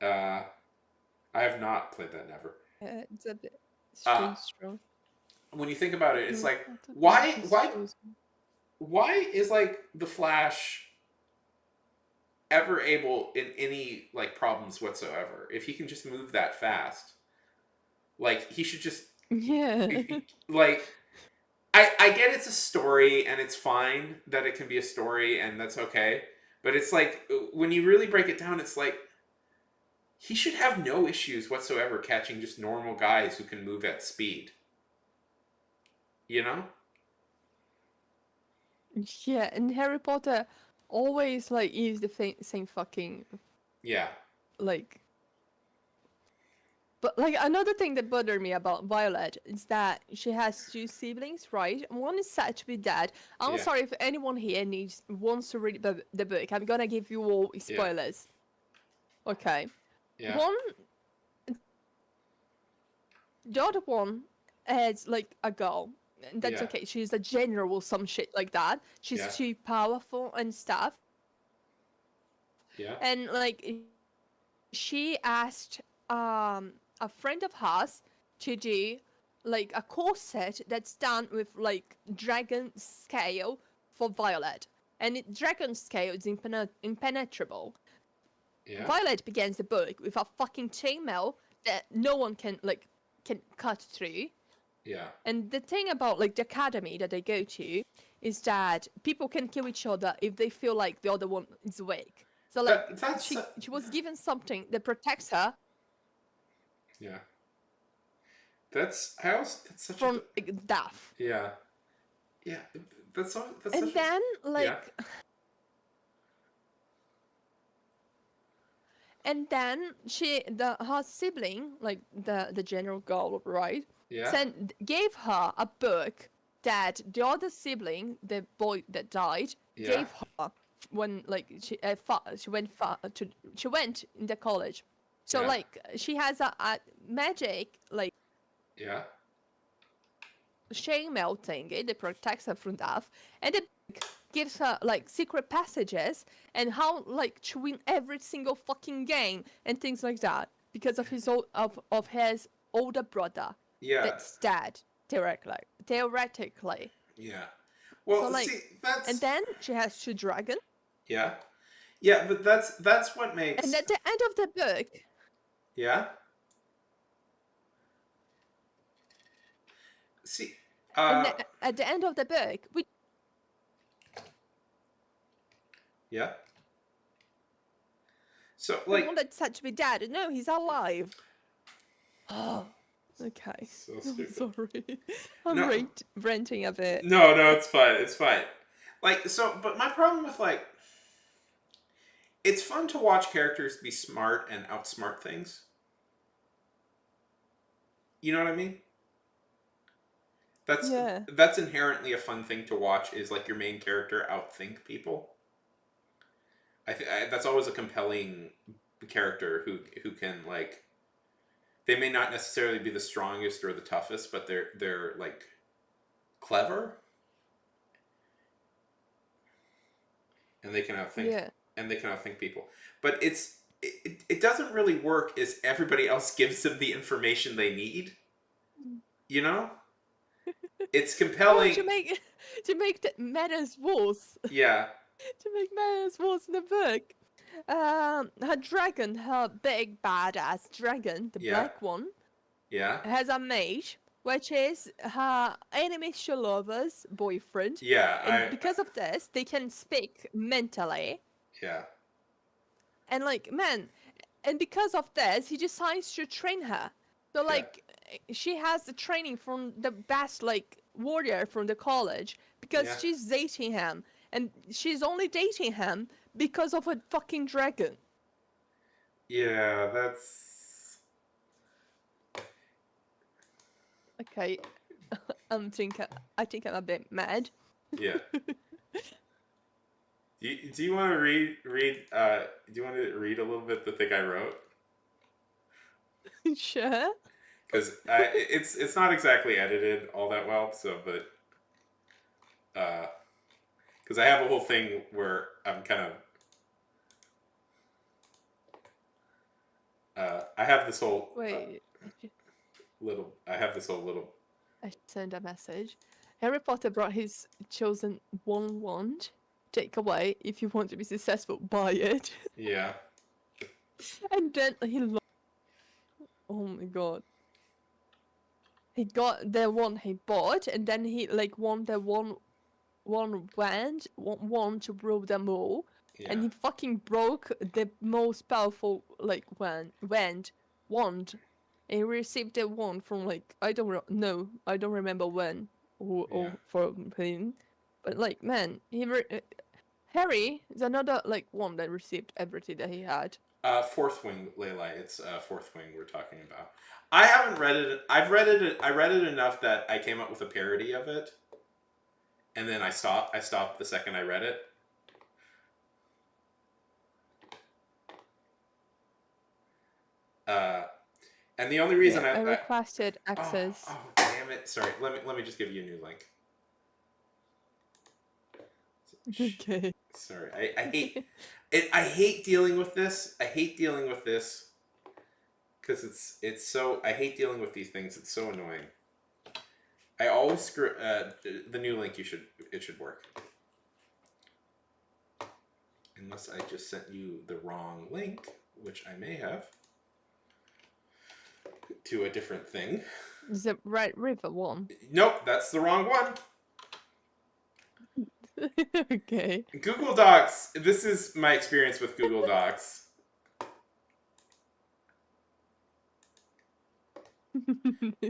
I have not played that, never. It's a bit Uh, strong. when you think about it, it's Harry like, Potter why is why chosen. why is like the Flash ever able in any like problems whatsoever? If he can just move that fast, like he should just Yeah. like I get it's a story and it's fine that it can be a story and that's okay. But it's like when you really break it down, it's like he should have no issues whatsoever catching just normal guys who can move at speed. You know? Yeah, and Harry Potter always like use the same fucking Yeah. like. But like another thing that bothered me about Violet is that she has two siblings, right? One is said to be dead. I'm Yeah. sorry if anyone here wants to read the book. I'm gonna give you all spoilers. Okay. Yeah. One, the other one is like a girl. And that's Yeah. okay. She's a general, some shit like that. She's Yeah. too powerful and stuff. Yeah. And like she asked a friend of hers to do like a corset that's done with like dragon scale for Violet, and dragon scale is impenetrable. Yeah. Violet begins the book with a fucking chainmail that no one can cut through. Yeah. And the thing about like the academy that they go to is that people can kill each other if they feel like the other one is weak. So like That's she was given something that protects her yeah. That's that's such from like, death. yeah. Yeah. That's And such then yeah. like and then her sibling, like the general girl, right? Yeah. Gave her a book that the other sibling, the boy that died, Yeah. gave her when like she went in the college. So Yeah. like she has a magic like Yeah. chainmail thingy that protects her from death, and it gives her like secret passages and how like to win every single fucking game and things like that because of his older brother Yeah. that's dead theoretically. Yeah. Well, So like, see, that's and then she has two dragons, yeah. Yeah, but that's what makes and at the end of the book, yeah. See, at the end of the book, we yeah. So the like one that's said to be dead. No, he's alive. Oh, okay. so I'm stupid. sorry. I'm No. ranting a bit. No, it's fine. It's fine. Like so, but my problem with like it's fun to watch characters be smart and outsmart things. You know what I mean? Yeah. That's inherently a fun thing to watch. Is like your main character outthink people. That's always a compelling character who can like. They may not necessarily be the strongest or the toughest, but they're like clever, and they can outthink Yeah. and they can outthink people. But it doesn't really work as everybody else gives them the information they need. You know, it's Oh, compelling. to make the matters worse. Yeah. To make matters worse in the book. Her dragon, her big badass dragon, the Yeah. black one, Yeah. has a mage, which is her enemy Shalova's boyfriend. Yeah. And because of this, they can speak mentally. Yeah. And like, man, and because of this, he decides to train her. So like, she has the training from the best like warrior from the college because Yeah. she's dating him, and she's only dating him because of a fucking dragon. Yeah. That's. Okay, I think I'm a bit mad. Yeah. Do you want to do you want to read a little bit the thing I wrote? Sure. Because it's not exactly edited all that well. So, but because I have a whole thing where I'm kind of I have this whole Wait. I have this whole little I sent a message. Harry Potter brought his chosen one wand. Take away if you want to be successful. Buy it. yeah. And then oh my god. He got the one he bought, and then he like won the one wand to rule them all. Yeah. And he fucking broke the most powerful like wand. And he received the wand from like I don't know, I don't remember when or Yeah. from him, but like man, Harry is another like one that received everything that he had. Fourth Wing, Layla. It's Fourth Wing we're talking about. I haven't read it. I've read it. I read it enough that I came up with a parody of it, and then I stopped. I stopped the second I read it. And the only reason I requested access. Oh, damn it! Sorry. Let me just give you a new link. Okay. Sorry. I hate it. I hate dealing with this. I hate dealing with this because it's so. I hate dealing with these things. It's so annoying. I always screw. The new link it should work. Unless I just sent you the wrong link, which I may have, to a different thing. Is it Red River one? Nope, that's the wrong one. Okay. Google Docs. This is my experience with Google Docs.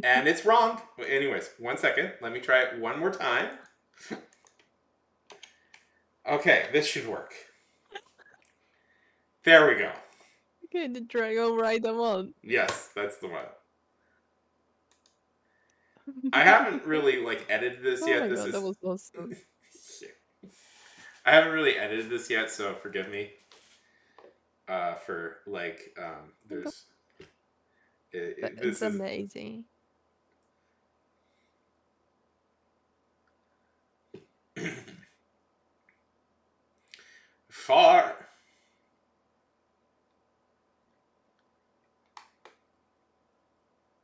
And it's wrong. Anyways, 1 second. Let me try it one more time. Okay, this should work. There we go. Okay, the Dragon Rider one. Yes, that's the one. I haven't really like edited this Oh yet. my This god, is that was awesome. I haven't really edited this yet, so forgive me. For like there's But this it's is amazing. far.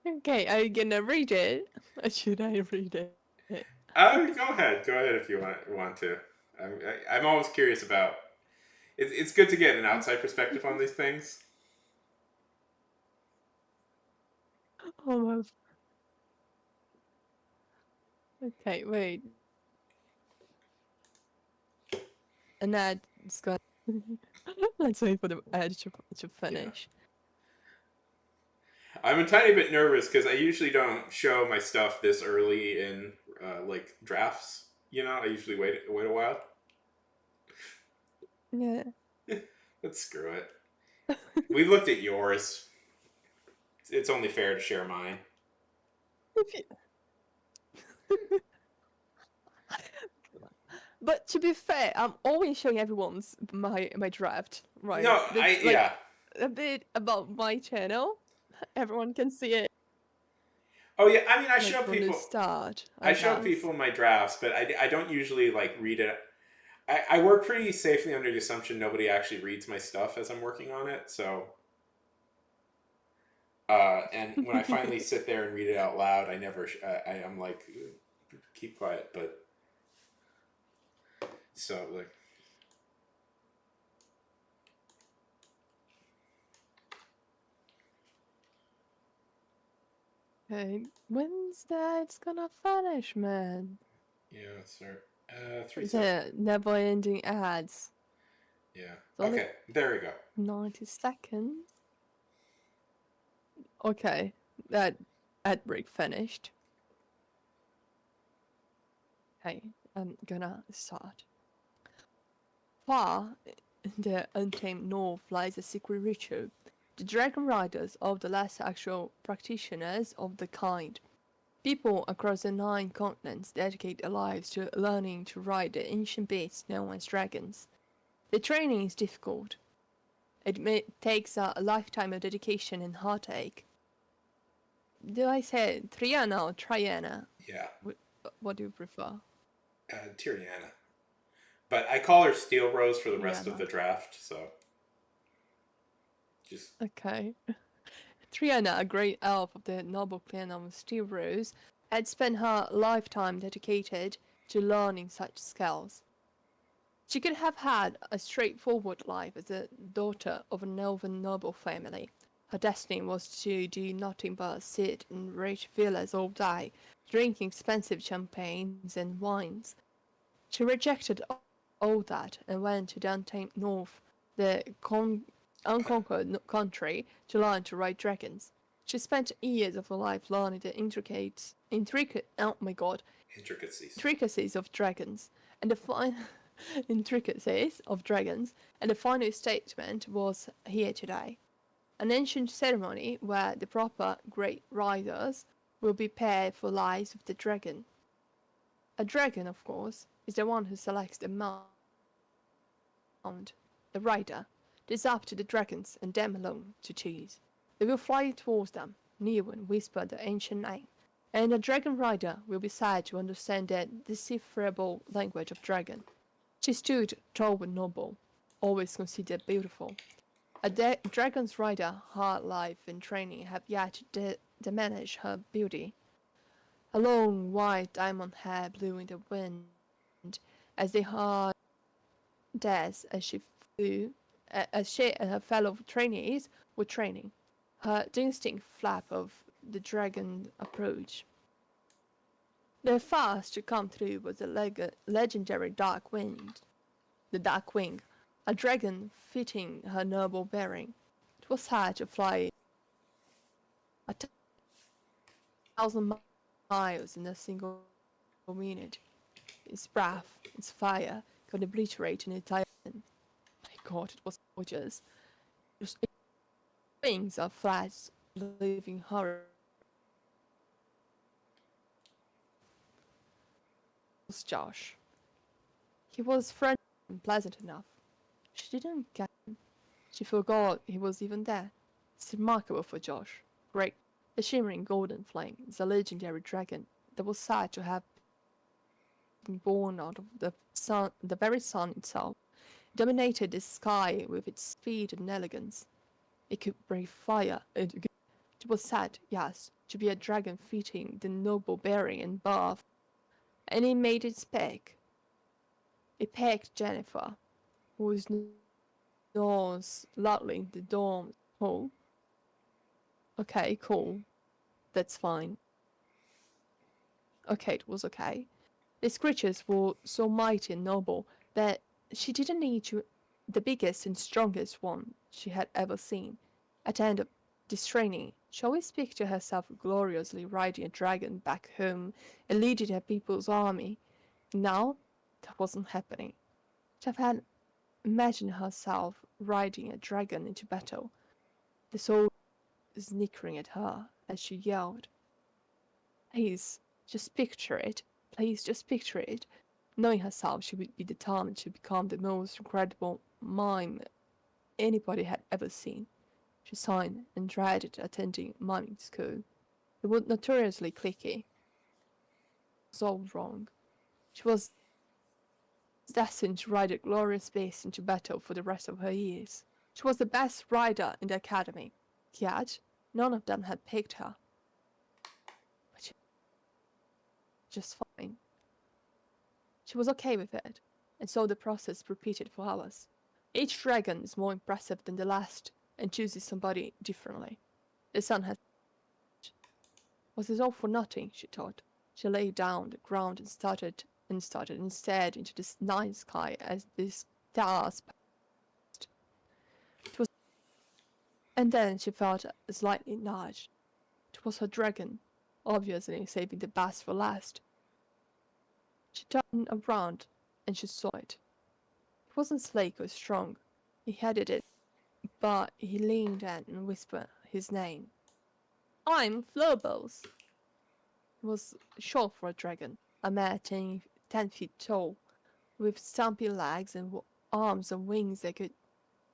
Okay, are you gonna read it? Or should I read it? Go ahead if you want to. I'm always curious about. It's good to get an outside perspective on these things. Oh my. Okay, wait. An ad is got. Let's wait for the ad to finish. I'm a tiny bit nervous because I usually don't show my stuff this early in like drafts. You know, I usually wait a while. Yeah. Let's screw it. We looked at yours. It's only fair to share mine. But to be fair, I'm always showing everyone's my draft, right? No, That's, yeah. A bit about my channel. Everyone can see it. Oh yeah, I mean I Like, show from the people. start. I show guess. people my drafts, but I don't usually like read it. I work pretty safely under the assumption nobody actually reads my stuff as I'm working on it. So, and when I finally sit there and read it out loud, I never. I'm like, keep quiet. But so like. Okay, when's that gonna finish, man? Yeah, sir. 3 seconds. The never-ending ads. Yeah. It's only Okay, there we go. 90 seconds. Okay, that ad break finished. Okay, I'm gonna start. Far in the untamed north lies a secret ritual. The Dragon Riders are the last actual practitioners of the kind. People across the 9 continents dedicate their lives to learning to ride the ancient beasts known as dragons. The training is difficult. Takes a lifetime of dedication and heartache. Do I say Triana or Triana? Yeah, What do you prefer? Tiriana. But I call her Steel Rose for the rest of Triana. the draft, so just Okay. Triana, a great elf of the noble clan of Steel Rose, had spent her lifetime dedicated to learning such skills. She could have had a straightforward life as a daughter of an elven noble family. Her destiny was to do nothing but sit in rich villas all day, drinking expensive champagnes and wines. She rejected all that and went to the untamed north, the unconquered country, to learn to ride dragons. She spent years of her life learning the oh my god, intricacies. intricacies of dragons, and the intricacies of dragons, and the final statement was here today. An ancient ceremony where the proper great riders will be paired for lives with the dragon. A dragon, of course, is the one who selects the mount, the rider. It is up to the dragons and them alone to choose. They will fly towards them, kneel and whisper the ancient name, and the dragon rider will be said to understand the decipherable language of dragon. She stood tall and noble, always considered beautiful. A dragon's rider, hard life and training have yet diminished her beauty. Her long white diamond hair blew in the wind as they heard Des as she flew, as she and her fellow trainees were training. Her distinct flap of the dragon approach. The first to come through was the legendary Dark Wind, the Dark Wing, a dragon fitting her noble bearing. It was said to fly 1,000 miles in a single minute. Its breath, its fire, could obliterate an entire island. My god, it was gorgeous. Its wings are flat, living horror. Was Josh. He was friendly and pleasant enough. She didn't get him. She forgot he was even there. It's remarkable for Josh. Great. The shimmering golden flame is a legendary dragon that was said to have been born out of the sun, the very sun itself. It dominated the sky with its speed and elegance. It could breathe fire. It was said, yes, to be a dragon fitting the noble bearing and birth. And it made it speak. It pecked Jennifer, who was nose loudly in the dorm hall. Okay, cool. That's fine. Okay, it was okay. These creatures were so mighty and noble that she didn't need the biggest and strongest one she had ever seen. At the end of this training, she always speak to herself gloriously riding a dragon back home and leading her people's army. Now, that wasn't happening. She had imagined herself riding a dragon into battle. The soldiers snickering at her as she yelled. Please, just picture it. Please, just picture it. Knowing herself she would be determined to become the most incredible mime anybody had ever seen. She signed and dreaded attending miming school. It was notoriously cliquey. It was all wrong. She was destined to ride a glorious beast into battle for the rest of her years. She was the best rider in the academy, yet none of them had picked her. But she was just fine. She was okay with it, and so the process repeated for hours. Each dragon is more impressive than the last and chooses somebody differently. The sun had set. Was this all for nothing, she thought. She lay down on the ground and started instead into this night sky as the stars passed. It was, and then she felt slightly nudged. It was her dragon, obviously saving the best for last. She turned around and she saw it. He wasn't sleek or strong. He headed it, but he leaned in and whispered his name. I'm Flowballs. It was short for a dragon, a mere 10 feet tall, with stumpy legs and arms and wings they could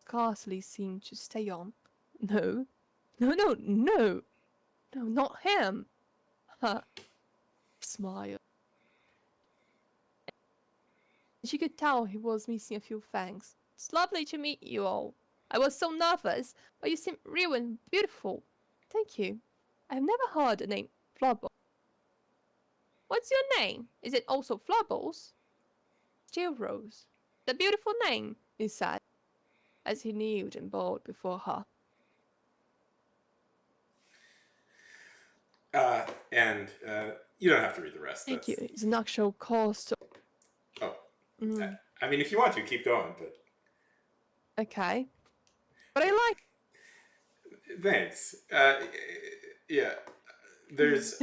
scarcely seem to stay on. No, no, no, no, no, not him. Ha! Smile. She could tell he was missing a few fangs. It's lovely to meet you all. I was so nervous, but you seem real and beautiful. Thank you. I've never heard the name Flubble. What's your name? Is it also Flubbles? Jill Rose. The beautiful name, he said, as he kneeled and bowed before her. And you don't have to read the rest. Thank That's... you. It's an actual cost. Oh. Mm, I mean, if you want to, keep going, but... okay. But I like. Thanks. Yeah. There's...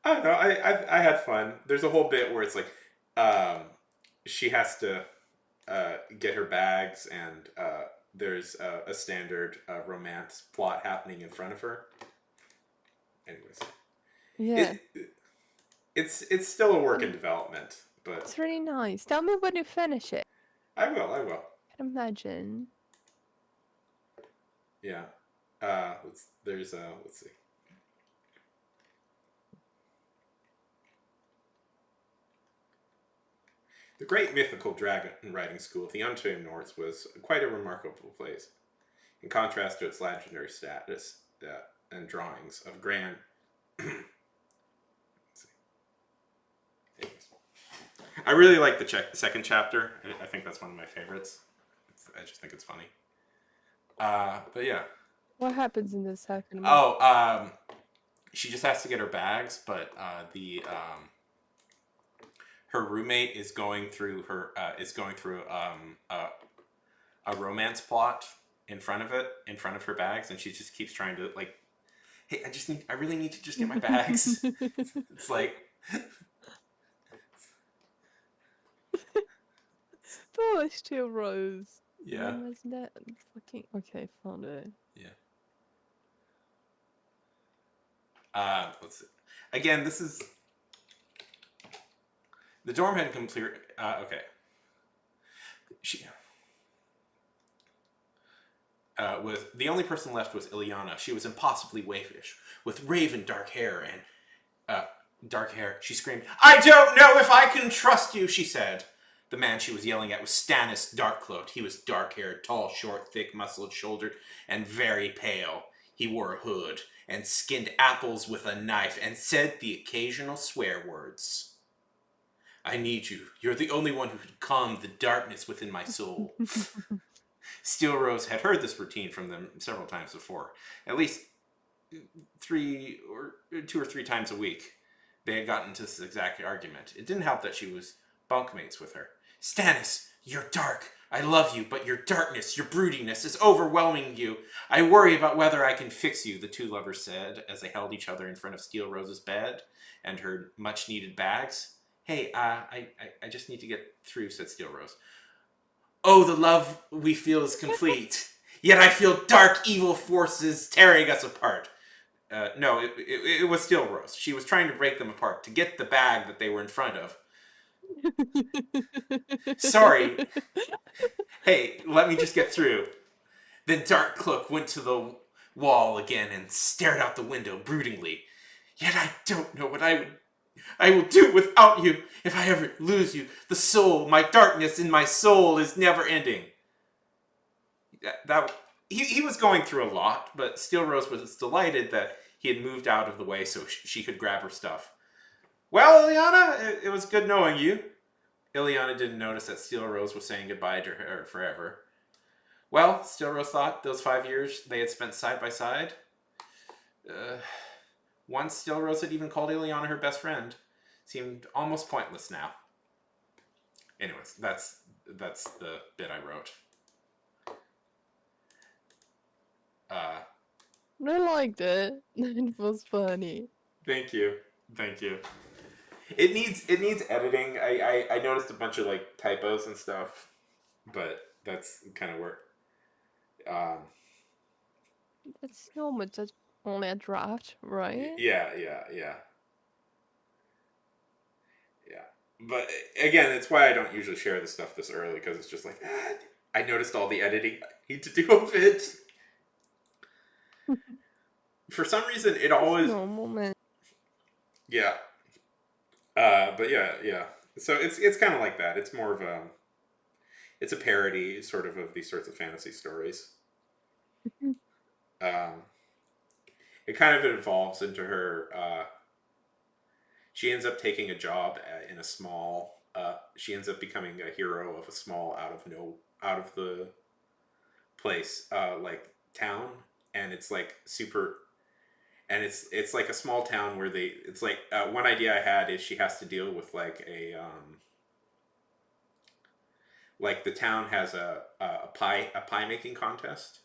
I don't know. I had fun. There's a whole bit where it's like, she has to get her bags, and there's a standard romance plot happening in front of her. Anyways, Yeah. it's still a work in development, but It's really nice. Tell me when you finish it. I will. I can imagine. Yeah. Let's see. The great mythical dragon riding school of the Untamed North was quite a remarkable place. In contrast to its legendary status and drawings of grand... I really like the second chapter. I think that's one of my favorites. I just think it's funny. But yeah. What happens in the second one? Oh, she just has to get her bags, but her roommate is going through a romance plot in front of her bags, and she just keeps trying to, like, hey, I really need to just get my bags. It's like, Oh, it's still Rose. yeah, Wasn't that fucking okay? Found it. yeah. Let's see. Again, this is the dorm had complete. Okay. She was the only person left was Ileana. She was impossibly waifish, with raven dark hair and dark hair. She screamed, "I don't know if I can trust you," she said. The man she was yelling at was Stannis Darkcloaked. He was dark-haired, tall, short, thick, muscled-shouldered, and very pale. He wore a hood and skinned apples with a knife and said the occasional swear words. "I need you. You're the only one who could calm the darkness within my soul." Steel Rose had heard this routine from them several times before. At least 2 or 3 times a week, they had gotten into this exact argument. It didn't help that she was bunkmates with her. "Stannis, you're dark. I love you, but your darkness, your broodiness is overwhelming you. I worry about whether I can fix you," the two lovers said as they held each other in front of Steel Rose's bed and her much-needed bags. "Hey, I just need to get through," said Steel Rose. "Oh, the love we feel is complete. Yet I feel dark, evil forces tearing us apart." No, it was Steel Rose. She was trying to break them apart to get the bag that they were in front of. "Sorry. Hey, let me just get through." Then Darkcloak went to the wall again and stared out the window broodingly. "Yet I don't know what I will do without you. If I ever lose you, the soul, my darkness in my soul is never ending." He was going through a lot, but Steel Rose was delighted that he had moved out of the way so she could grab her stuff. "Well, Ileana, it was good knowing you." Ileana didn't notice that Steel Rose was saying goodbye to her forever. Well, Steel Rose thought, those 5 years they had spent side by side. Once Steel Rose had even called Ileana her best friend. Seemed almost pointless now. Anyways, that's the bit I wrote. I liked it. It was funny. Thank you. It needs editing. I noticed a bunch of, like, typos and stuff, but that's kind of work. It's normal. Just only a draft, right? Yeah. But again, it's why I don't usually share this stuff this early, because it's just like, I noticed all the editing I need to do of it. For some reason, it It's always, normal, man. yeah. But yeah. So it's kind of like that. It's more of a, it's a parody sort of these sorts of fantasy stories. Um, it kind of evolves into her. She ends up taking a job in a small. She ends up becoming a hero of a small out of the place like town, and it's like super. And it's like a small town where they. It's like one idea I had is she has to deal with like a like the town has a pie making contest,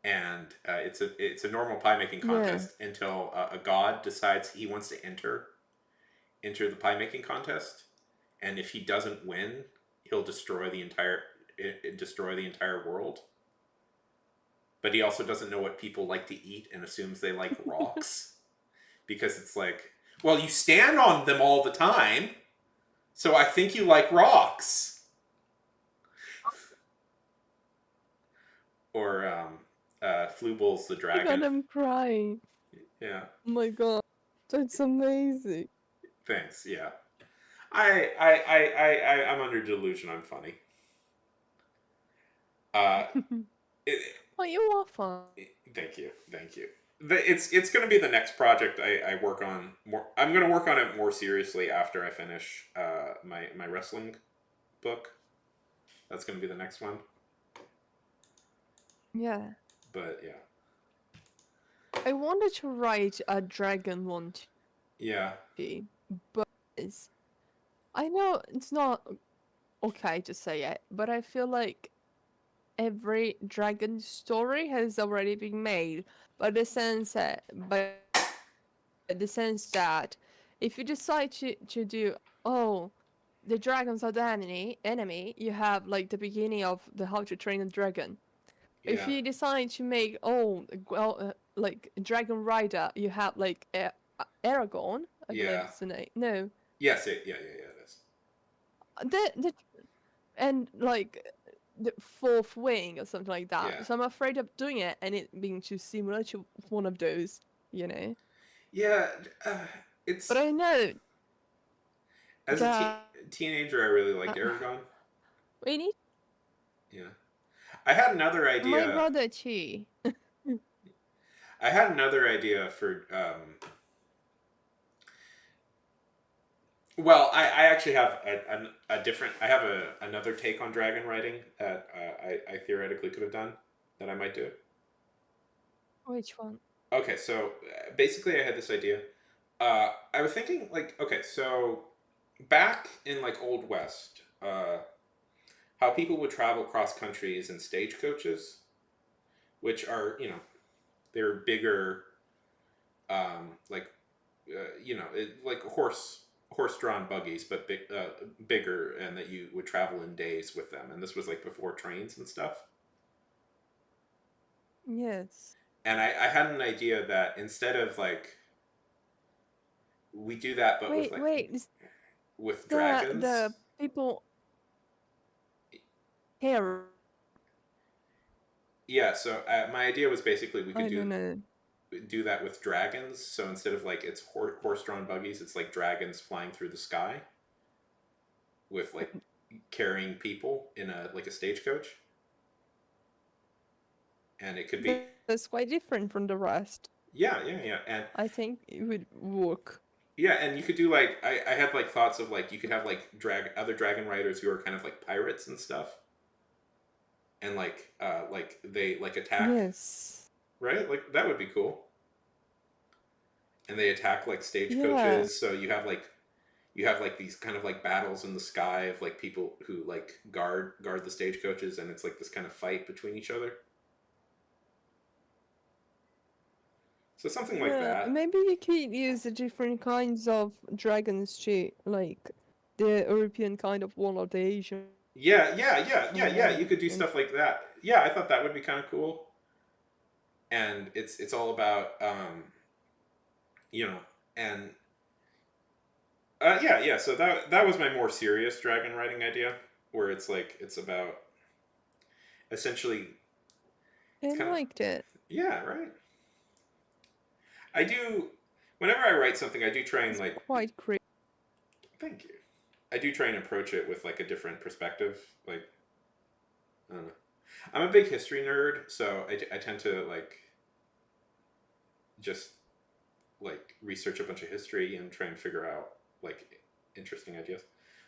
and it's a normal pie making Yeah. contest until a god decides he wants to enter the pie making contest, and if he doesn't win, he'll destroy the entire world. But he also doesn't know what people like to eat and assumes they like rocks, because it's like, well, you stand on them all the time, so I think you like rocks. Or Flueball's the I got dragon. them crying. Yeah, Oh my god. That's amazing. thanks. Yeah, I'm under delusion. I'm funny. Uh, it, Oh, you are fun. thank you, thank you. It's going to be the next project I work on more. I'm going to work on it more seriously after I finish my wrestling book. That's going to be the next one. Yeah. But yeah, I wanted to write a dragon one yeah, too, but I know it's not okay to say it, but I feel like every dragon story has already been made by the sense that if you decide to do, oh, the dragons are the enemy, you have like the beginning of the How to Train a Dragon. If yeah, you decide to make, like Dragon Rider, you have like Aragorn, I believe yeah. it's the name. No, Yes, yeah. It is. the and like the fourth wing or something like Yeah, that. So I'm afraid of doing it and it being too similar to one of those, you know. yeah. But It's I know as a that teenager, I really liked Aragon. we need Yeah. I had another my idea. brother too. I had another idea for. Well, I actually have a different. I have another take on dragon writing that I theoretically could have done that I might do. Which one? Okay, so basically, I had this idea. I was thinking, like, okay, so back in like Old West, how people would travel cross countries in stagecoaches, which are, they're bigger, like like horse drawn buggies, but bigger, and that you would travel in days with them. And this was like before trains and stuff. Yes. And I had an idea that instead of like we do that, but with like Wait. Is with the dragons. people here? Yeah. So my idea was basically we could I don't know. do that with dragons. So instead of like it's horse drawn buggies, it's like dragons flying through the sky with like carrying people in a stagecoach, and it could be That's quite different from the rest. yeah, and I think it would work. yeah, and you could do like I had like thoughts of like you could have like other dragon riders who are kind of like pirates and stuff, and like they like attack, Yes. right, like that would be cool, and they attack like Yeah. stagecoaches, so you have like these kind of like battles in the sky of like people who like guard the stagecoaches, and it's like this kind of fight between each other. So something like Yeah, that. maybe you could use the different kinds of dragons too, like the European kind of one or the Asian Yeah. You one. could do And stuff like that. Yeah, I thought that would be kind of cool. And it's all about you know, and Yeah. So that was my more serious dragon riding idea, where it's like it's about essentially I it's kind of liked it. yeah, right. I do. Whenever I write something, I do try and It's like. quite creepy. Thank you. I do try and approach it with like a different perspective. Like I don't know. I'm a big history nerd, so I tend to like just like research a bunch of history and try and figure out like interesting ideas.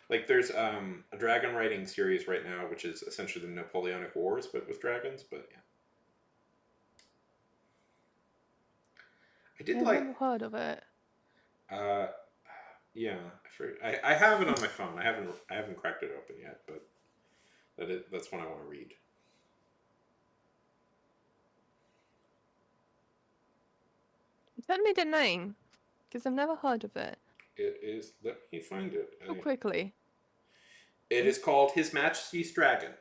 Like there's a dragon writing series right now, which is essentially the Napoleonic Wars, but with dragons. But yeah, I did I've like. never heard of it. Uh, yeah, I have it on my phone. I haven't cracked it open yet, but that's one I want to read. Tell me the name, because I've never heard of it. It is. Let me find it. So quickly. It is called His Majesty's Dragon.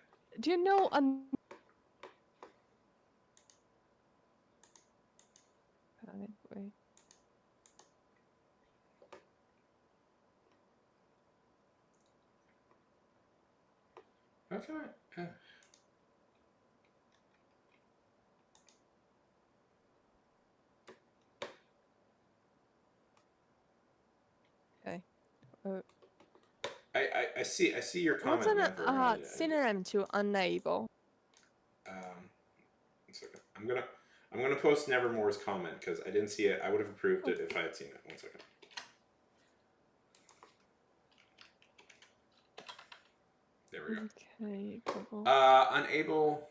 Do you know wait. Okay. Okay. Uh, I see your what's comment, an Never. synonym to unable? One second. I'm gonna post Nevermore's comment because I didn't see it. I would have approved it if I had seen it. 1 second. There we go. Okay, couple. Unable.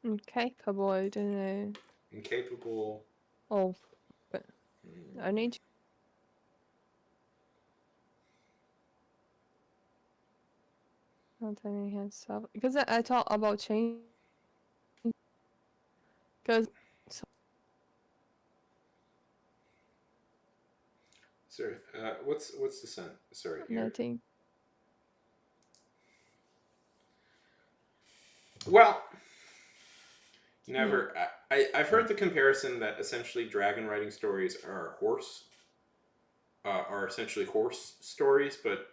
Incapable, I don't know. Incapable. Of. But I need to. Not any himself. Because I thought about change. Because. Sorry. What's the sent? Sorry. Here. Nothing. Well. Never. I've heard the comparison that essentially dragon riding stories are essentially horse stories, but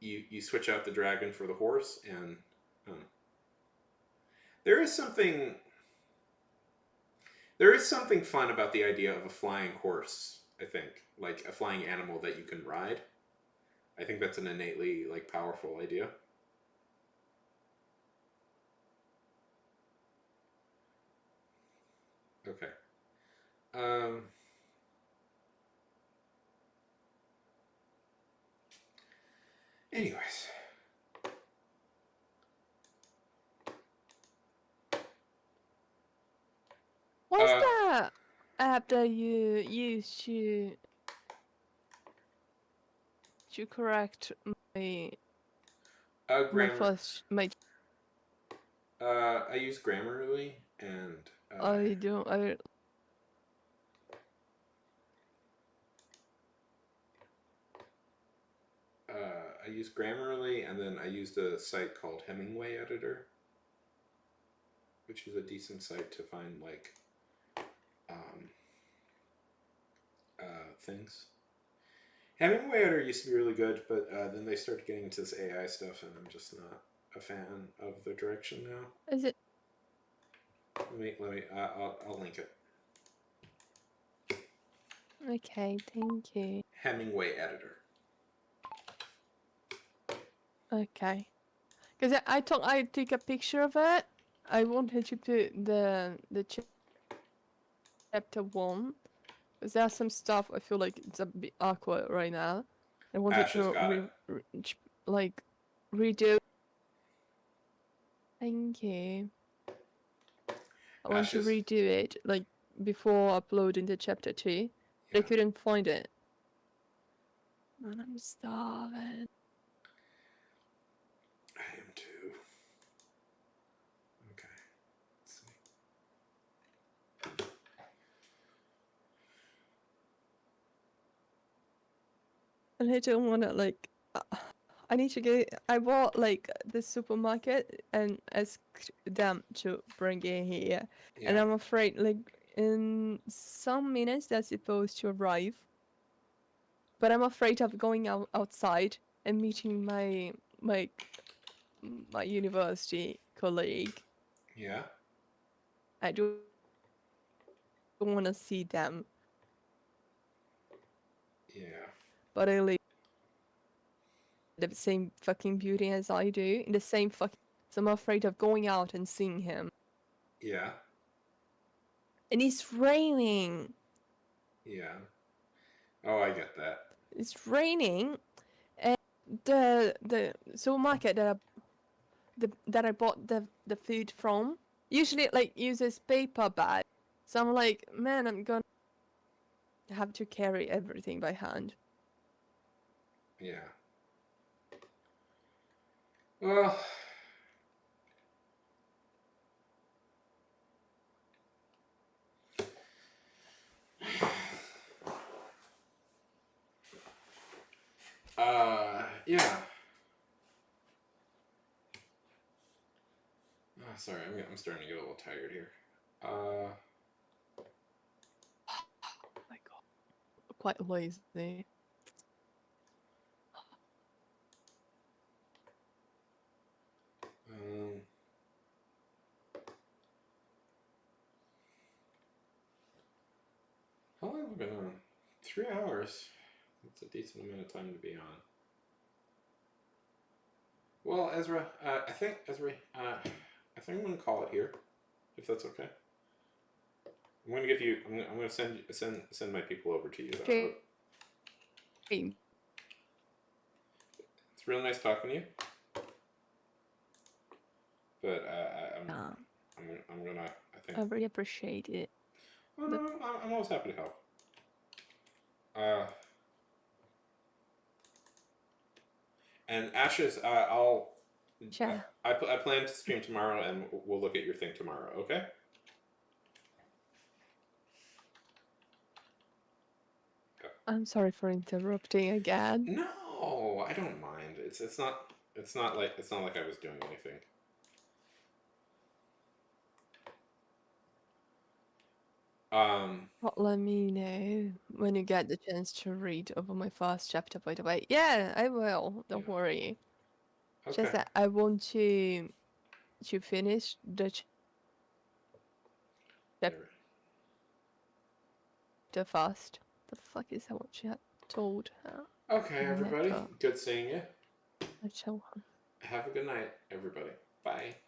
you switch out the dragon for the horse, and there is something fun about the idea of a flying horse. I think like a flying animal that you can ride. I think that's an innately like powerful idea. Okay. Anyways. What's that app that you use to correct my my I use Grammarly and I don't I use Grammarly, and then I used a site called Hemingway Editor, which is a decent site to find like things. Hemingway Editor used to be really good, but then they started getting into this AI stuff, and I'm just not a fan of the direction now. Is it? Let me. I'll link it. Okay, thank you. Hemingway Editor. Okay. Because I thought I'd take a picture of it. I wanted to put the chapter 1. Because there's some stuff I feel like it's a bit awkward right now. I wanted Ash has got it. like redo. Thank you. I want to redo it like before uploading the chapter 2. But I couldn't find it. Man, I'm starving. I am too. Okay. Let's see. And I don't want to like. I need to get. I bought like the supermarket and asked them to bring it here, and I'm afraid like in some minutes they're supposed to arrive. But I'm afraid of going outside and meeting my university colleague. Yeah. I don't want to see them, Yeah. but I live the same fucking beauty as I do, in the same fucking. So I'm afraid of going out and seeing him. Yeah. And it's raining. Yeah. Oh, I get that. It's raining, and the supermarket that I bought the food from usually like uses paper bag. So I'm like, man, I'm gonna have to carry everything by hand. Yeah. Well. Yeah. Oh, sorry, I'm starting to get a little tired here. Oh my god, quite lazy. Um, how long have we been on? 3 hours. That's a decent amount of time to be on. Well, Ezra, I think I'm gonna call it here, if that's okay. I'm gonna give you. I'm gonna send my people over to you. Jane. It's really nice talking to you. But I'm gonna. I think. I really appreciate it. Oh, no, I'm always happy to help. And Ashes, I'll. Yeah. I plan to stream tomorrow, and we'll look at your thing tomorrow. Okay. I'm sorry for interrupting again. No, I don't mind. It's not like I was doing anything. Well, let me know when you get the chance to read over my first chapter, by the way. Yeah, I will. Don't Yeah. worry. Okay. Just that I want to finish the There. chapter first. The fuck is that what she had told her? Okay, everybody. Never. Good seeing you. I tell her. Have a good night, everybody. Bye.